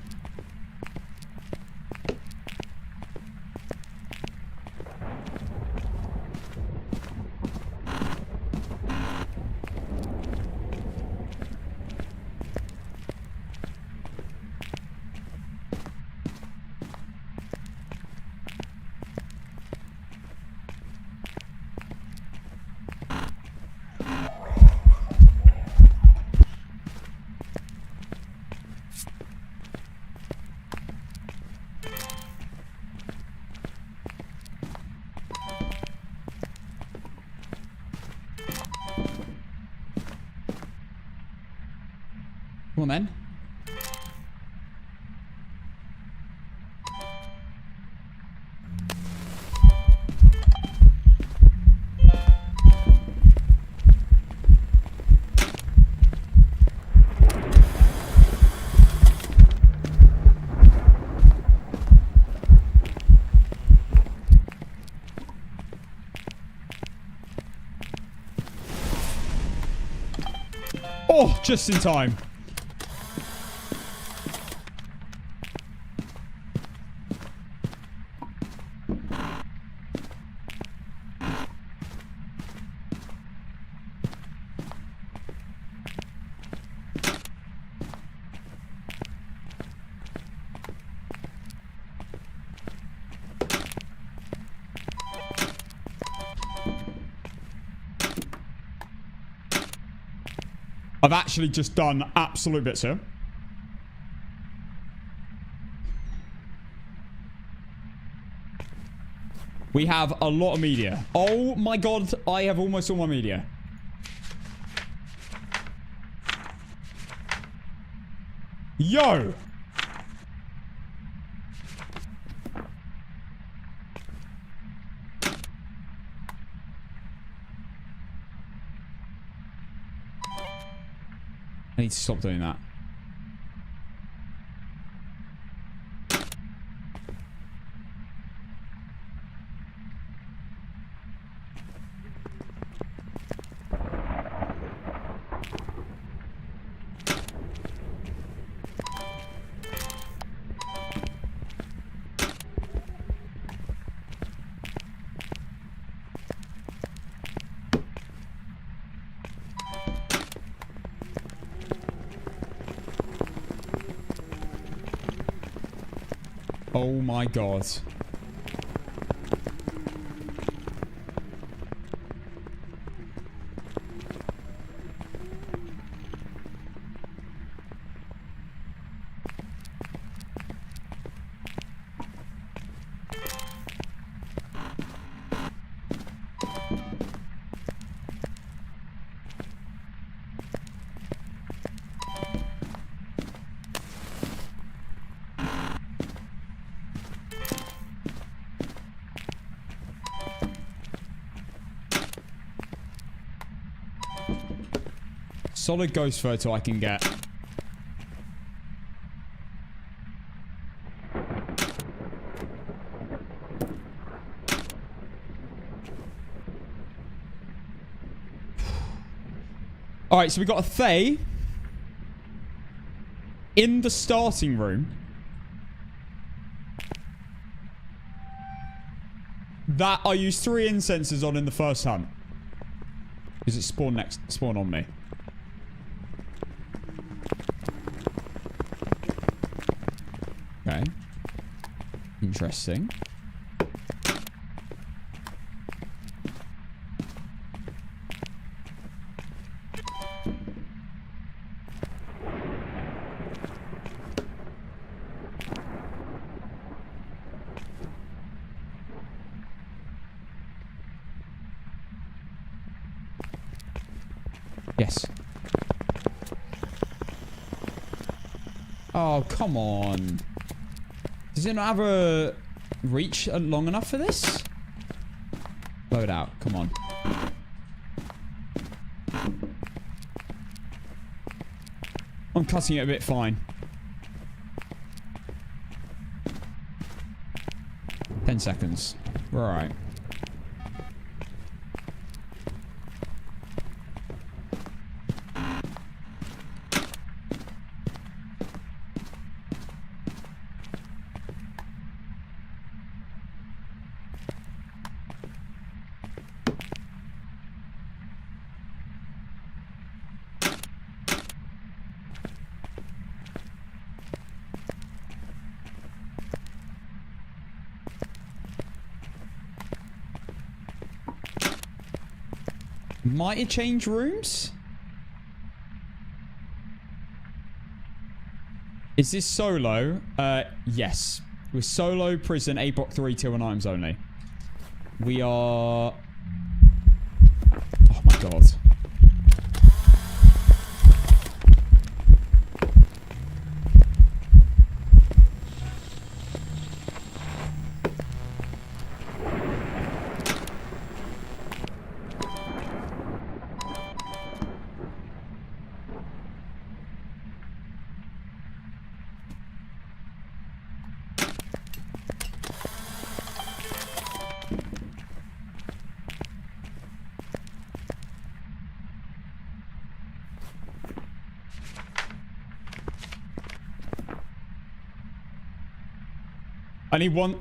Come on then. Oh, just in time. I've actually just done absolute bits here. We have a lot of media. Oh my god, I have almost all my media. Yo! I need to stop doing that. Oh my god. solid ghost photo I can get. Alright, so we got a Fae in the starting room that I used 3 incenses on in the first hunt. Is it spawn on me? Okay. Interesting. Yes. Oh, come on. Does it not have a reach long enough for this? Load out. Come on. I'm cutting it a bit fine. 10 seconds. Right. Might it change rooms? Is this solo? Yes. We're solo, prison, APOC 3, 2 and items only. We are... Oh my god.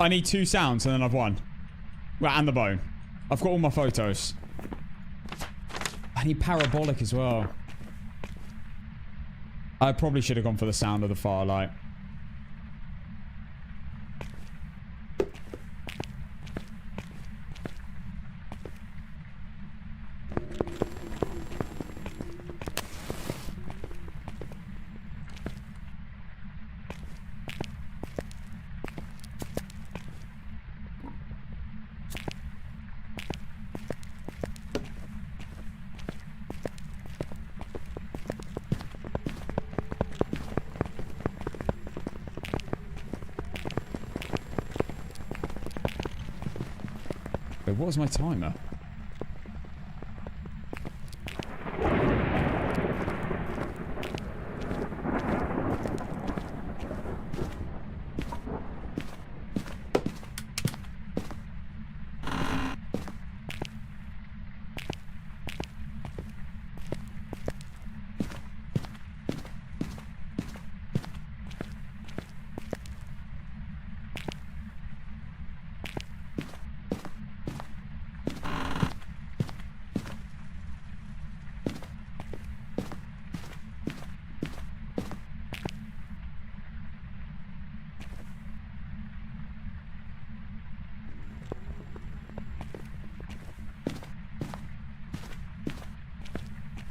I need 2 sounds and then I've won. Well, and the bone. I've got all my photos. I need parabolic as well. I probably should have gone for the sound of the firelight. Wait, what was my timer?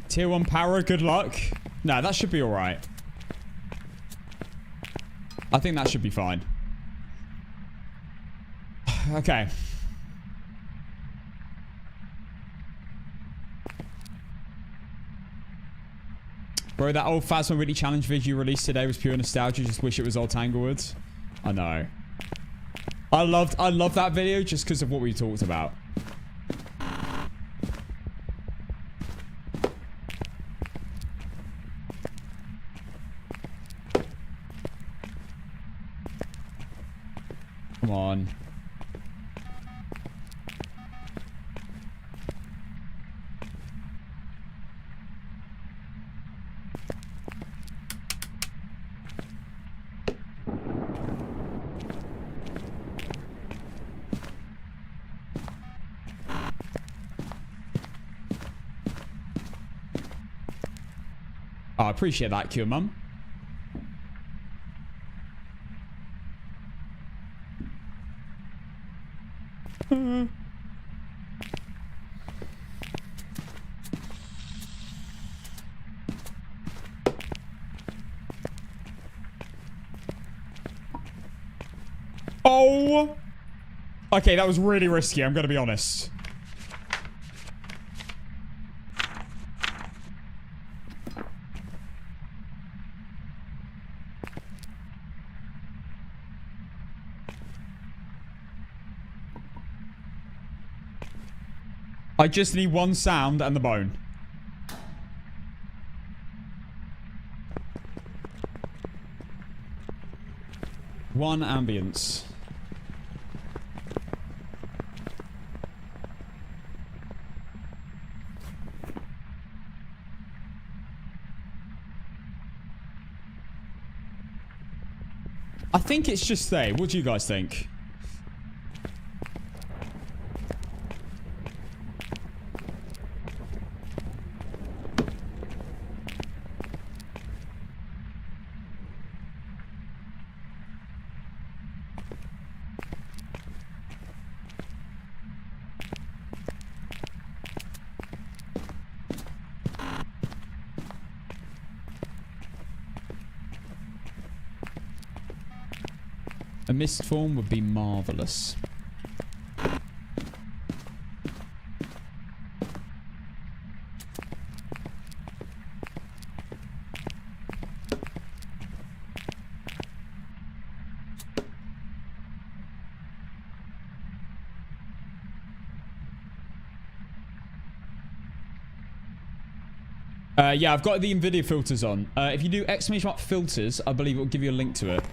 Tier 1 power, good luck. No, that should be alright. I think that should be fine. Okay. Bro, that old Phasmophobia challenge video you released today was pure nostalgia. Just wish it was old Tanglewood. I know. I loved that video just because of what we talked about. Come on. Oh, I appreciate that, Cure Mum. Oh! Okay, that was really risky, I'm gonna be honest. I just need one sound and the bone. One ambience. I think it's just there. What do you guys think? A mist form would be marvelous. Yeah, I've got the NVIDIA filters on. If you do exclamation mark filters, I believe it will give you a link to it.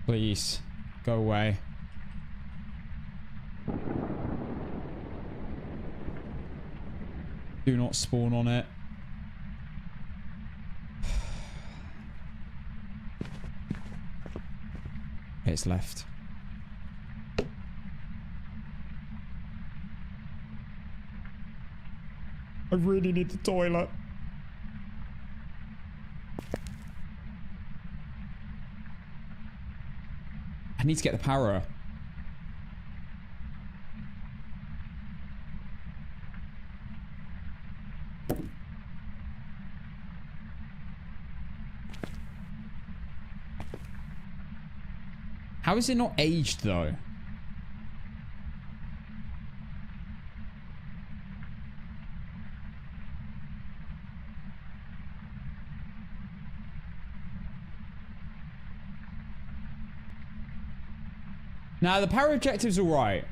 Please, go away. Do not spawn on it. It's left. I really need the toilet. I need to get the power. How is it not aged though? Now, the power objective's alright.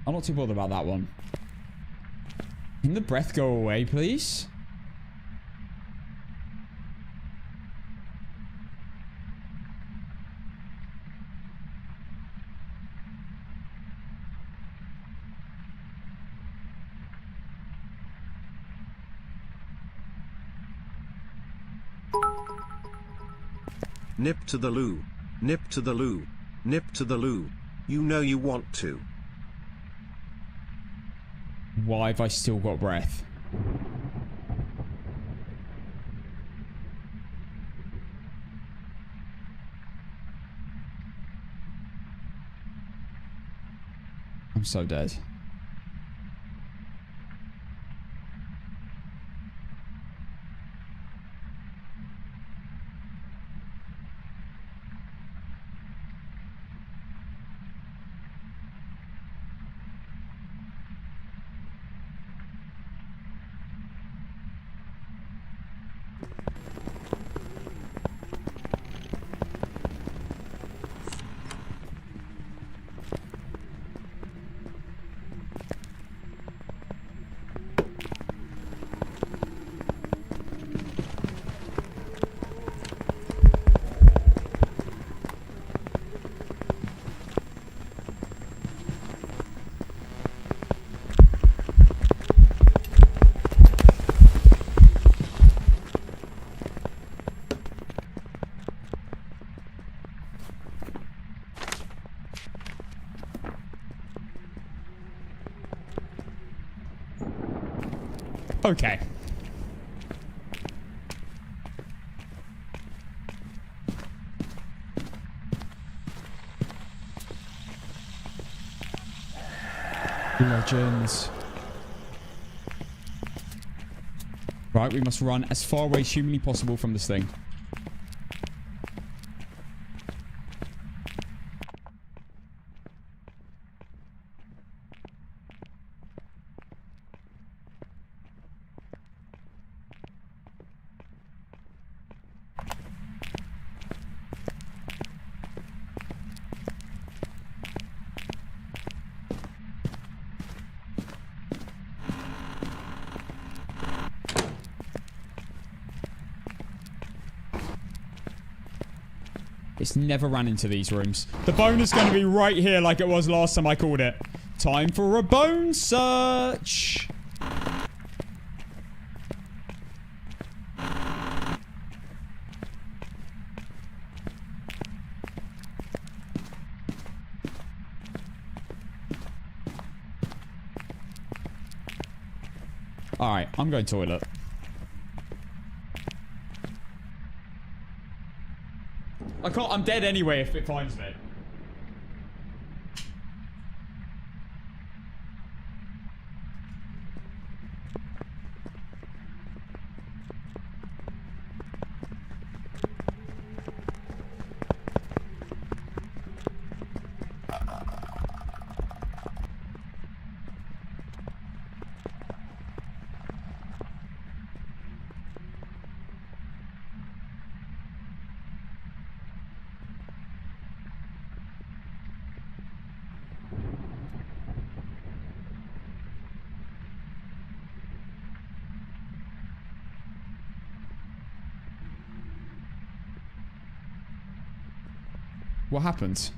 I'm not too bothered about that one. Can the breath go away, please? Nip to the loo. Nip to the loo. Nip to the loo. You know you want to. Why have I still got breath? I'm so dead. Okay. Legends. Right, we must run as far away as humanly possible from this thing. It's never ran into these rooms. The bone is going to be right here like it was last time I called it. Time for a bone search. Alright, I'm going toilet. I can't, I'm dead anyway if it finds me. What happens?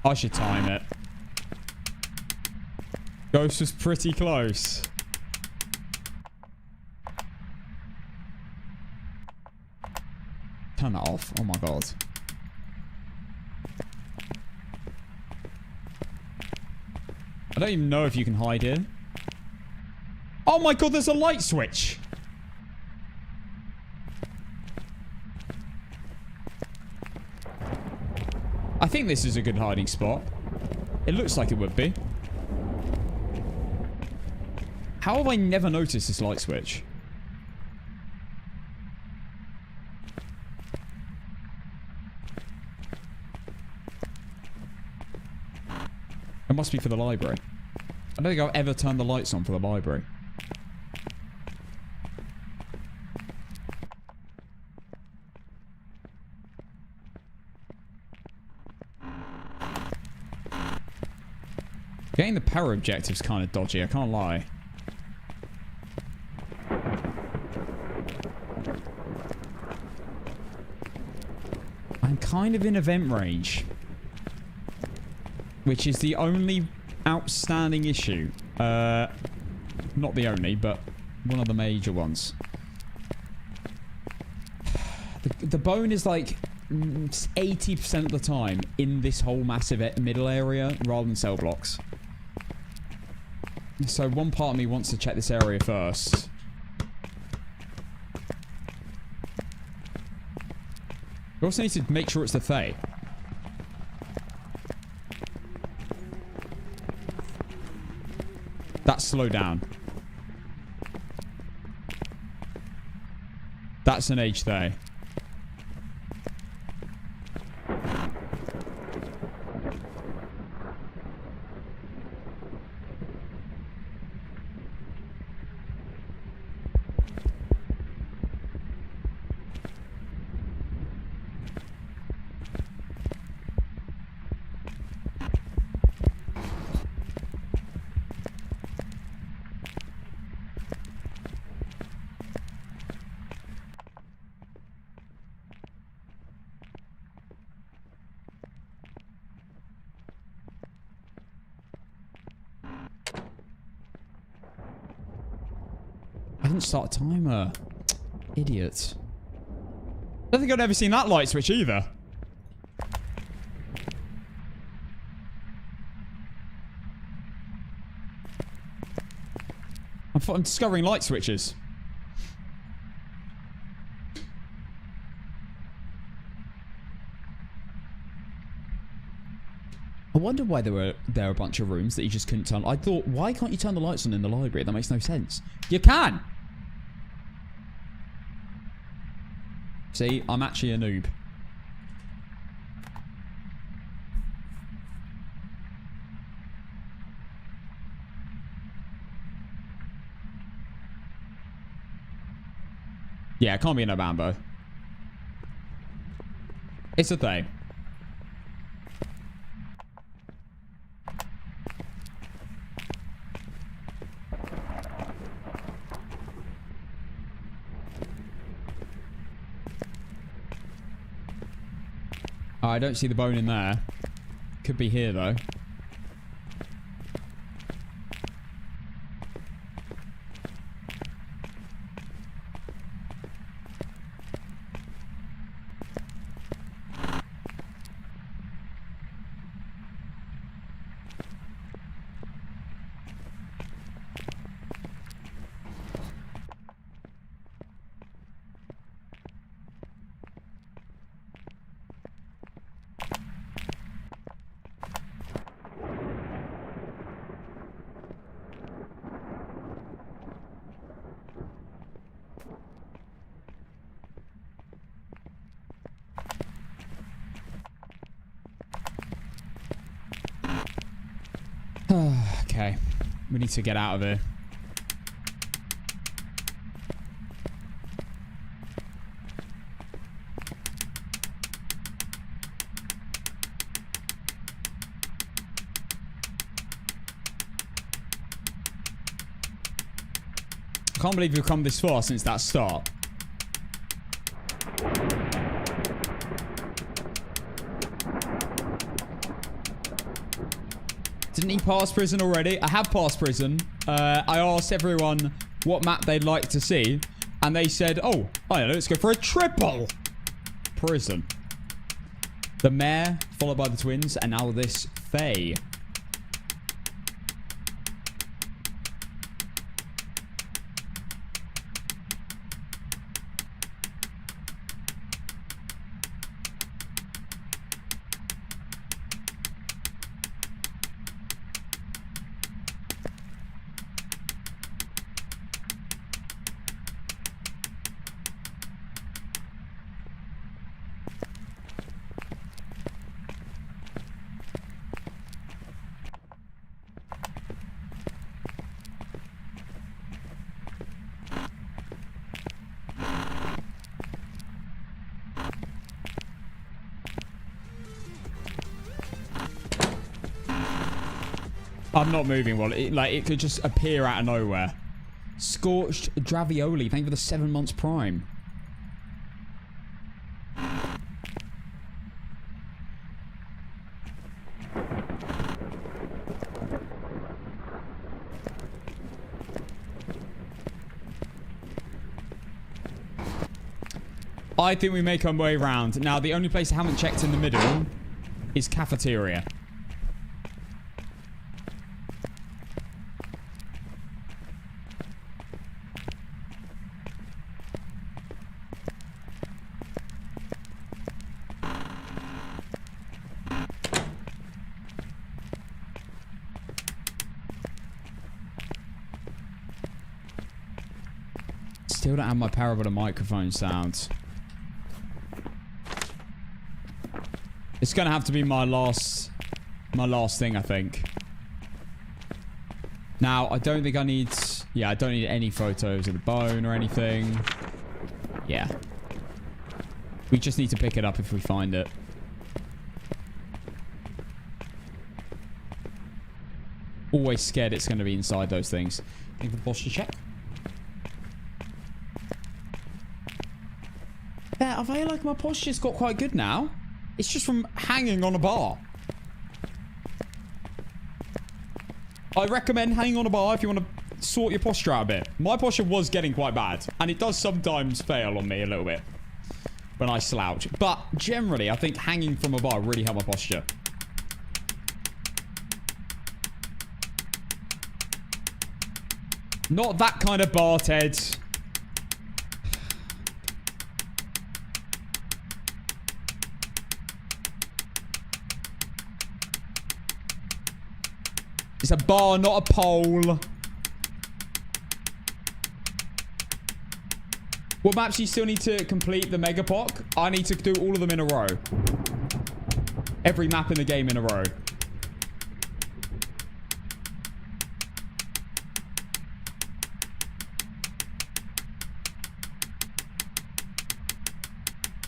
I should time it. Ghost was pretty close. Turn that off. Oh my god. I don't even know if you can hide here. Oh my god, there's a light switch. I think this is a good hiding spot. It looks like it would be. How have I never noticed this light switch? It must be for the library. I don't think I've ever turned the lights on for the library. Getting the power objective's kind of dodgy, I can't lie. I'm kind of in event range. Which is the only outstanding issue. Not the only, but one of the major ones. The bone is like 80% of the time in this whole massive middle area rather than cell blocks. So one part of me wants to check this area first. We also need to make sure it's the Fae. That's slow down. That's an age Fae. didn't start a timer. Idiot. I don't think I've ever seen that light switch either. I'm discovering light switches. I wonder why there were a bunch of rooms that you just couldn't turn. I thought, why can't you turn the lights on in the library? That makes no sense. You can! See, I'm actually a noob. Yeah, it can't be in a Bambo. It's a thing. Oh, I don't see the bone in there. Could be here, though. Okay. We need to get out of here. I can't believe we've come this far since that start. Didn't he pass prison already? I have passed prison. I asked everyone what map they'd like to see. And they said, oh, I don't know, let's go for a triple prison. The mayor, followed by the twins, and now this Faye. I'm not moving well. It could just appear out of nowhere. Scorched Dravioli. Thank you for the 7 months prime. I think we make our way around. Now, the only place I haven't checked in the middle is cafeteria. Still don't have my parabola microphone sound. It's gonna have to be my last thing, I think. Now, I don't think I need... Yeah, I don't need any photos of the bone or anything. Yeah. We just need to pick it up if we find it. Always scared it's gonna be inside those things. Think the posture check. Yeah, I feel like my posture's got quite good now. It's just from hanging on a bar. I recommend hanging on a bar if you want to sort your posture out a bit. My posture was getting quite bad. And it does sometimes fail on me a little bit when I slouch. But generally, I think hanging from a bar really helped my posture. Not that kind of bar, Ted. It's a bar, not a pole. What maps you still need to complete the Mega APOC? I need to do all of them in a row. Every map in the game in a row.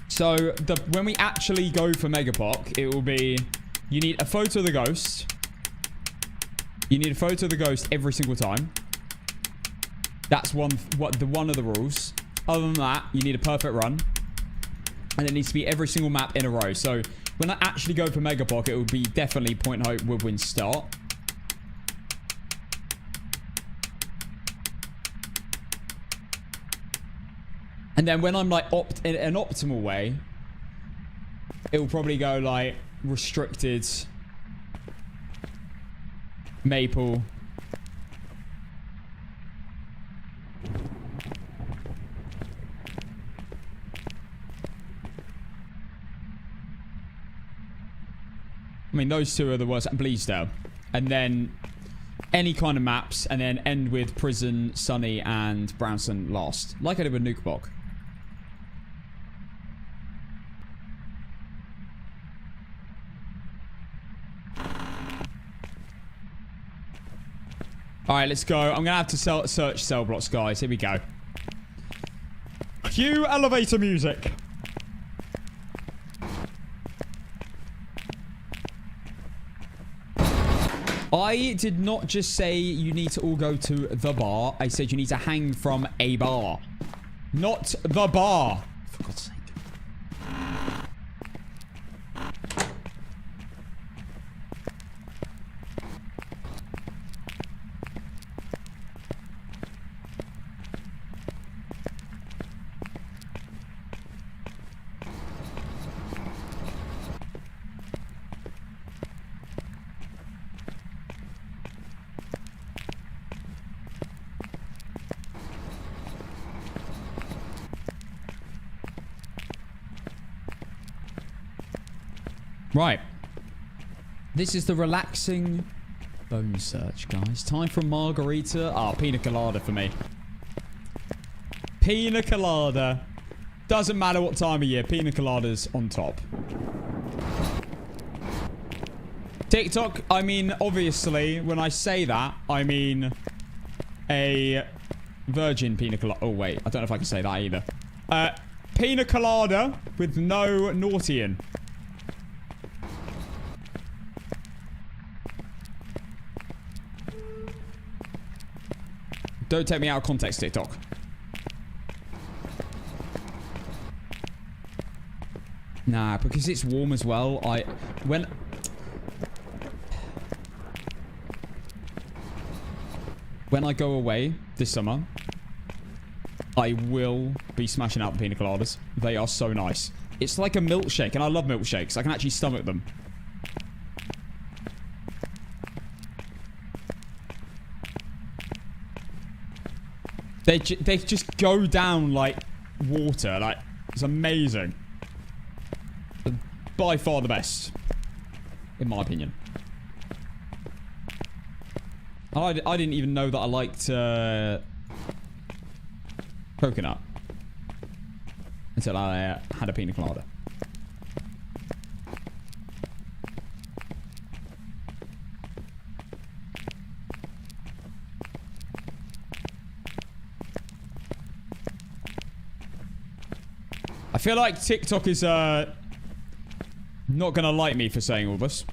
So, when we actually go for Mega APOC, it will be... You need a photo of the ghost. You need a photo of the ghost every single time. That's one of the rules. Other than that, you need a perfect run. And it needs to be every single map in a row. So, when I actually go for Mega APOC, it would be definitely Point Hope, Woodwind, Start. And then when I'm like in an optimal way, it will probably go like Restricted, Maple. I mean, those two are the worst. Bleasdale. And then any kind of maps. And then end with Prison, Sunny, and Brownson last. Like I did with Nukebok. Alright, let's go. I'm going to have to search cell blocks, guys. Here we go. Cue elevator music. I did not just say you need to all go to the bar. I said you need to hang from a bar. Not the bar. For God's sake. Right. This is the relaxing bone search, guys. Time for margarita. Ah, pina colada for me. Pina colada. Doesn't matter what time of year. Pina colada's on top. TikTok, I mean, obviously, when I say that, I mean a virgin pina colada. Oh, wait. I don't know if I can say that either. Pina colada with no naughty in. Don't take me out of context, TikTok. Nah, because it's warm as well. When I go away this summer, I will be smashing out the pina coladas. They are so nice. It's like a milkshake, and I love milkshakes. I can actually stomach them. They just go down like water. Like, it's amazing. By far the best. In my opinion. I didn't even know that I liked coconut. Until I had a pina colada. I feel like TikTok is not gonna like me for saying all this.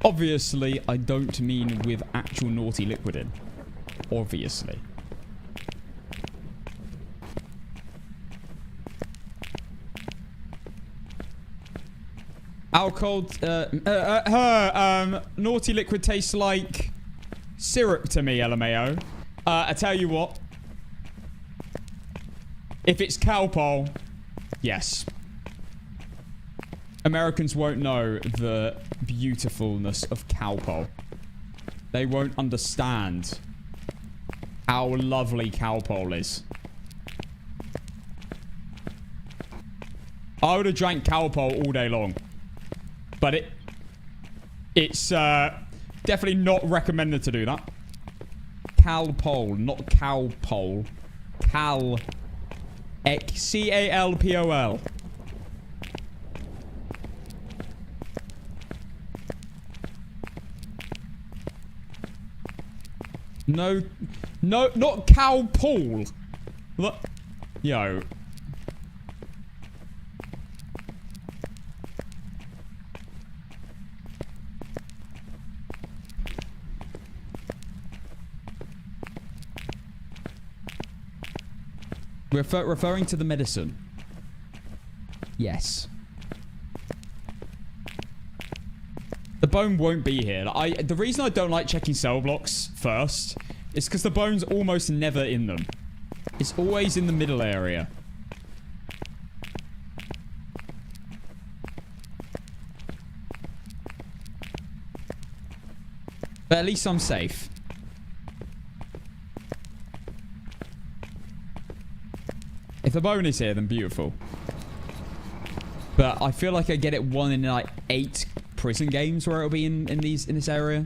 Obviously, I don't mean with actual naughty liquid in. Obviously. Alcohol. Naughty liquid tastes like syrup to me, LMAO. I tell you what. If it's Calpol, yes. Americans won't know the beautifulness of Calpol. They won't understand how lovely Calpol is. I would have drank Calpol all day long. But it's definitely not recommended to do that. Calpol, not Calpol. C-A-L-P-O-L. No, not Calpol. Look, yo. Referring to the medicine. Yes. The bone won't be here. The reason I don't like checking cell blocks first is because the bone's almost never in them. It's always in the middle area. But at least I'm safe. If the bone is here, then beautiful. But I feel like I get it one in like 8 prison games where it'll be in this area.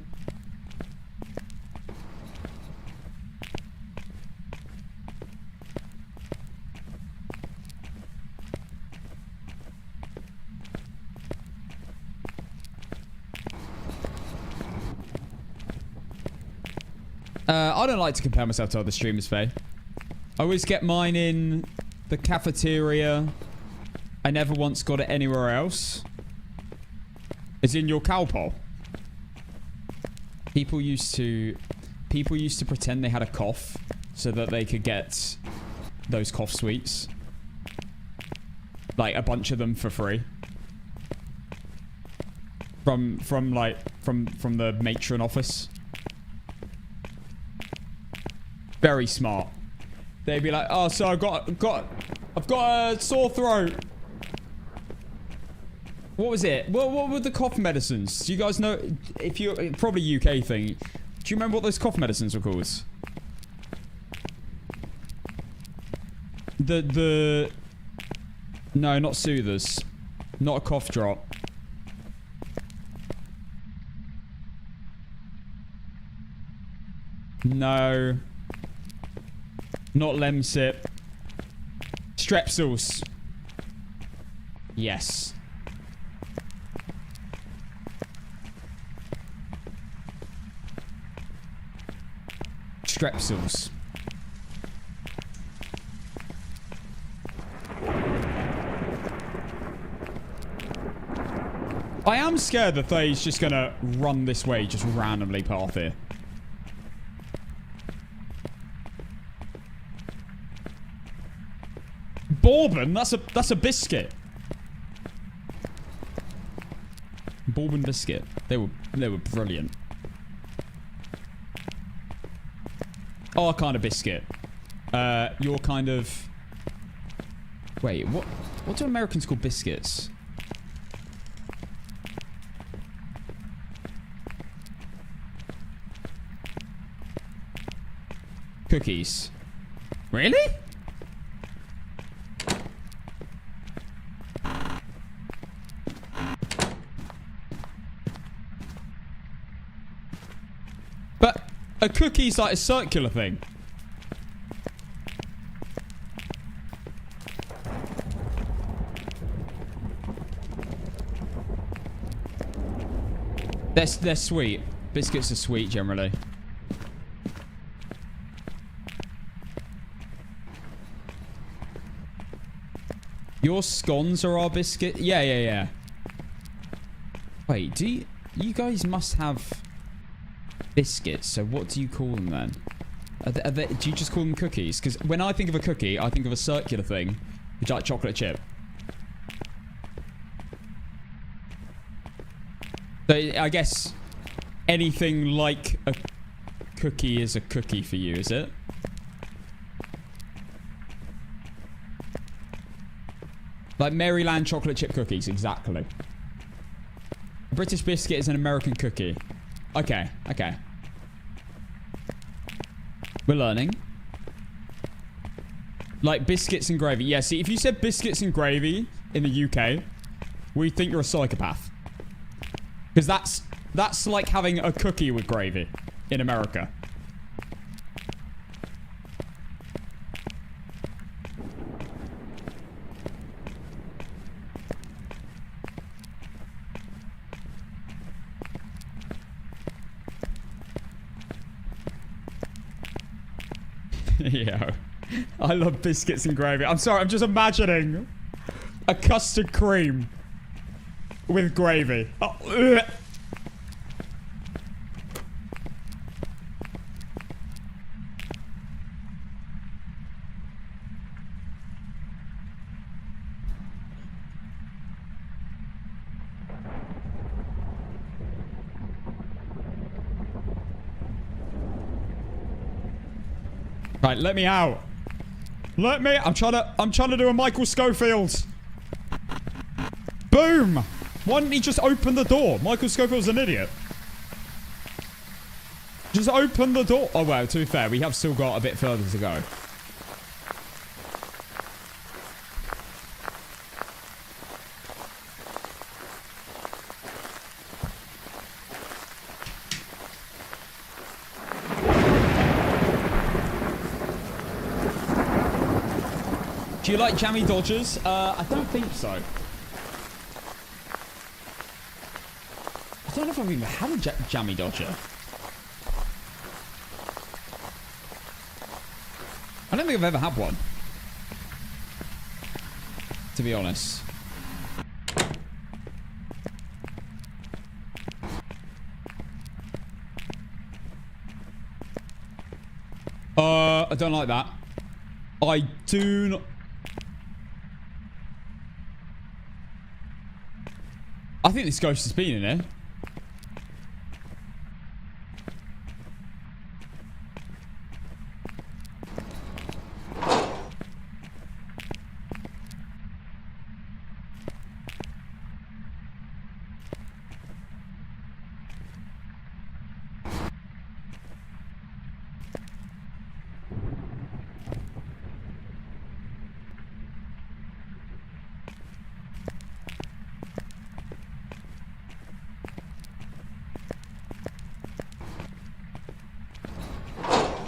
I don't like to compare myself to other streamers, Faye. I always get mine in the cafeteria. I never once got it anywhere else. As in your Calpol. People used to pretend they had a cough so that they could get those cough sweets. Like a bunch of them for free. From the matron office. Very smart. They'd be like, "Oh, so I've got a sore throat." What was it? What were the cough medicines? Do you guys know? If you probably UK thing. Do you remember what those cough medicines were called? No, not soothers. Not a cough drop. No. Not Lemsip. Strepsils. Yes. Strepsils. I am scared that Thay's just gonna run this way, just randomly path here. Bourbon? That's a biscuit. Bourbon biscuit. They were brilliant. Our kind of biscuit. Your kind of... Wait, what do Americans call biscuits? Cookies. Really? But a cookie's like a circular thing. They're sweet. Biscuits are sweet generally. Your scones are our biscuit? Yeah. Wait, you guys must have biscuits, so what do you call them then? Do you just call them cookies? Because when I think of a cookie, I think of a circular thing, which is like chocolate chip. So I guess anything like a cookie is a cookie for you, is it? Like Maryland chocolate chip cookies, exactly. A British biscuit is an American cookie. Okay, okay. We're learning. Like biscuits and gravy. Yeah, see, if you said biscuits and gravy in the UK, we think you're a psychopath. Because that's like having a cookie with gravy in America. Yeah. I love biscuits and gravy. I'm sorry, I'm just imagining a custard cream with gravy. Oh, ugh. Right, let me out. Let me. I'm trying to do a Michael Schofield. Boom. Why didn't he just open the door? Michael Schofield's an idiot. Just open the door. Oh, well, to be fair, we have still got a bit further to go. Do you like jammy dodgers? I don't think so. I don't know if I've even had a jammy dodger. I don't think I've ever had one. To be honest. I don't like that. I do not... I think this ghost has been in here.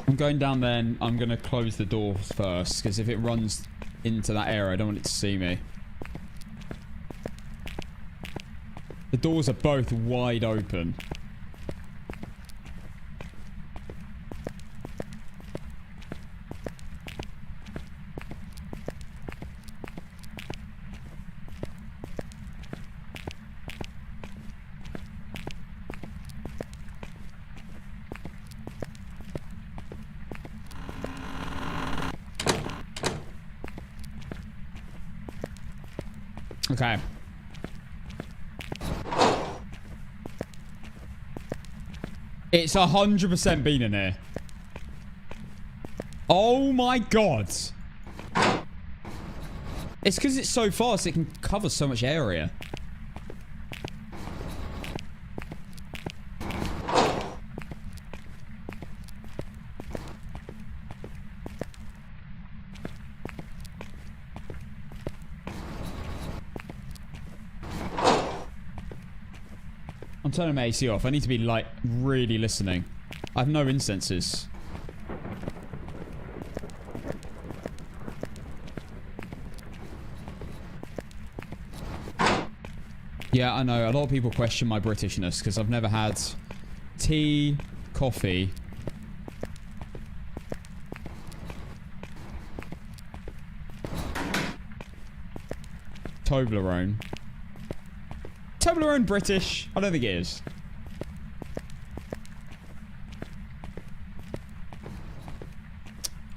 I'm going down there and I'm going to close the doors first, because if it runs into that area, I don't want it to see me. The doors are both wide open. Okay. It's 100% been in here. Oh my god. It's because it's so fast, it can cover so much area. I'm turning my AC off. I need to be, like, really listening. I have no incenses. Yeah, I know. A lot of people question my Britishness because I've never had tea, coffee, Toblerone. Toblerone British? I don't think it is.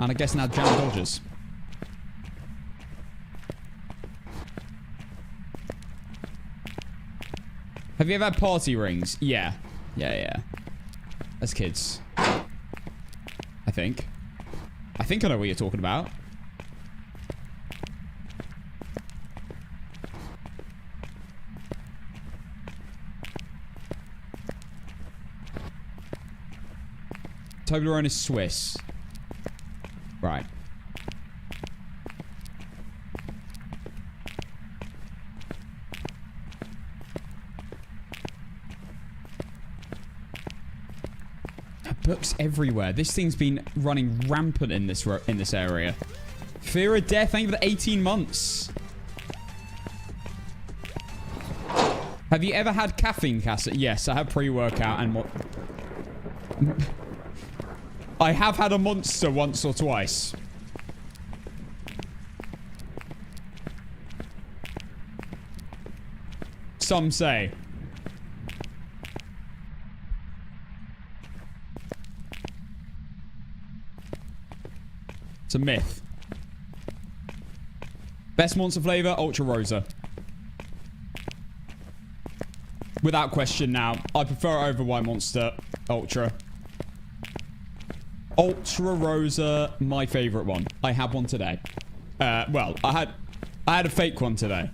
And I guess now Jam Dodgers. Have you ever had party rings? Yeah. Yeah. As kids. I think I know what you're talking about. Toblerone is Swiss. Right. Books everywhere. This thing's been running rampant in this area. Fear of death. Thank you for the 18 months. Have you ever had caffeine, Cassie? Yes, I have pre-workout and what? I have had a monster once or twice. Some say. It's a myth. Best monster flavor, Ultra Rosa. Without question now. I prefer it over White Monster Ultra. Ultra Rosa, my favorite one. I have one today. Well, I had a fake one today.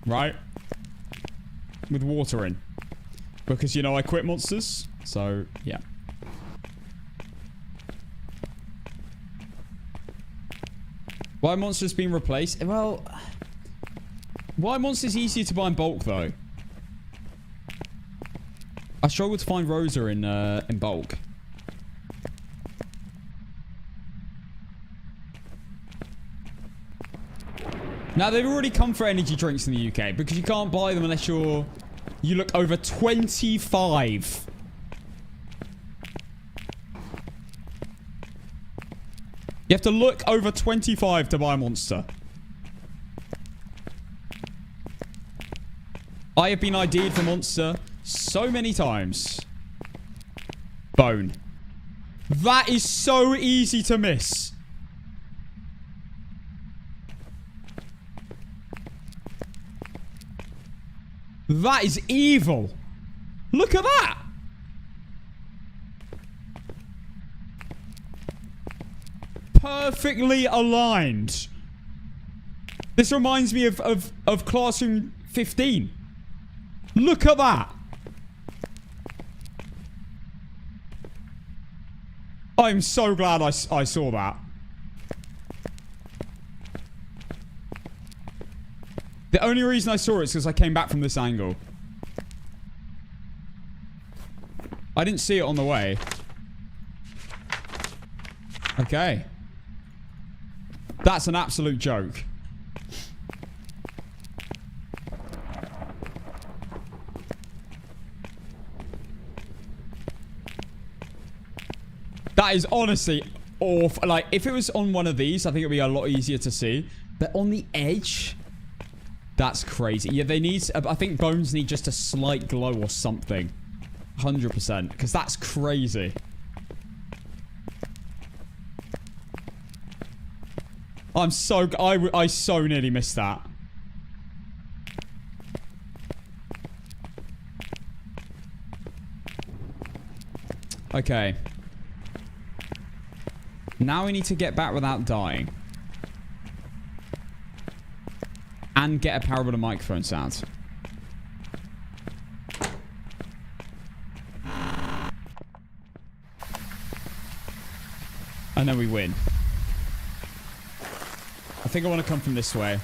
Right? With water in. Because, you know, I quit monsters. So, yeah. Why Monster's been replaced? Well, Why Monster's easier to buy in bulk, though. I struggle to find Rosa in bulk. Now, they've already come for energy drinks in the UK because you can't buy them unless you look over 25. You have to look over 25 to buy a Monster. I have been ID'd for Monster so many times. Bone. That is so easy to miss. That is evil. Look at that. Perfectly aligned. This reminds me of Classroom 15. Look at that. I'm so glad I saw that. The only reason I saw it is because I came back from this angle. I didn't see it on the way. Okay. That's an absolute joke. That is honestly awful. Like, if it was on one of these, I think it would be a lot easier to see. But on the edge, that's crazy. Yeah, they need... I think bones need just a slight glow or something. 100%. Because that's crazy. I'm so... I so nearly missed that. Okay. Now we need to get back without dying. And get a parabolic microphone sound. And then we win. I think I want to come from this way.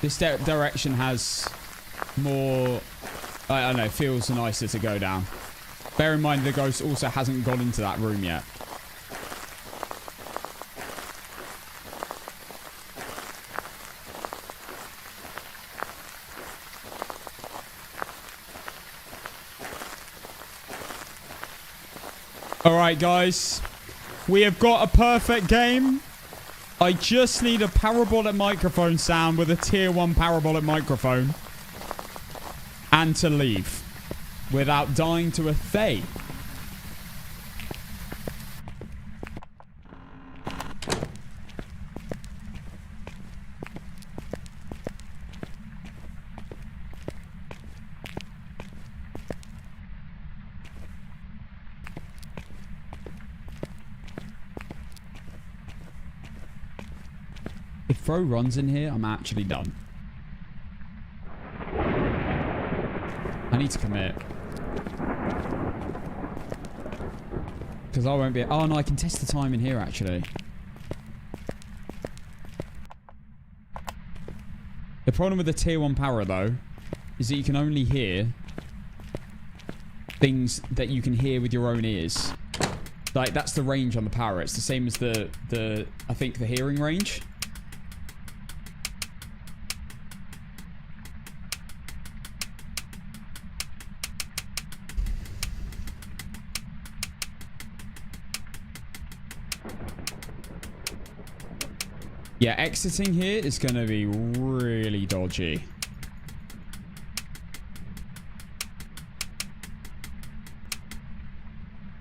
This direction has more... I don't know, feels nicer to go down. Bear in mind the ghost also hasn't gone into that room yet. Alright, guys. We have got a perfect game. I just need a parabolic microphone sound with a tier 1 parabolic microphone. And to leave. Without dying to a Thay. If Fro runs in here, I'm actually done. I need to commit. Because I won't be... Oh, no, I can test the time in here, actually. The problem with the tier 1 power, though, is that you can only hear things that you can hear with your own ears. Like, that's the range on the power. It's the same as the I think, the hearing range. Yeah, exiting here is going to be really dodgy.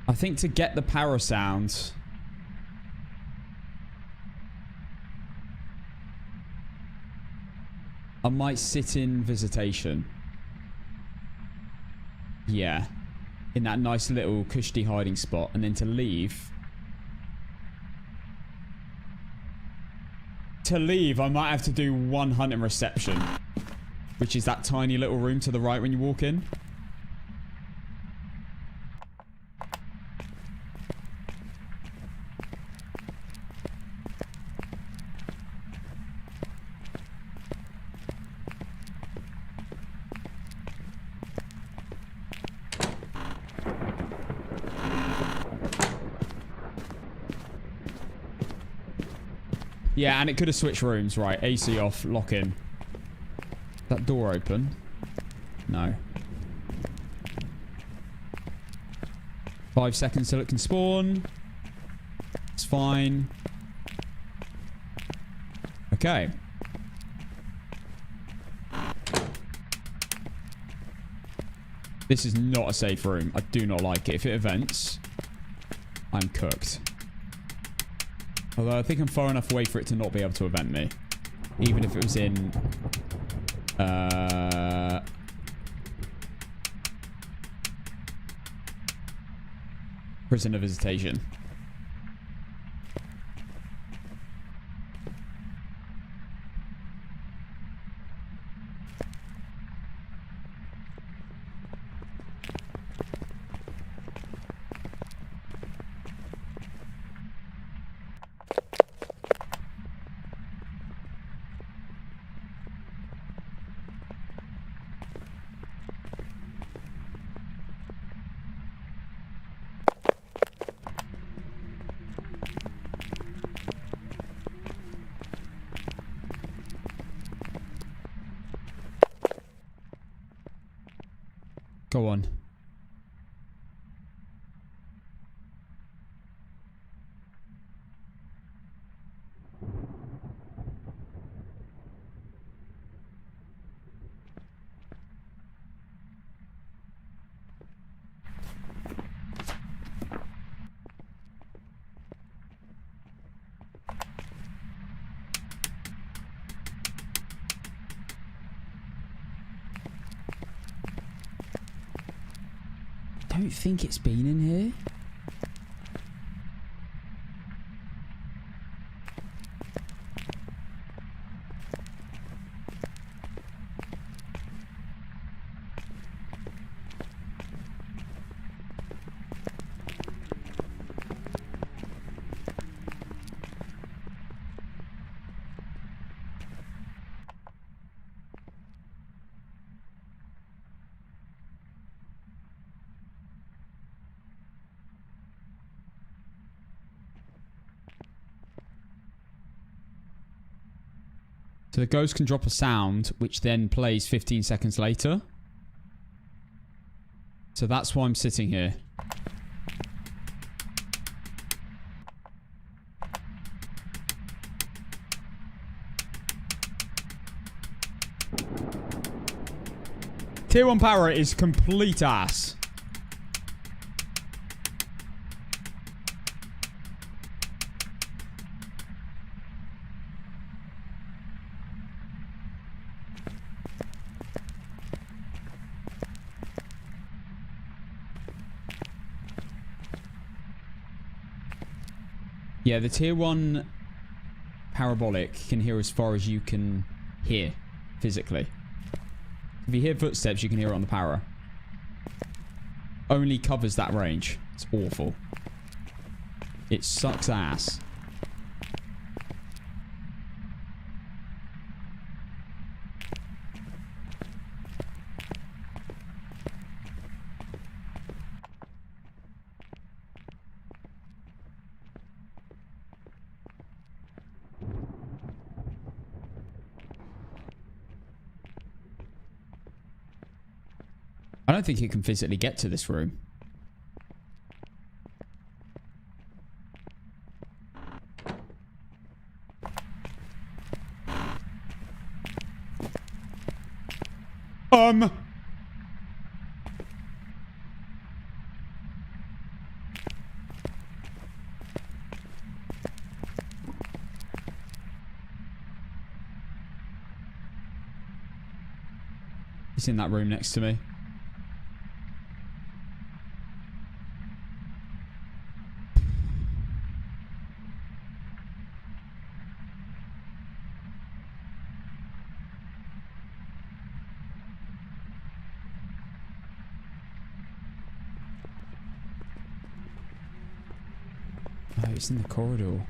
I think to get the power sounds... I might sit in visitation. Yeah. In that nice little cushy hiding spot. And then to leave... I might have to do one hunting reception, which is that tiny little room to the right when you walk in. Yeah, and it could have switched rooms. Right, AC off, lock in. That door open? No. 5 seconds till it can spawn. It's fine. Okay. This is not a safe room. I do not like it. If it events, I'm cooked. Although I think I'm far enough away for it to not be able to event me. Even if it was in... prisoner visitation. Go on. I don't think it's been in here. So the ghost can drop a sound, which then plays 15 seconds later. So that's why I'm sitting here. Tier 1 power is complete ass. Yeah, the tier 1 parabolic can hear as far as you can hear physically. If you hear footsteps, you can hear it on the para. Only covers that range. It's awful. It sucks ass. I don't think it can physically get to this room. He's in that room next to me. Oh, it's in the corridor.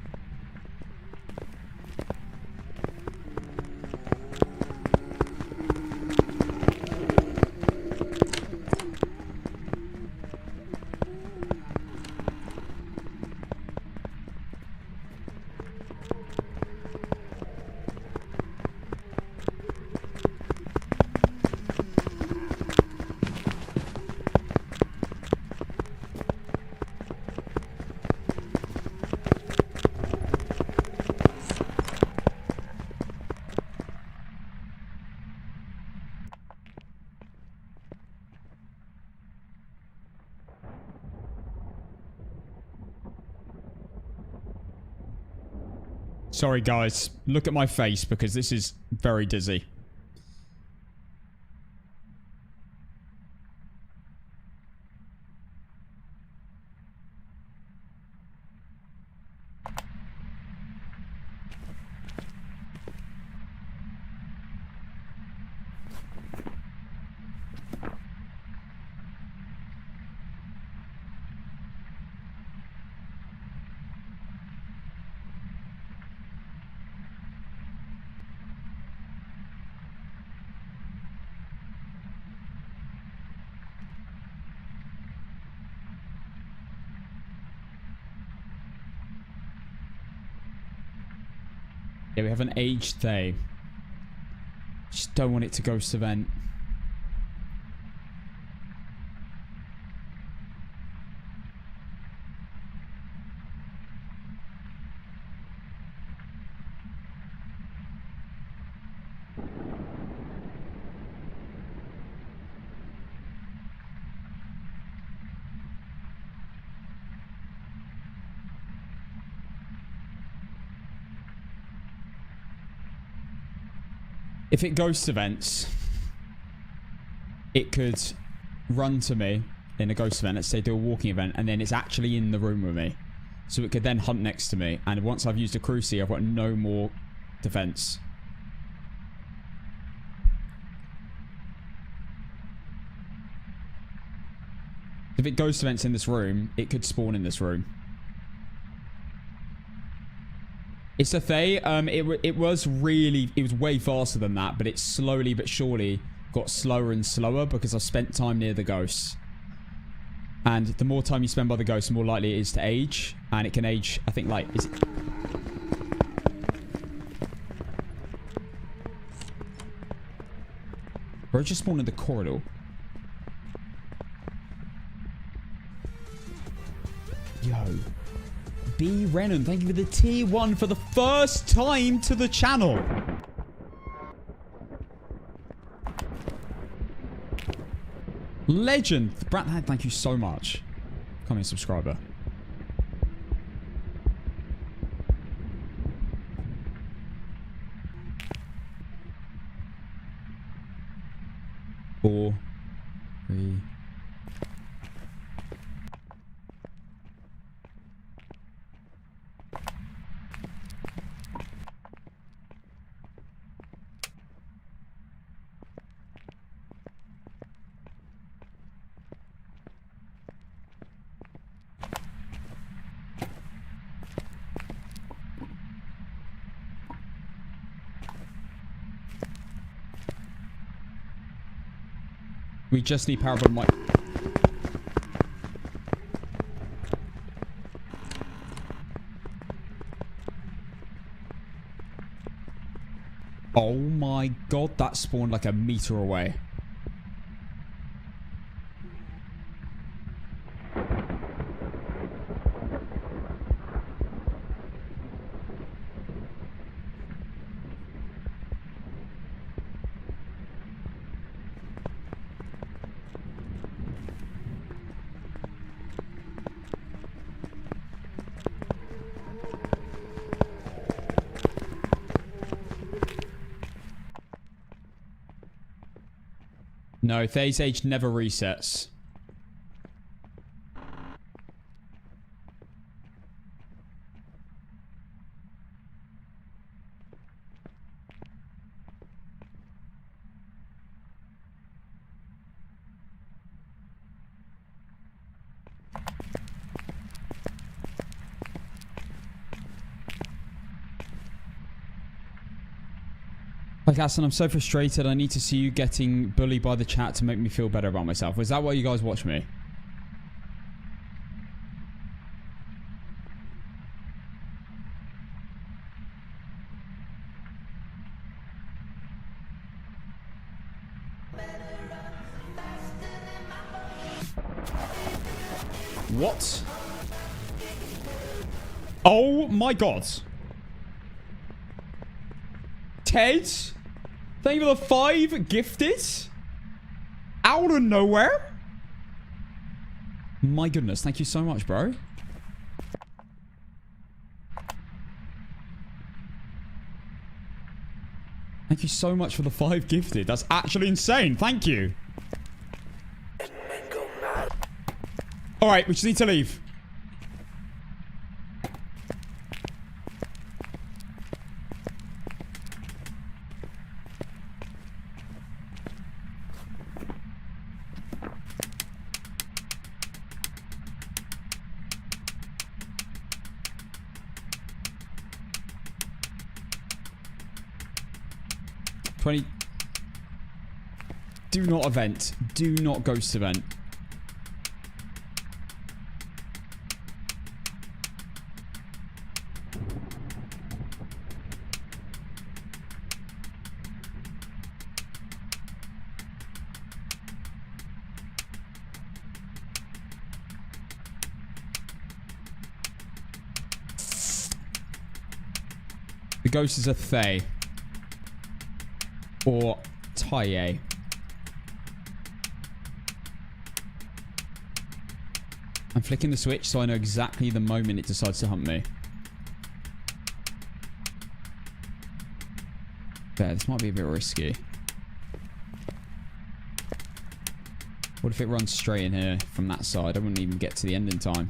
Sorry, guys. Look at my face because this is very dizzy. Yeah, we have an aged day. Just don't want it to ghost event. If it ghost events, it could run to me in a ghost event. Let's say do a walking event, and then it's actually in the room with me. So it could then hunt next to me. And once I've used a cruci, I've got no more defense. If it ghost events in this room, it could spawn in this room. It's a Thay. It was way faster than that, but it slowly but surely got slower and slower because I've spent time near the ghosts. And the more time you spend by the ghosts, the more likely it is to age. And it can age, I think, like... Is it... Bro, just spawned in the corridor. Yo. B. Renan, thank you for the tier 1 for the first time to the channel. Legend. Brad, thank you so much. Becoming a subscriber. Four, 3. We just need power button mic. Oh my god, that spawned like a meter away. No, phase age never resets. Like, Aston, I'm so frustrated. I need to see you getting bullied by the chat to make me feel better about myself. Is that why you guys watch me? What? Oh my god. Ted? Thank you for the 5 gifted? Out of nowhere? My goodness, thank you so much, bro. Thank you so much for the 5 gifted. That's actually insane. Thank you. Alright, we just need to leave. Do not event. Do not ghost event. The ghost is a Thay. Or Taye. I'm flicking the switch so I know exactly the moment it decides to hunt me. There, this might be a bit risky. What if it runs straight in here from that side? I wouldn't even get to the end in time.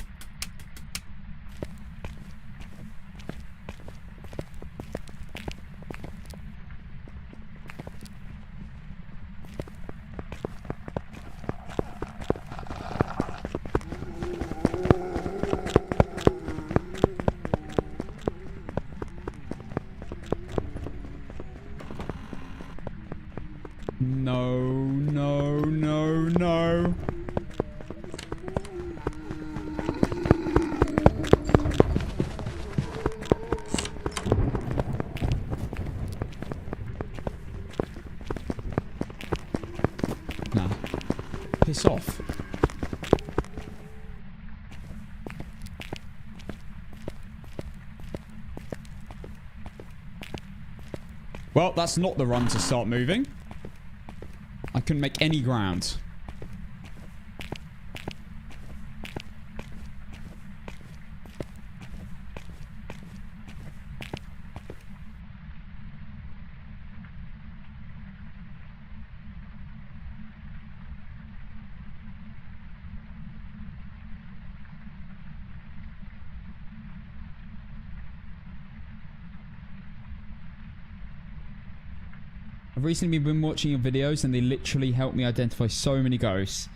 No, no, no, no. Nah. Piss off. Well, that's not the run to start moving. I couldn't make any ground. I've recently been watching your videos and they literally helped me identify so many ghosts.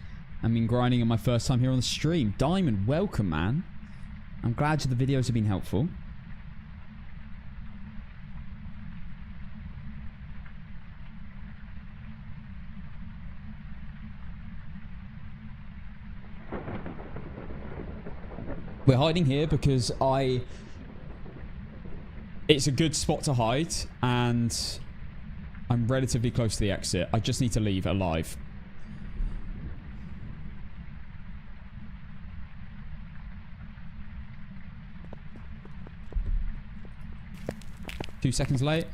I've been grinding on my first time here on the stream. Diamond, welcome, man. I'm glad the videos have been helpful. We're hiding here because it's a good spot to hide, and I'm relatively close to the exit. I just need to leave alive. Two seconds late.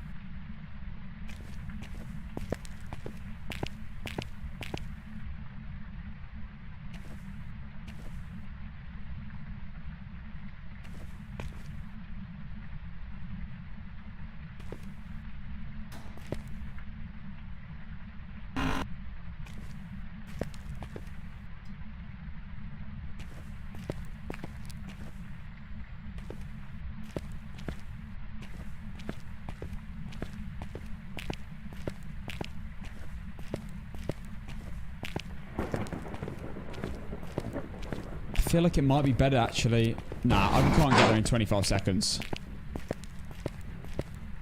I feel like it might be better, actually. Nah, I can't get there in 25 seconds.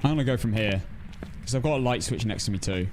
I'm gonna go from here. Because I've got a light switch next to me, too.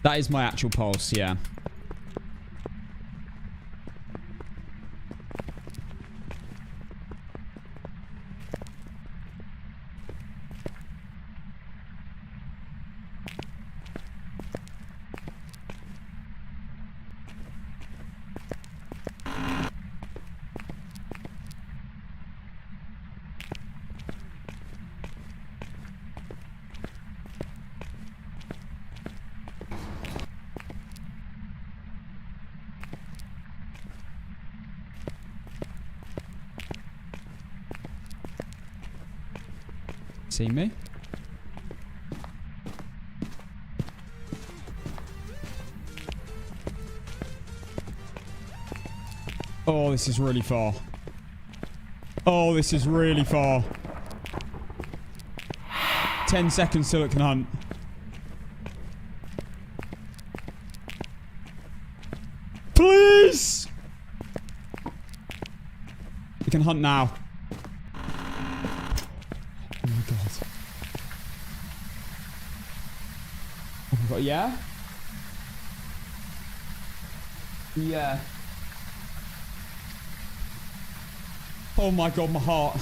That is my actual pulse, yeah. See me? Oh, this is really far. Oh, this is really far. 10 seconds till it can hunt. Please! It can hunt now. Oh my god. Oh my god, yeah? Yeah. Oh my god, my heart.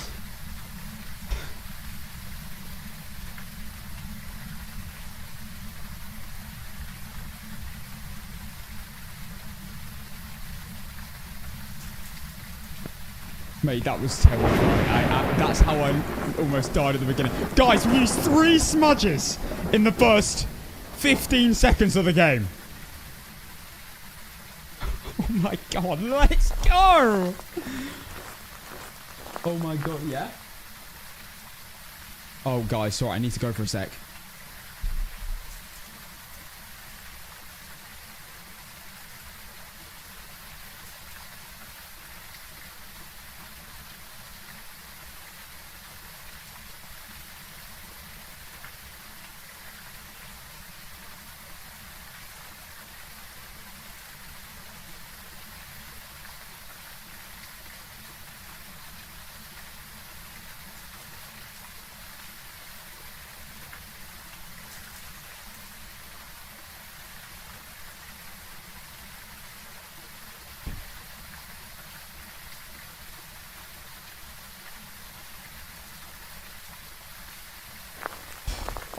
Mate, that was terrifying. That's how I almost died at the beginning. Guys, we used 3 smudges in the first 15 seconds of the game. Oh my god, let's go! Oh my god, yeah? Oh, guys, sorry, I need to go for a sec.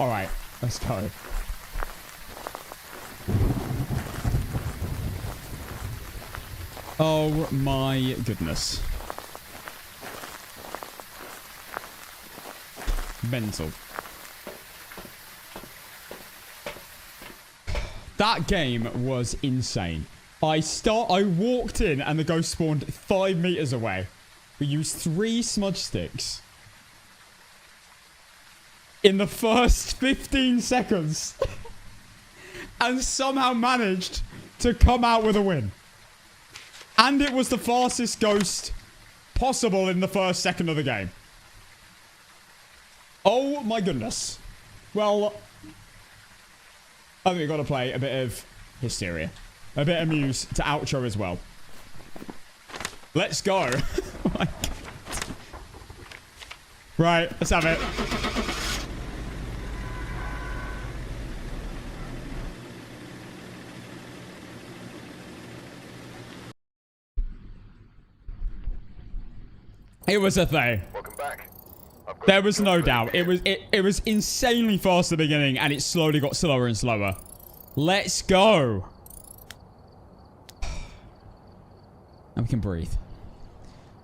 Alright, let's go. Oh my goodness. Mental. That game was insane. I walked in and the ghost spawned 5 meters away. We used 3 smudge sticks. In the first 15 seconds. And somehow managed to come out with a win. And it was the fastest ghost possible in the first second of the game. Oh my goodness. Well, I think we've got to play a bit of Hysteria. A bit of Muse to outro as well. Let's go. Oh my God. Right, let's have it. It was a thing. Welcome back. There was no doubt. It was insanely fast at the beginning, and it slowly got slower and slower. Let's go. And we can breathe.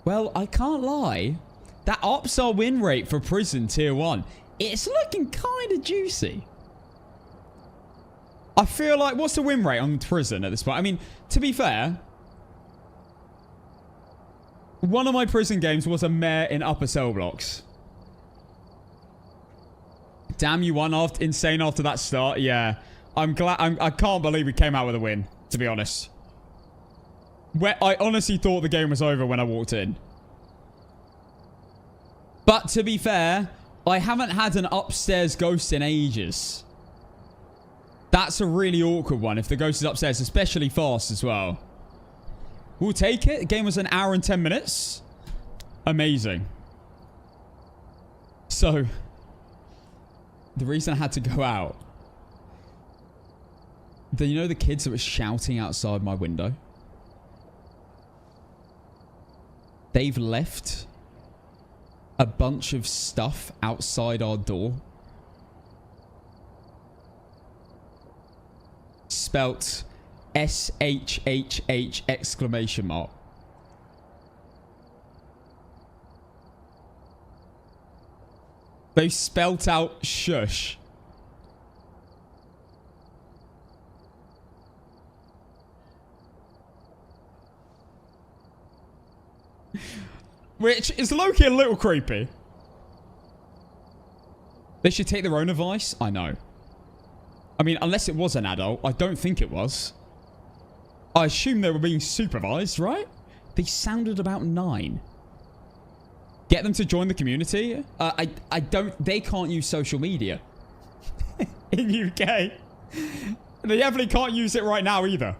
Well, I can't lie. That ups our win rate for prison tier 1. It's looking kind of juicy. I feel like, what's the win rate on prison at this point? I mean, to be fair, one of my prison games was a mare in upper cell blocks. Damn, you won after insane after that start. Yeah, I'm glad. I can't believe we came out with a win, to be honest. I honestly thought the game was over when I walked in. But to be fair, I haven't had an upstairs ghost in ages. That's a really awkward one if the ghost is upstairs, especially fast as well. We'll take it. The game was an hour and 10 minutes. Amazing. So, the reason I had to go out. You know the kids that were shouting outside my window? They've left a bunch of stuff outside our door. Spelt SHHH exclamation mark. They spelt out shush. Which is low-key a little creepy. They should take their own advice? I know. I mean, unless it was an adult. I don't think it was. I assume they were being supervised, right? They sounded about 9. Get them to join the community? They can't use social media. In UK. They definitely can't use it right now either.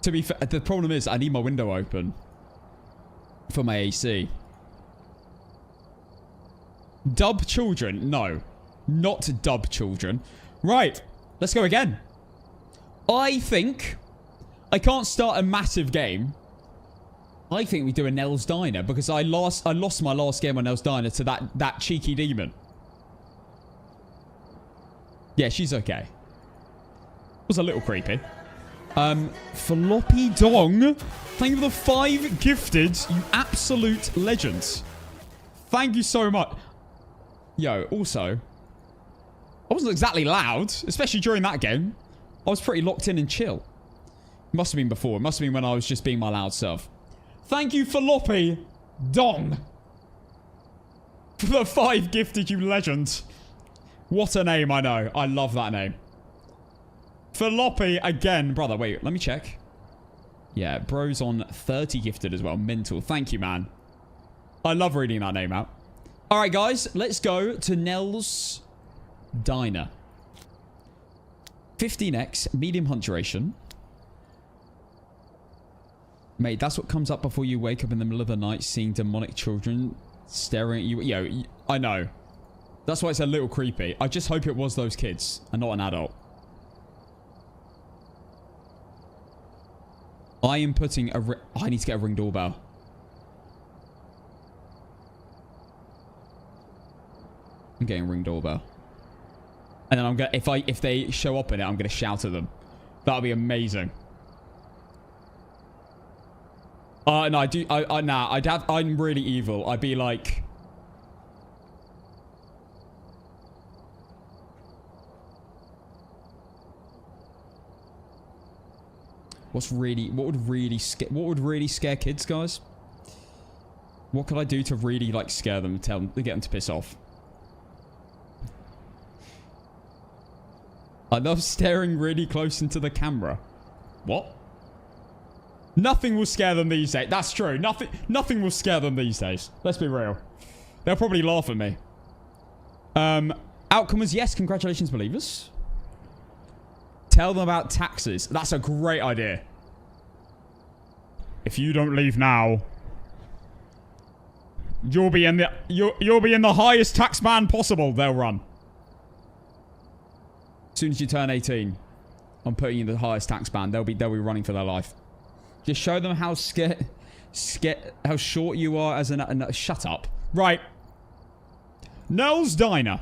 To be fair, the problem is I need my window open for my AC. Dub children? No. Not dub children. Right. Let's go again. I think I can't start a massive game. I think we do a Nell's Diner because I lost my last game on Nell's Diner to that cheeky demon. Yeah, she's okay. It was a little creepy. Floppy Dong. Thank you for the 5 gifted, you absolute legends. Thank you so much. Yo, also, I wasn't exactly loud, especially during that game. I was pretty locked in and chill. Must have been before. It must have been when I was just being my loud self. Thank you, Floppy Dong. For the 5 gifted, you legend. What a name, I know. I love that name. Floppy again. Brother, wait, let me check. Yeah, bro's on 30 gifted as well. Mental. Thank you, man. I love reading that name out. All right, guys. Let's go to Nell's Diner. 15x, medium hunt duration. Mate, that's what comes up before you wake up in the middle of the night seeing demonic children staring at you. Yo, I know. That's why it's a little creepy. I just hope it was those kids and not an adult. I am putting a... I need to get a ring doorbell. I'm getting a ring doorbell. And then I'm gonna... If they show up in it, I'm gonna shout at them. That'll be amazing. No, I do... Nah, I'm really evil. I'd be like... What would really scare kids, guys? What could I do to really, like, scare them, get them to piss off? I love staring really close into the camera. What? Nothing will scare them these days. That's true. Nothing will scare them these days. Let's be real. They'll probably laugh at me. Outcome was yes. Congratulations, believers. Tell them about taxes. That's a great idea. If you don't leave now, you'll be in the highest tax band possible. They'll run. As soon as you turn 18, I'm putting you in the highest tax band. They'll be running for their life. Just show them how how short you are as an shut up. Right. Nell's Diner.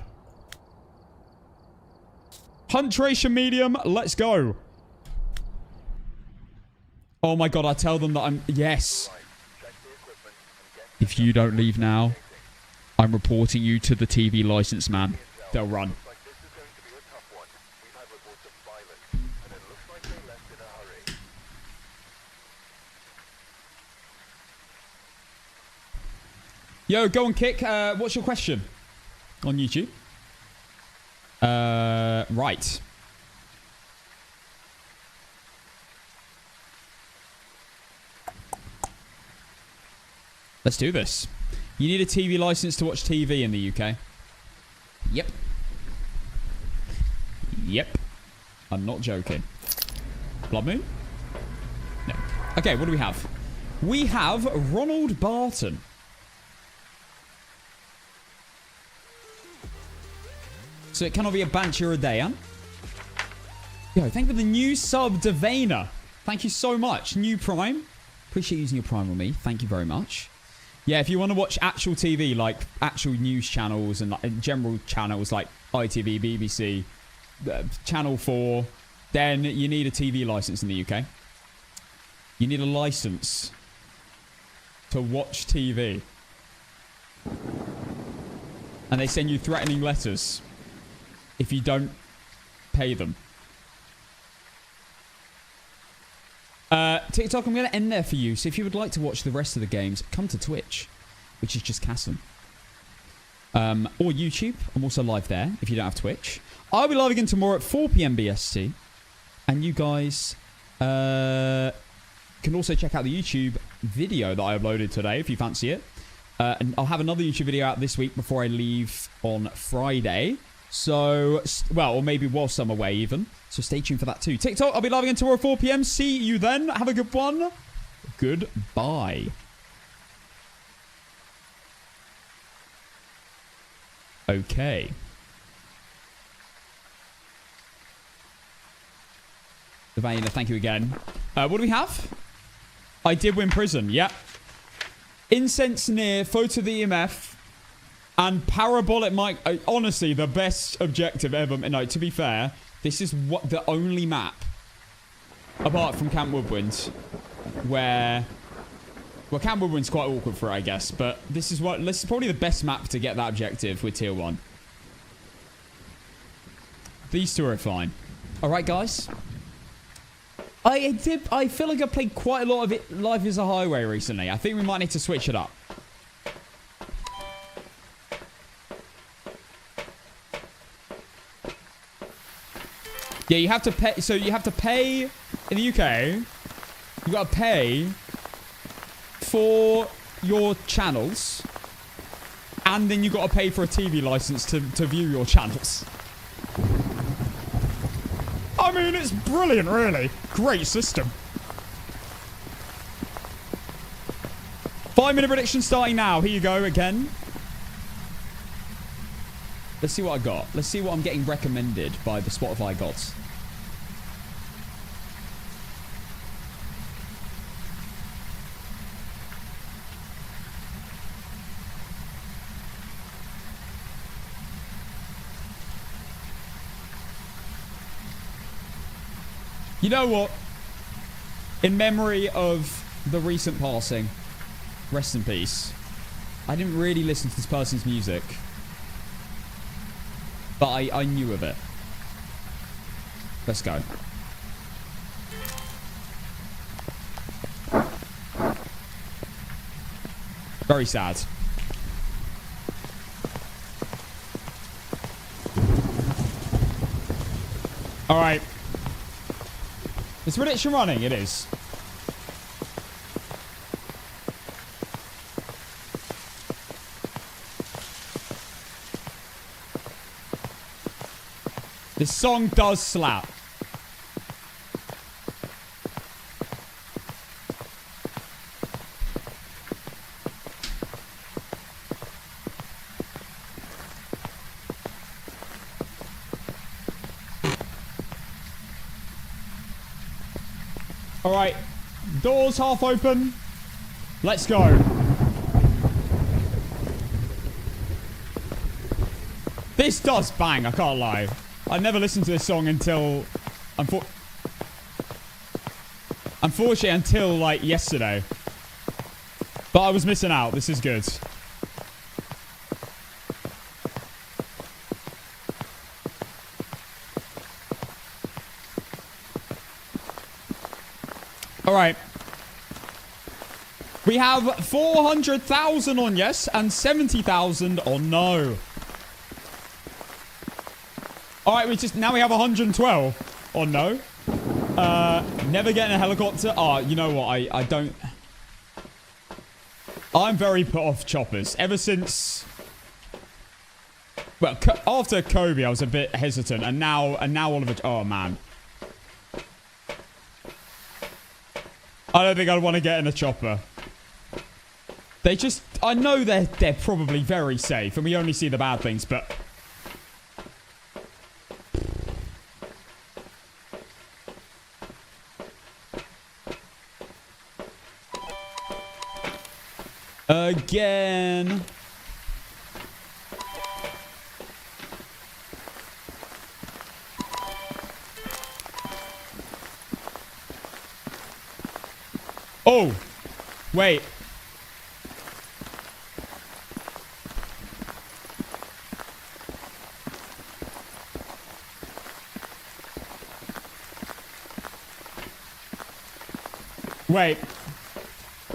Hunt ration medium. Let's go. Oh my god, I tell them that I'm... Yes. If you don't leave now, I'm reporting you to the TV license man. They'll run. Yo, go on, Kick. What's your question on YouTube? Right. Let's do this. You need a TV license to watch TV in the UK. Yep. Yep. I'm not joking. Blood Moon? No. Okay, what do we have? We have Ronald Barton. So it cannot be a Banshee or a Dayan. Yo, thank you for the new sub, Devana. Thank you so much. New Prime. Appreciate using your Prime on me. Thank you very much. Yeah, if you want to watch actual TV, like actual news channels and like, general channels like ITV, BBC, Channel 4, then you need a TV license in the UK. You need a license to watch TV. And they send you threatening letters if you don't pay them. TikTok, I'm going to end there for you. So if you would like to watch the rest of the games, come to Twitch, which is just Casson. Or YouTube. I'm also live there if you don't have Twitch. I'll be live again tomorrow at 4 p.m. BST. And you guys can also check out the YouTube video that I uploaded today if you fancy it. And I'll have another YouTube video out this week before I leave on Friday. So, well, or maybe whilst I'm away even. So stay tuned for that too. TikTok, I'll be live again tomorrow at 4 p.m. See you then. Have a good one. Goodbye. Okay. Savannah, thank you again. What do we have? I did win prison. Yep. Incense near, photo of the EMF. And parabolic mic, honestly, the best objective ever. No, to be fair, this is what the only map, apart from Camp Woodwind, where, well, Camp Woodwind's quite awkward for it, I guess. But this is probably the best map to get that objective with tier 1. These two are fine. All right, guys. I feel like I played quite a lot of it. Life is a Highway recently. I think we might need to switch it up. Yeah, you have to pay. So you have to pay in the UK. You got to pay for your channels, and then you got to pay for a TV license to view your channels. I mean, it's brilliant, really. Great system. 5-minute prediction starting now. Here you go again. Let's see what I got. Let's see what I'm getting recommended by the Spotify gods. You know what? In memory of the recent passing, rest in peace, I didn't really listen to this person's music. But I knew of it. Let's go. Very sad. Alright. Is prediction running? It is. This song does slap. All right, doors half open. Let's go. This does bang, I can't lie. I never listened to this song until... Unfortunately, until, like, yesterday. But I was missing out. This is good. All right. We have 400,000 on yes and 70,000 on no. All right, now we have 112 on no. Never getting a helicopter. Oh, you know what? I don't. I'm very put off choppers. Ever since, well, after Kobe, I was a bit hesitant, and now all of it. Oh man. I don't think I'd want to get in a chopper. They just... I know they're probably very safe, and we only see the bad things, but... Again... Oh, wait. Wait.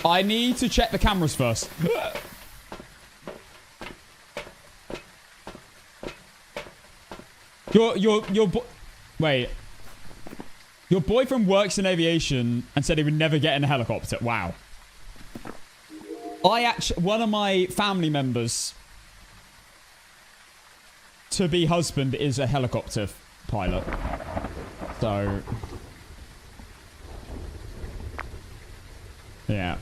I need to check the cameras first. Wait. Your boyfriend works in aviation and said he would never get in a helicopter. Wow. One of my family members to be husband is a helicopter pilot. So, yeah.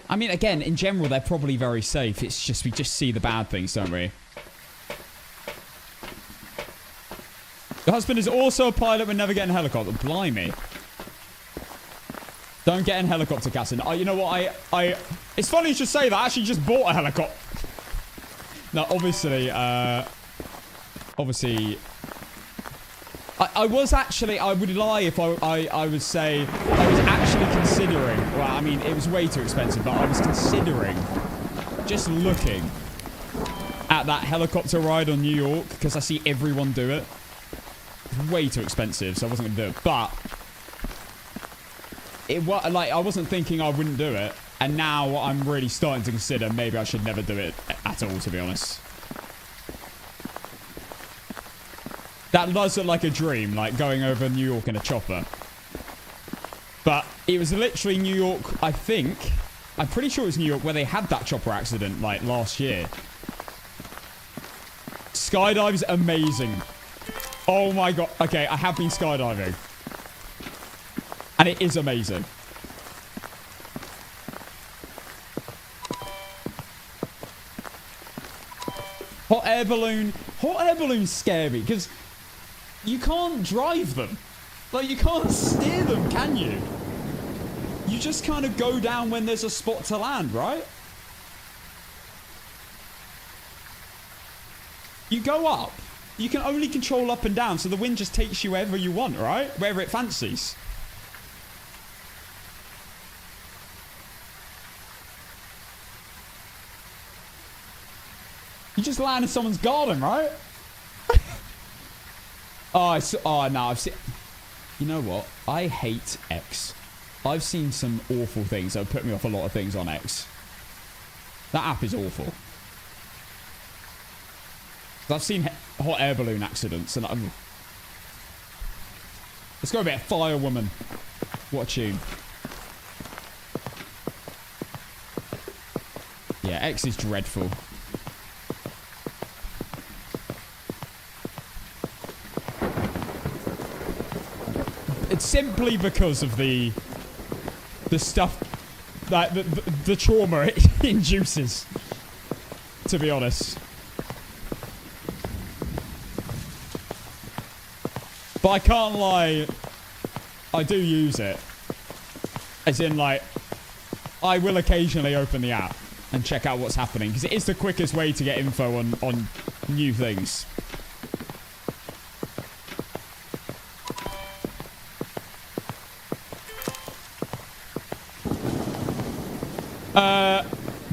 I mean, again, in general, they're probably very safe. It's just, we just see the bad things, don't we? The husband is also a pilot but never get in a helicopter. Blimey. Don't get in a helicopter, Cassin. You know what? It's funny you should say that. I actually just bought a helicopter. No, obviously, I was actually, I would lie if I would say I was actually considering, well, I mean, it was way too expensive, but I was considering just looking at that helicopter ride on New York because I see everyone do it. It's way too expensive, so I wasn't going to do it. But it was like, I wasn't thinking I wouldn't do it. And now I'm really starting to consider maybe I should never do it at all, to be honest. That does look like a dream, like going over New York in a chopper. But it was literally New York, I think. I'm pretty sure it was New York where they had that chopper accident, like, last year. Skydive's amazing. Oh my god. Okay, I have been skydiving. And it is amazing. Hot air balloons scare me because you can't drive them. Like, you can't steer them, can you? You just kind of go down when there's a spot to land, right? You go up. You can only control up and down, so the wind just takes you wherever you want, right? Wherever it fancies. You just land in someone's garden, right? Oh, no, I've seen... You know what? I hate X. I've seen some awful things that have put me off a lot of things on X. That app is awful. I've seen hot air balloon accidents, and I'm... Let's go a bit Firewoman. What a tune. Yeah, Yeah, X is dreadful. It's simply because of the stuff, like the trauma it induces, to be honest. But I can't lie, I do use it. As in, like, I will occasionally open the app and check out what's happening, because it is the quickest way to get info on new things.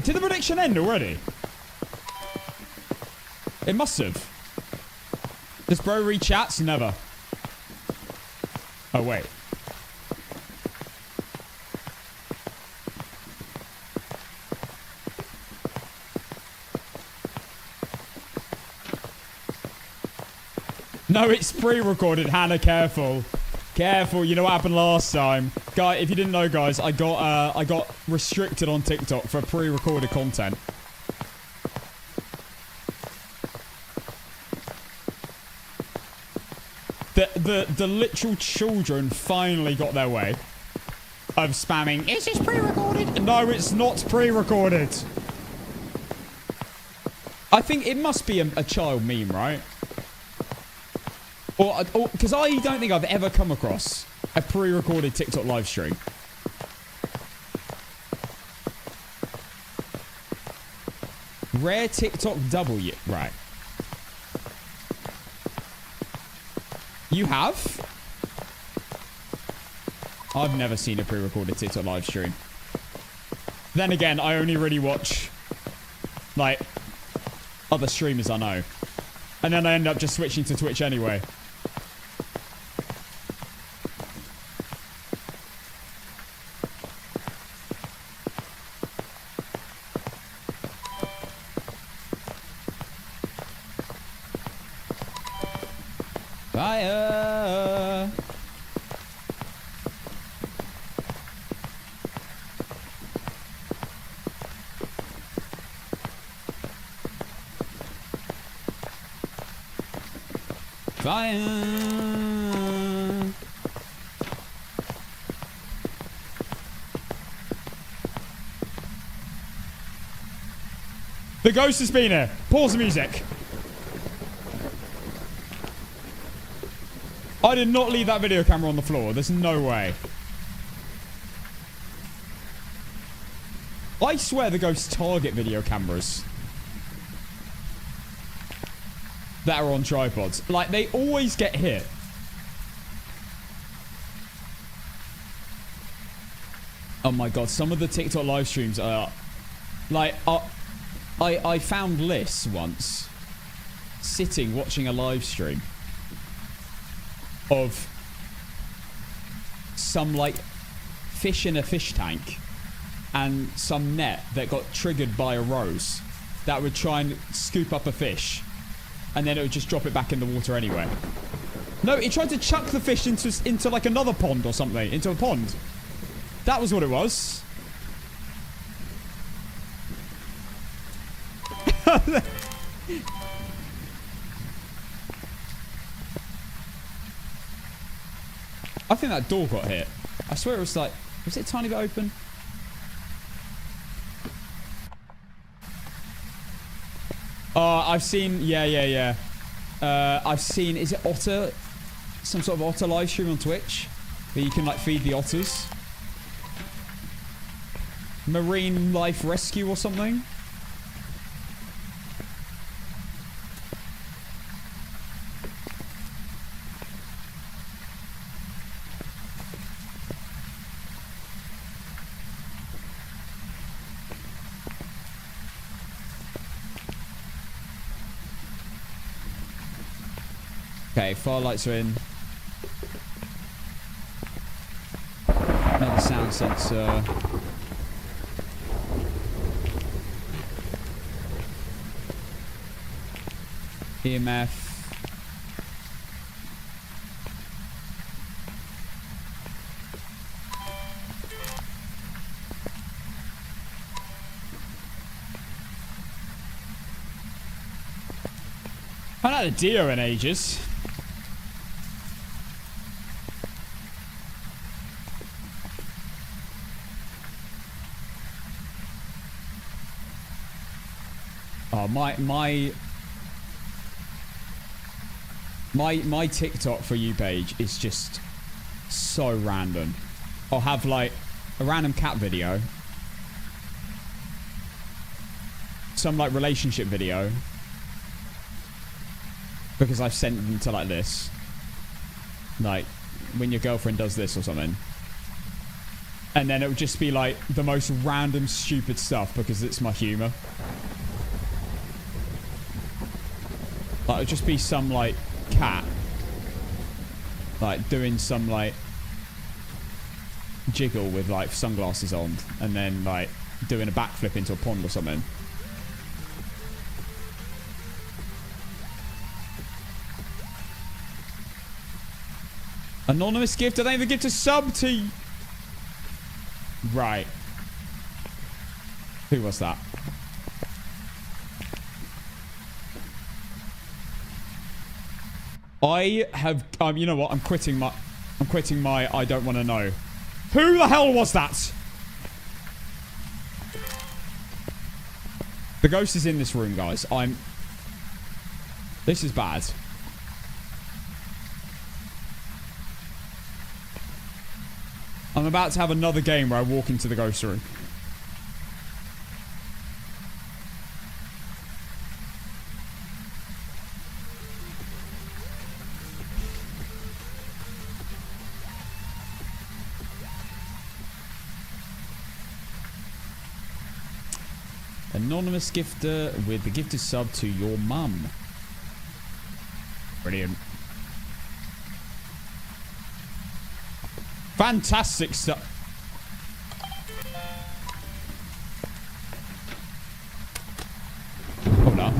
Did the prediction end already? It must have. Does bro read chats? Never. Oh, wait. No, it's pre-recorded. Hannah, careful. Careful, you know what happened last time. Guy, if you didn't know, guys, I got restricted on TikTok for pre-recorded content. The literal children finally got their way of spamming, is this pre-recorded? No, it's not pre-recorded. I think it must be a child meme, right? Or because I don't think I've ever come across a pre-recorded TikTok live stream. Rare TikTok W. Right. You have? I've never seen a pre-recorded TikTok live stream. Then again, I only really watch, like, other streamers I know. And then I end up just switching to Twitch anyway. Fire! Fire! The ghost has been here. Pause the music. I did not leave that video camera on the floor. There's no way. I swear the ghosts target video cameras that are on tripods. Like, they always get hit. Oh my god, some of the TikTok live streams are... Like, I found Liz once sitting watching a live stream of some, like, fish in a fish tank and some net that got triggered by a rose that would try and scoop up a fish, and then it would just drop it back in the water anyway. No, it tried to chuck the fish into like another pond or something, into a pond. That was what it was. I think that door got hit. I swear it was like... Was it a tiny bit open? I've seen... Yeah. I've seen... Is it otter? Some sort of otter live stream on Twitch? Where you can, like, feed the otters? Marine Life Rescue or something? Okay, firelights are in. Another sound sensor. EMF. I haven't had a deer in ages. Oh, my TikTok for you page is just so random. I'll have like a random cat video, some like relationship video, because I've sent them to like this, like when your girlfriend does this or something, and then it would just be like the most random stupid stuff because it's my humor. Like, it'd just be some like cat like doing some like jiggle with like sunglasses on, and then like doing a backflip into a pond or something. Anonymous gift. I don't even get to sub to you. Right. Who was that? I have, you know what? I'm quitting my I don't want to know. Who the hell was that? The ghost is in this room, guys. This is bad. I'm about to have another game where I walk into the ghost room. Anonymous gifter with the gifted sub to your mum. Brilliant. Fantastic stuff. Hold up.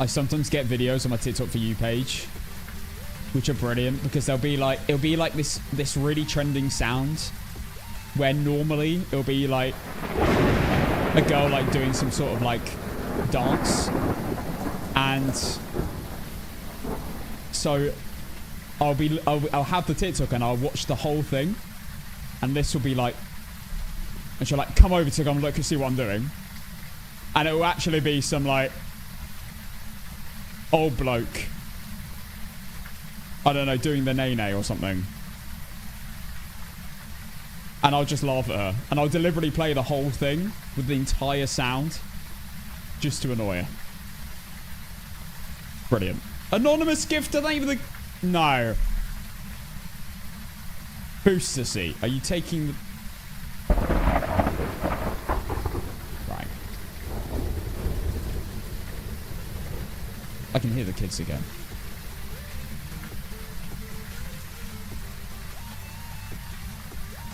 I sometimes get videos on my TikTok for you page, which are brilliant because it'll be like this really trending sound, where normally it'll be like a girl like doing some sort of like dance, and so I'll have the TikTok and I'll watch the whole thing, and this will be like, and she'll like come over to come look and see what I'm doing, and it will actually be some like old bloke, I don't know, doing the nay-nay or something. And I'll just laugh at her. And I'll deliberately play the whole thing with the entire sound just to annoy her. Brilliant. Anonymous gift, are they even the... No. Booster seat. Are you taking the... Right. I can hear the kids again.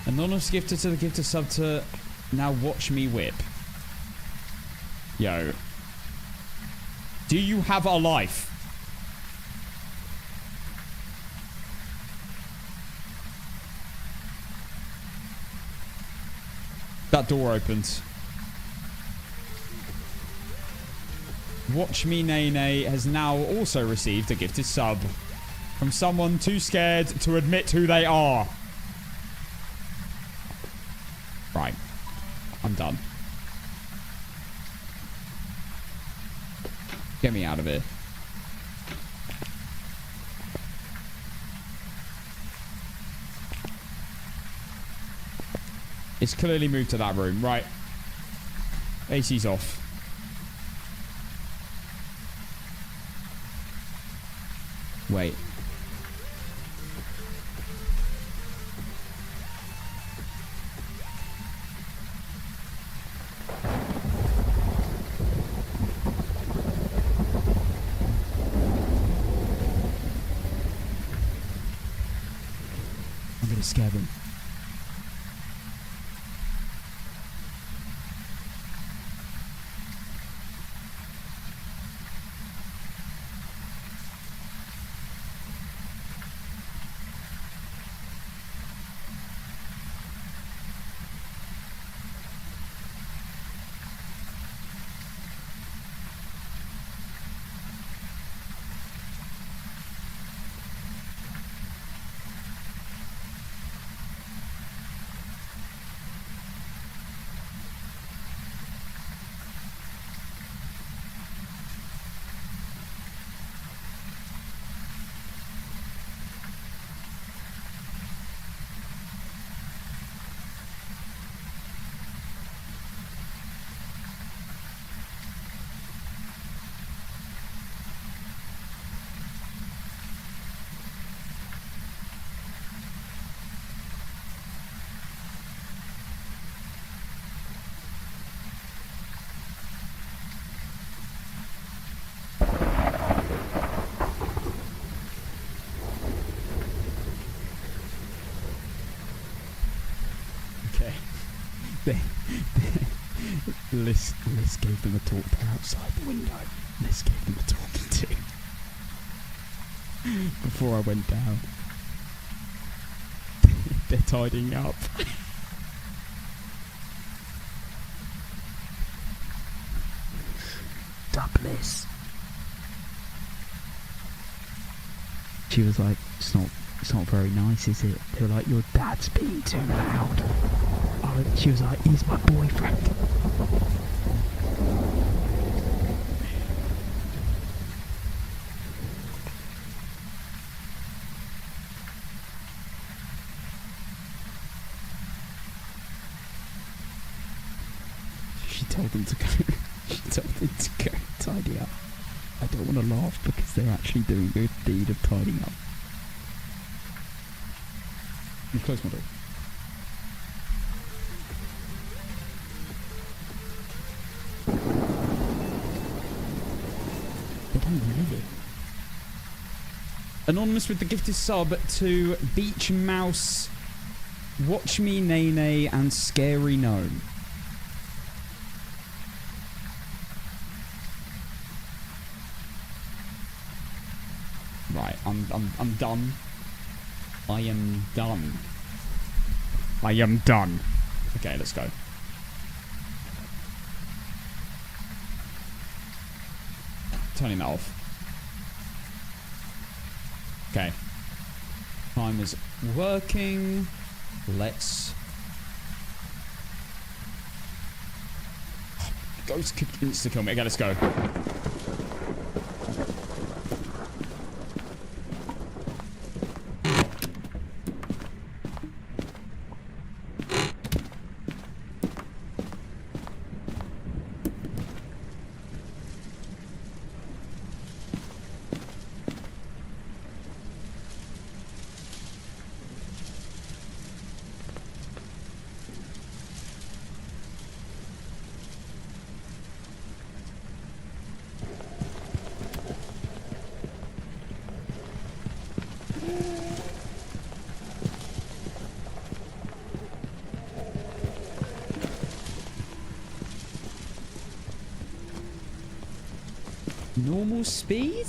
Anonymous gifter to the gifter sub to now watch me whip. Yo. Do you have a life? That door opens. Watch Me Nene has now also received a gifted sub from someone too scared to admit who they are. Right. I'm done. Get me out of here. It's clearly moved to that room. Right. AC's off. Wait. I'm gonna scare them. Liz gave them a talk. They're outside the window. Liz gave them a talking to. Before I went down. They're tidying up. Liz. She was like, it's not very nice, is it? They were like, your dad's being too loud. She was like, he's my boyfriend. She told them to go. She told them to go tidy up. I don't want to laugh because they're actually doing the deed of tidying up. You close my door. They don't live it. Anonymous with the gifted sub to Beach Mouse, Watch Me Nene, and Scary Gnome. Right, I'm done. I am done. I am done. Okay, let's go. Turning that off. Okay. Time is working. Let's... Ghost could insta-kill me. Okay, let's go. Normal speed?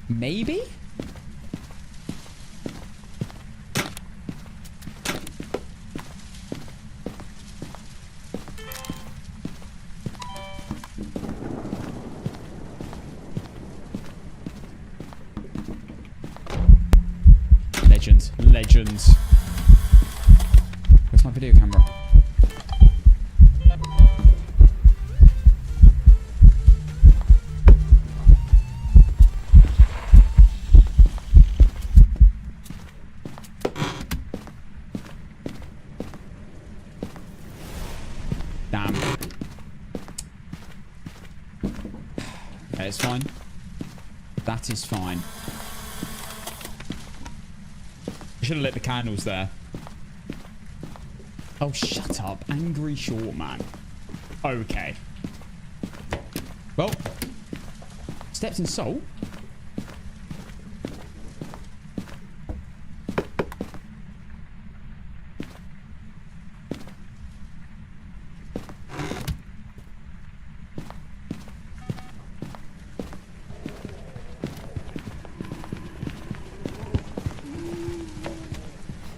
Maybe? Legends. Where's my video camera? Damn. Okay, it's fine. That is fine. I should have lit the candles there. Oh, shut up. Angry short man. Okay. Well. Steps in salt.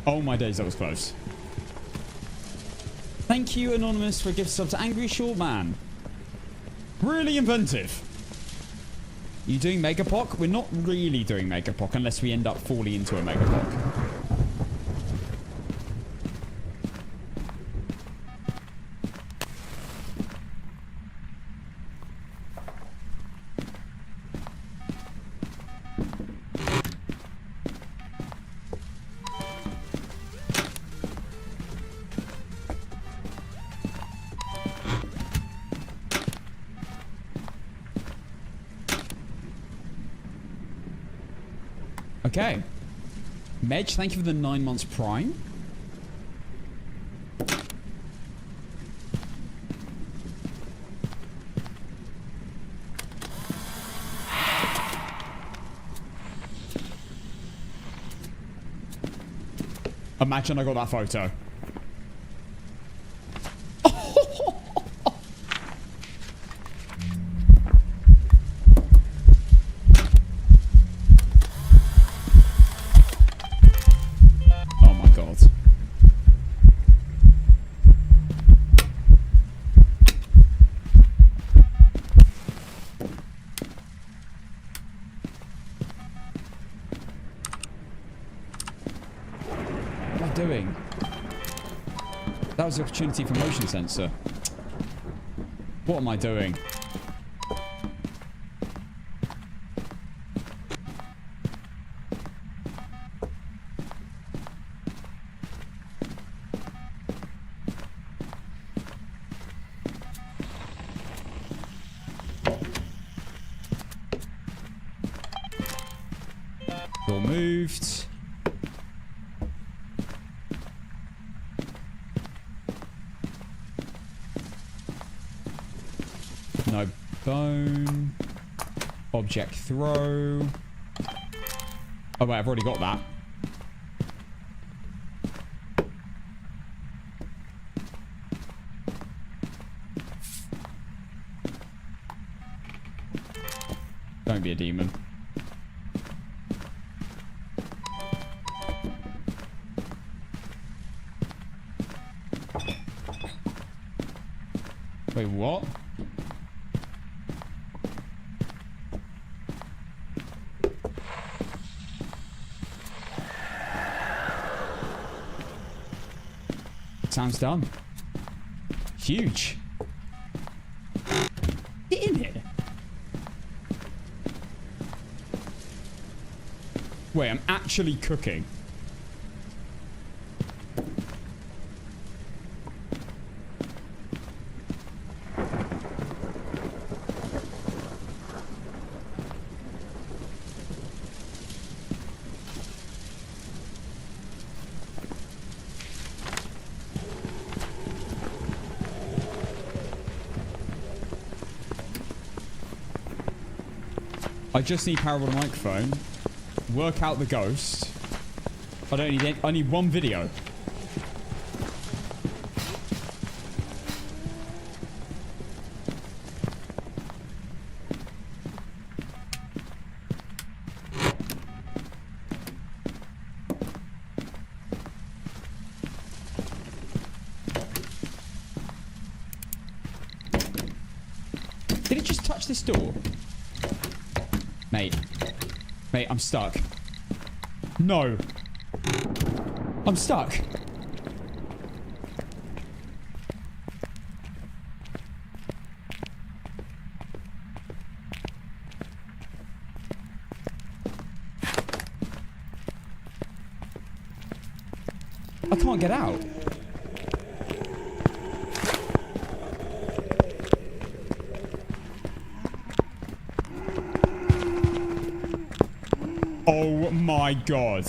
Oh my days, that was close. Thank you, Anonymous, for a gift sub to Angry Short Man. Really inventive. You doing Megapoc? We're not really doing Megapoc unless we end up falling into a Megapoc. Okay. Medj, thank you for the 9 months Prime. Imagine I got that photo. Doing? That was the opportunity for motion sensor. What am I doing? Door moved. No bone. Object throw. Oh wait, I've already got that. Don't be a demon. Wait, what? Sounds done. Huge. Get in here. Wait, I'm actually cooking. I just need power on the microphone. Work out the ghost. I don't need any, I need one video. Did it just touch this door? Mate. Mate, I'm stuck. No. I'm stuck. I can't get out. my god.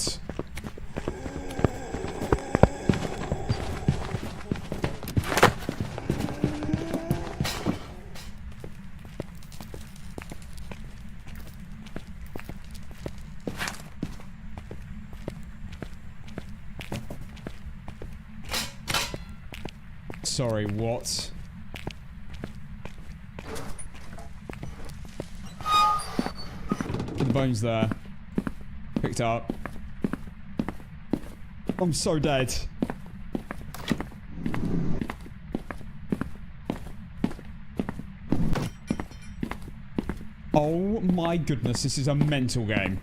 Sorry, what? Put the bones there. Picked up. I'm so dead. Oh my goodness, this is a mental game.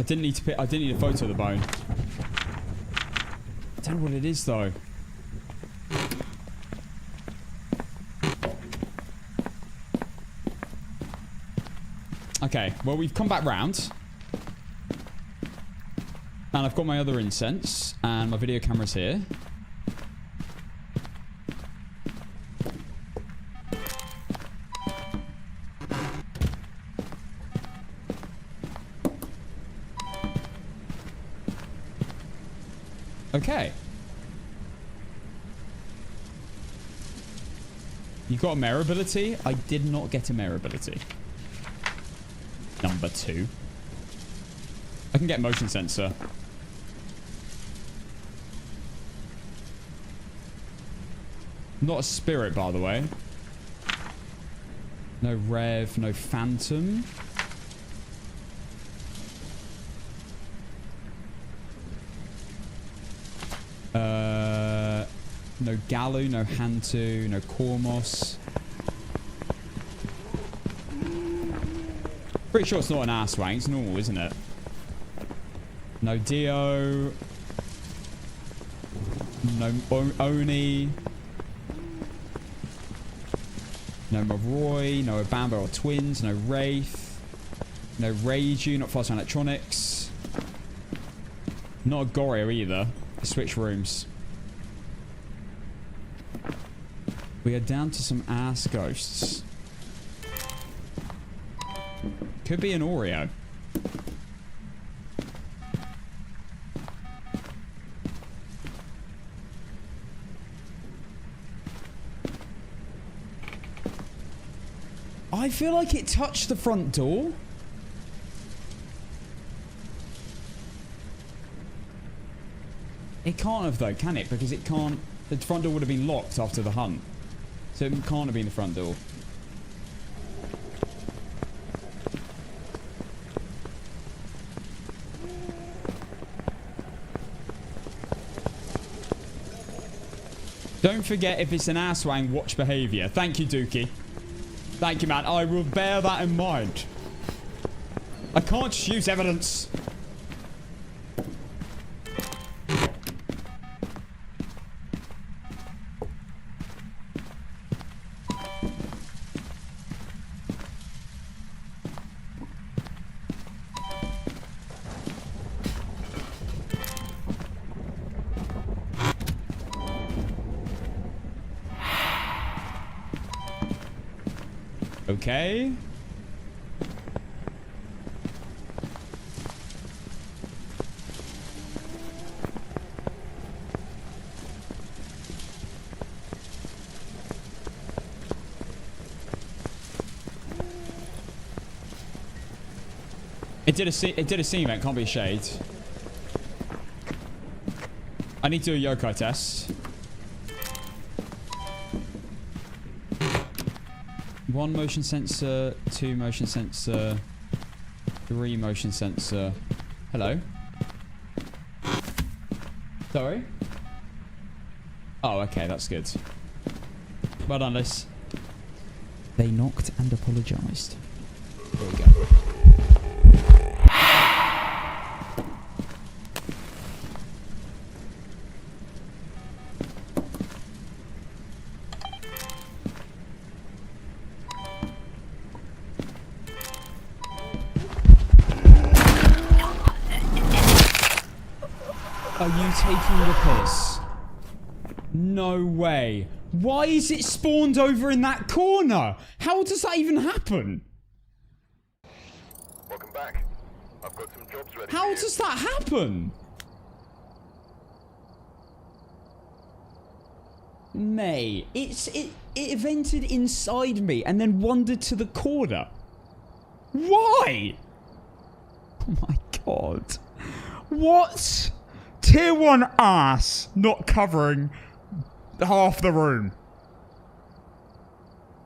I didn't need a photo of the bone. I don't know what it is though. Okay, well we've come back round. And I've got my other incense and my video camera's here. Okay. You got a mare ability? I did not get a mare ability. Number 2. I can get motion sensor. Not a spirit, by the way. No rev, no phantom. No Galu, no Hantu, no Kormos. Pretty sure it's not an ass wank. It's normal, isn't it? No Dio. No Oni. No Maroi. No Obamba or Twins. No Wraith. No Reiju. Not Fast Electronics. Not a Goryo either. Switch rooms. We are down to some ass ghosts. Could be an Oreo. I feel like it touched the front door. It can't have though, can it? Because it can't... The front door would have been locked after the hunt. So it can't have been the front door. Don't forget, if it's an asswang, watch behaviour. Thank you, Dookie. Thank you, man. I will bear that in mind. I can't just use evidence. Okay. It did a scene event, can't be a shade. I need to do a yokai test. 1 motion sensor, 2 motion sensor, 3 motion sensor. Hello? Sorry? Oh, okay, that's good. Well done, Liz. They knocked and apologised. There we go. Are you taking the piss? No way. Why is it spawned over in that corner? How does that even happen? Welcome back. I've got some jobs ready. How does that happen? Mate, it evented inside me and then wandered to the corner. Why? Oh my god. What? Tier 1 ass not covering half the room.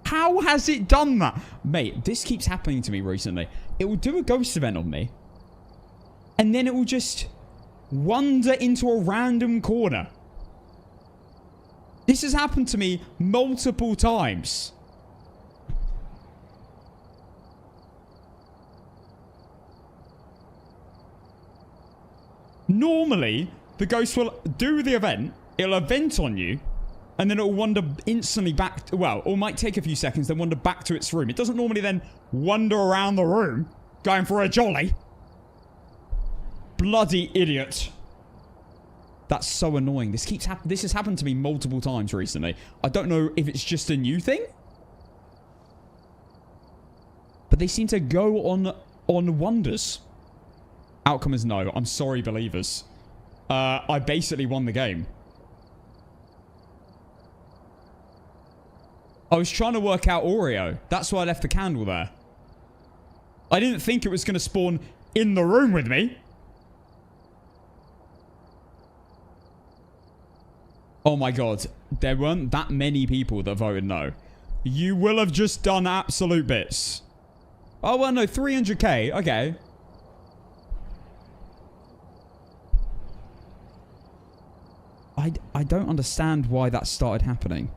How has it done that? Mate, this keeps happening to me recently. It will do a ghost event on me. And then it will just wander into a random corner. This has happened to me multiple times. Normally, the ghost will do the event, it'll event on you, and then it'll wander instantly back, well, or might take a few seconds, then wander back to its room. It doesn't normally then wander around the room, going for a jolly. Bloody idiot. That's so annoying. This has happened to me multiple times recently. I don't know if it's just a new thing, but they seem to go on wonders. Outcome is no. I'm sorry, believers. I basically won the game. I was trying to work out Oreo. That's why I left the candle there. I didn't think it was going to spawn in the room with me. Oh my god. There weren't that many people that voted no. You will have just done absolute bits. Oh, well, no. 300k. Okay. I don't understand why that started happening.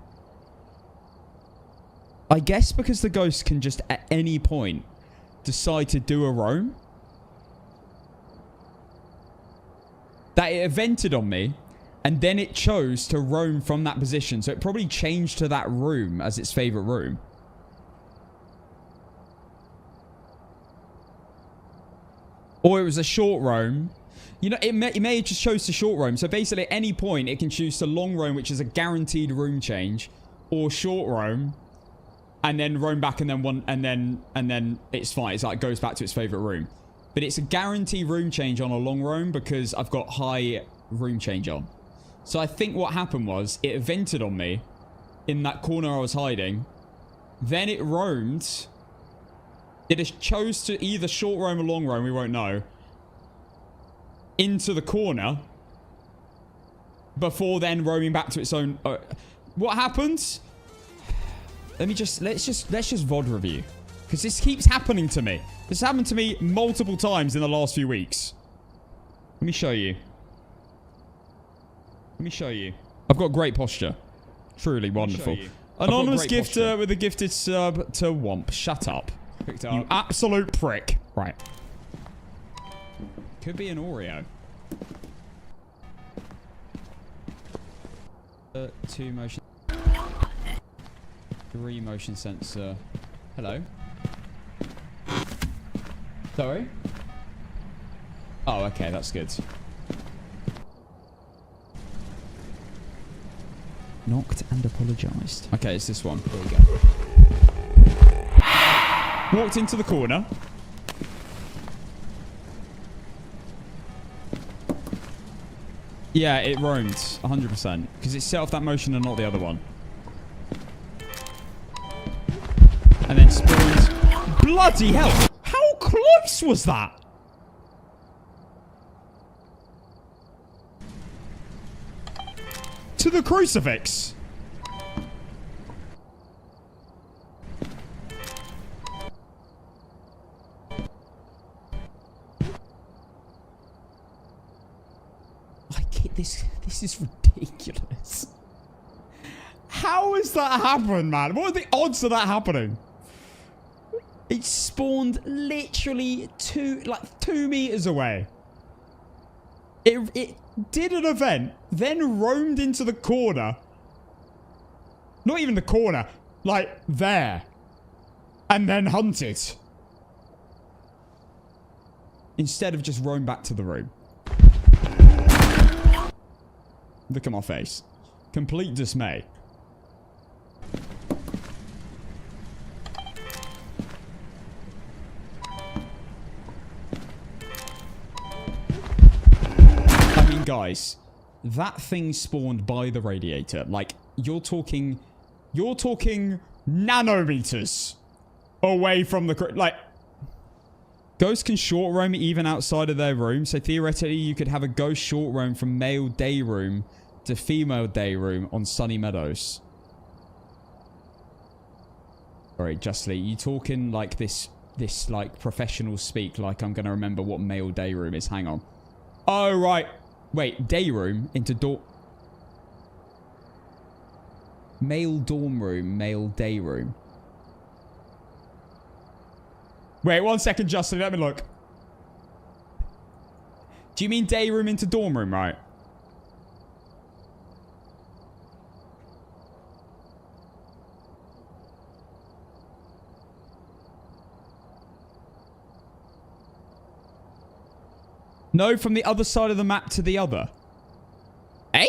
I guess because the ghost can just at any point decide to do a roam. That it evented on me, and then it chose to roam from that position. So it probably changed to that room as its favorite room. Or it was a short roam. You know, it may have just chose to short roam. So basically at any point it can choose to long roam, which is a guaranteed room change, or short roam, and then roam back, and then it's fine. It's like goes back to its favorite room. But it's a guaranteed room change on a long roam because I've got high room change on. So I think what happened was it evented on me in that corner I was hiding. Then it roamed. It just chose to either short roam or long roam, we won't know, into the corner before then roaming back to its own. What happened? Let's just VOD review, because this keeps happening to me. This happened to me multiple times in the last few weeks. Let me show you. Let me show you. I've got great posture. Truly wonderful. Anonymous gifter with a gifted sub to Womp. Shut up. Picked up. You absolute prick. Right. Could be an Oreo. 2 motion. 3 motion sensor. Hello. Sorry? Oh, okay, that's good. Knocked and apologized. Okay, it's this one. Here we go. Walked into the corner. Yeah, it roamed 100% because it set off that motion and not the other one. And then spawned. Bloody hell! How close was that? To the crucifix. This is ridiculous. How has that happened, man? What are the odds of that happening? It spawned literally 2 meters away. It did an event, then roamed into the corner. Not even the corner, like there. And then hunted. Instead of just roam back to the room. Look at my face. Complete dismay. I mean, guys, that thing spawned by the radiator. Like, you're talking nanometers away from the... Like, ghosts can short roam even outside of their room. So theoretically, you could have a ghost short roam from male day room to female day room on Sunny Meadows. Sorry, Justly, you talking like this like professional speak, like I'm going to remember what male day room is. Hang on. Oh, right. Wait, day room into dorm... Male dorm room, male day room. Wait, 1 second, Justin. Let me look. Do you mean day room into dorm room, right? No, from the other side of the map to the other. Eh?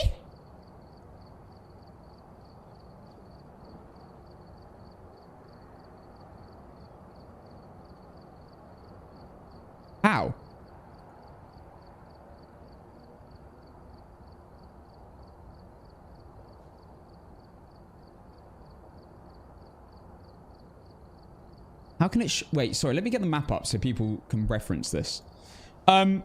How? How can it... Wait, sorry. Let me get the map up so people can reference this. By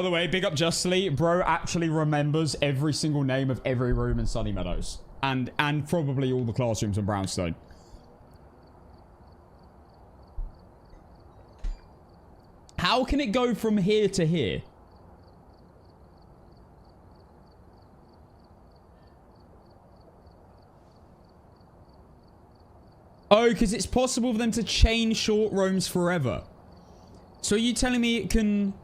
the way, big up Justly. Bro actually remembers every single name of every room in Sunny Meadows. And probably all the classrooms in Brownstone. How can it go from here to here? Oh, because it's possible for them to chain short roams forever. So are you telling me it can...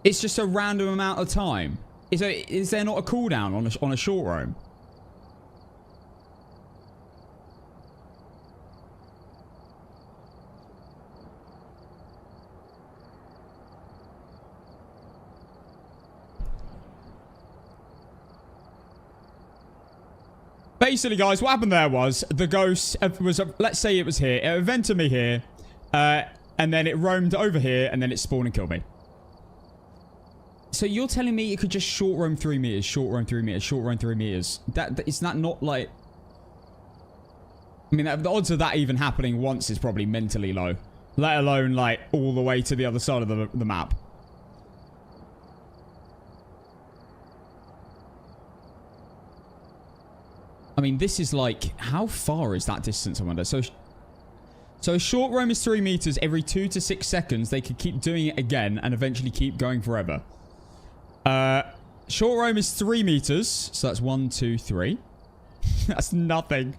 It's just a random amount of time? Is there not a cooldown on a short roam? Basically, guys, what happened there was the ghost was, let's say it was here. It evented me here, and then it roamed over here, and then it spawned and killed me. So you're telling me it could just short roam 3 meters, short roam 3 meters, short roam 3 meters? Is that not like... I mean, the odds of that even happening once is probably mentally low. Let alone, like, all the way to the other side of the map. I mean, this is like... How far is that distance, I wonder? So a short roam is 3 meters. Every 2 to 6 seconds, they could keep doing it again and eventually keep going forever. Short roam is 3 meters. So that's 1, 2, 3. That's nothing.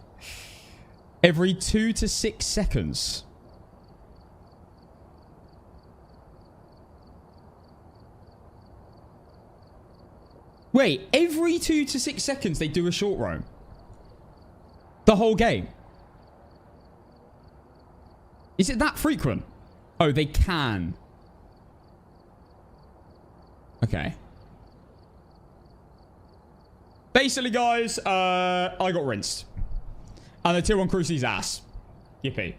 Every 2 to 6 seconds. Wait, every 2 to 6 seconds they do a short roam? The whole game? Is it that frequent? Oh, they can. Okay. Basically, guys, I got rinsed. And the tier 1 crew sees ass. Yippee.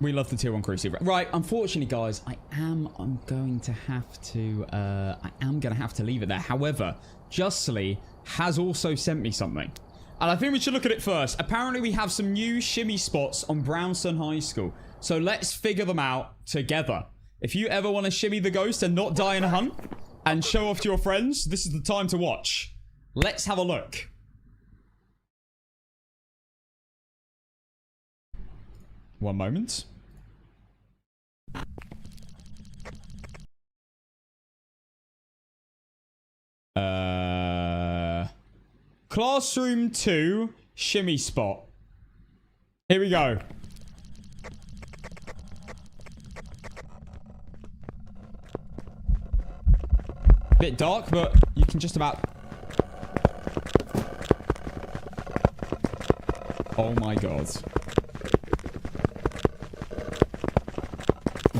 We love the tier 1 crew. Right, unfortunately, guys, I'm going to have to leave it there. However, Justly has also sent me something. And I think we should look at it first. Apparently, we have some new shimmy spots on Brownstone High School. So let's figure them out together. If you ever want to shimmy the ghost and not die in a hunt and show off to your friends, this is the time to watch. Let's have a look. One moment. Classroom 2 shimmy spot. Here we go. Bit dark, but you can just about... Oh my god.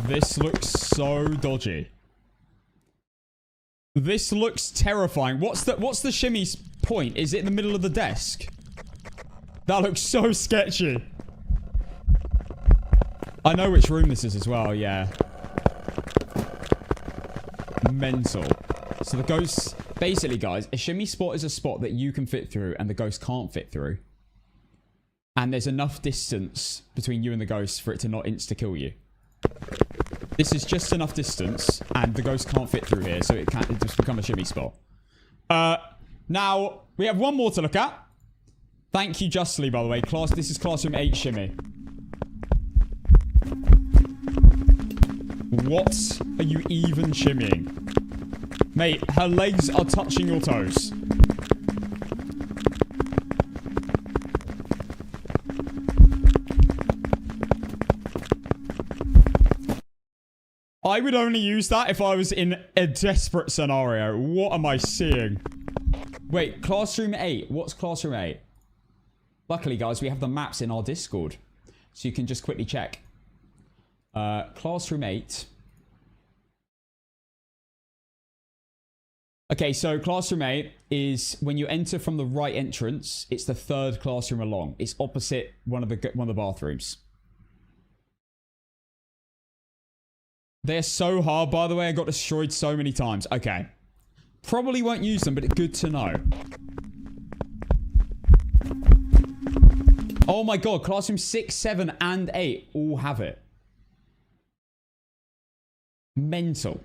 This looks so dodgy. This looks terrifying. What's the shimmy's point? Is it in the middle of the desk? That looks so sketchy. I know which room this is as well, yeah. Mental. So the ghost... Basically, guys, a shimmy spot is a spot that you can fit through and the ghost can't fit through. And there's enough distance between you and the ghost for it to not insta-kill you. This is just enough distance, and the ghost can't fit through here, so it just become a shimmy spot. Now, we have one more to look at. Thank you, Justly, by the way. This is Classroom 8 shimmy. What are you even shimmying? Mate, her legs are touching your toes. I would only use that if I was in a desperate scenario. What am I seeing? Wait, Classroom 8. What's Classroom 8? Luckily, guys, we have the maps in our Discord. So you can just quickly check. Classroom 8. Okay, so Classroom 8 is when you enter from the right entrance. It's the third classroom along. It's opposite one of the bathrooms. They're so hard, by the way. I got destroyed so many times. Okay. Probably won't use them, but it's good to know. Oh my god. Classroom 6, 7, and 8 all have it. Mental.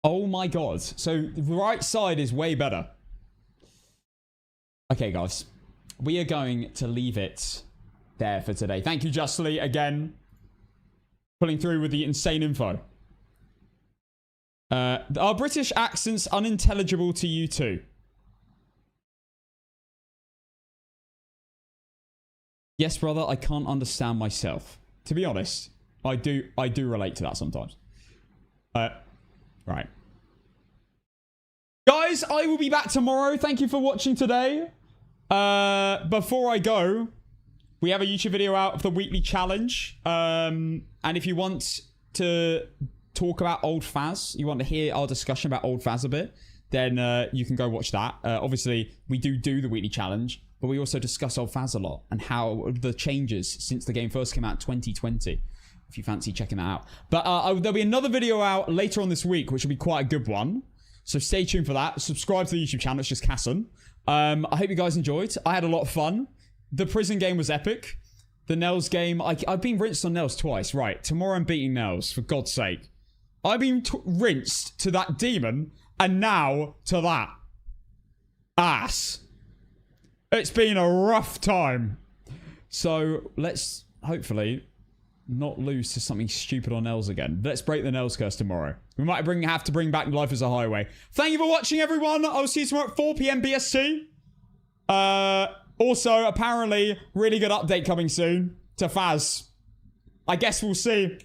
Oh my god. So the right side is way better. Okay, guys. We are going to leave it there for today. Thank you, Justly, again. Pulling through with the insane info. Are British accents unintelligible to you too? Yes, brother, I can't understand myself. To be honest, I do relate to that sometimes. Right. Guys, I will be back tomorrow. Thank you for watching today. Before I go, we have a YouTube video out of the weekly challenge. And if you want to talk about old Phas, you want to hear our discussion about old Phas a bit, then you can go watch that. Obviously, we do the weekly challenge, but we also discuss old Phas a lot and how the changes since the game first came out in 2020. If you fancy checking that out. But there'll be another video out later on this week, which will be quite a good one. So stay tuned for that. Subscribe to the YouTube channel. It's just Casson. I hope you guys enjoyed. I had a lot of fun. The prison game was epic. The Nels game, I've been rinsed on Nels twice. Right, tomorrow I'm beating Nels, for God's sake. I've been rinsed to that demon, and now to that ass. It's been a rough time. So let's hopefully not lose to something stupid on Nels again. Let's break the Nels curse tomorrow. We might have to bring back Life as a Highway. Thank you for watching, everyone. I'll see you tomorrow at 4 PM BST. Also, apparently, really good update coming soon to Phas. I guess we'll see.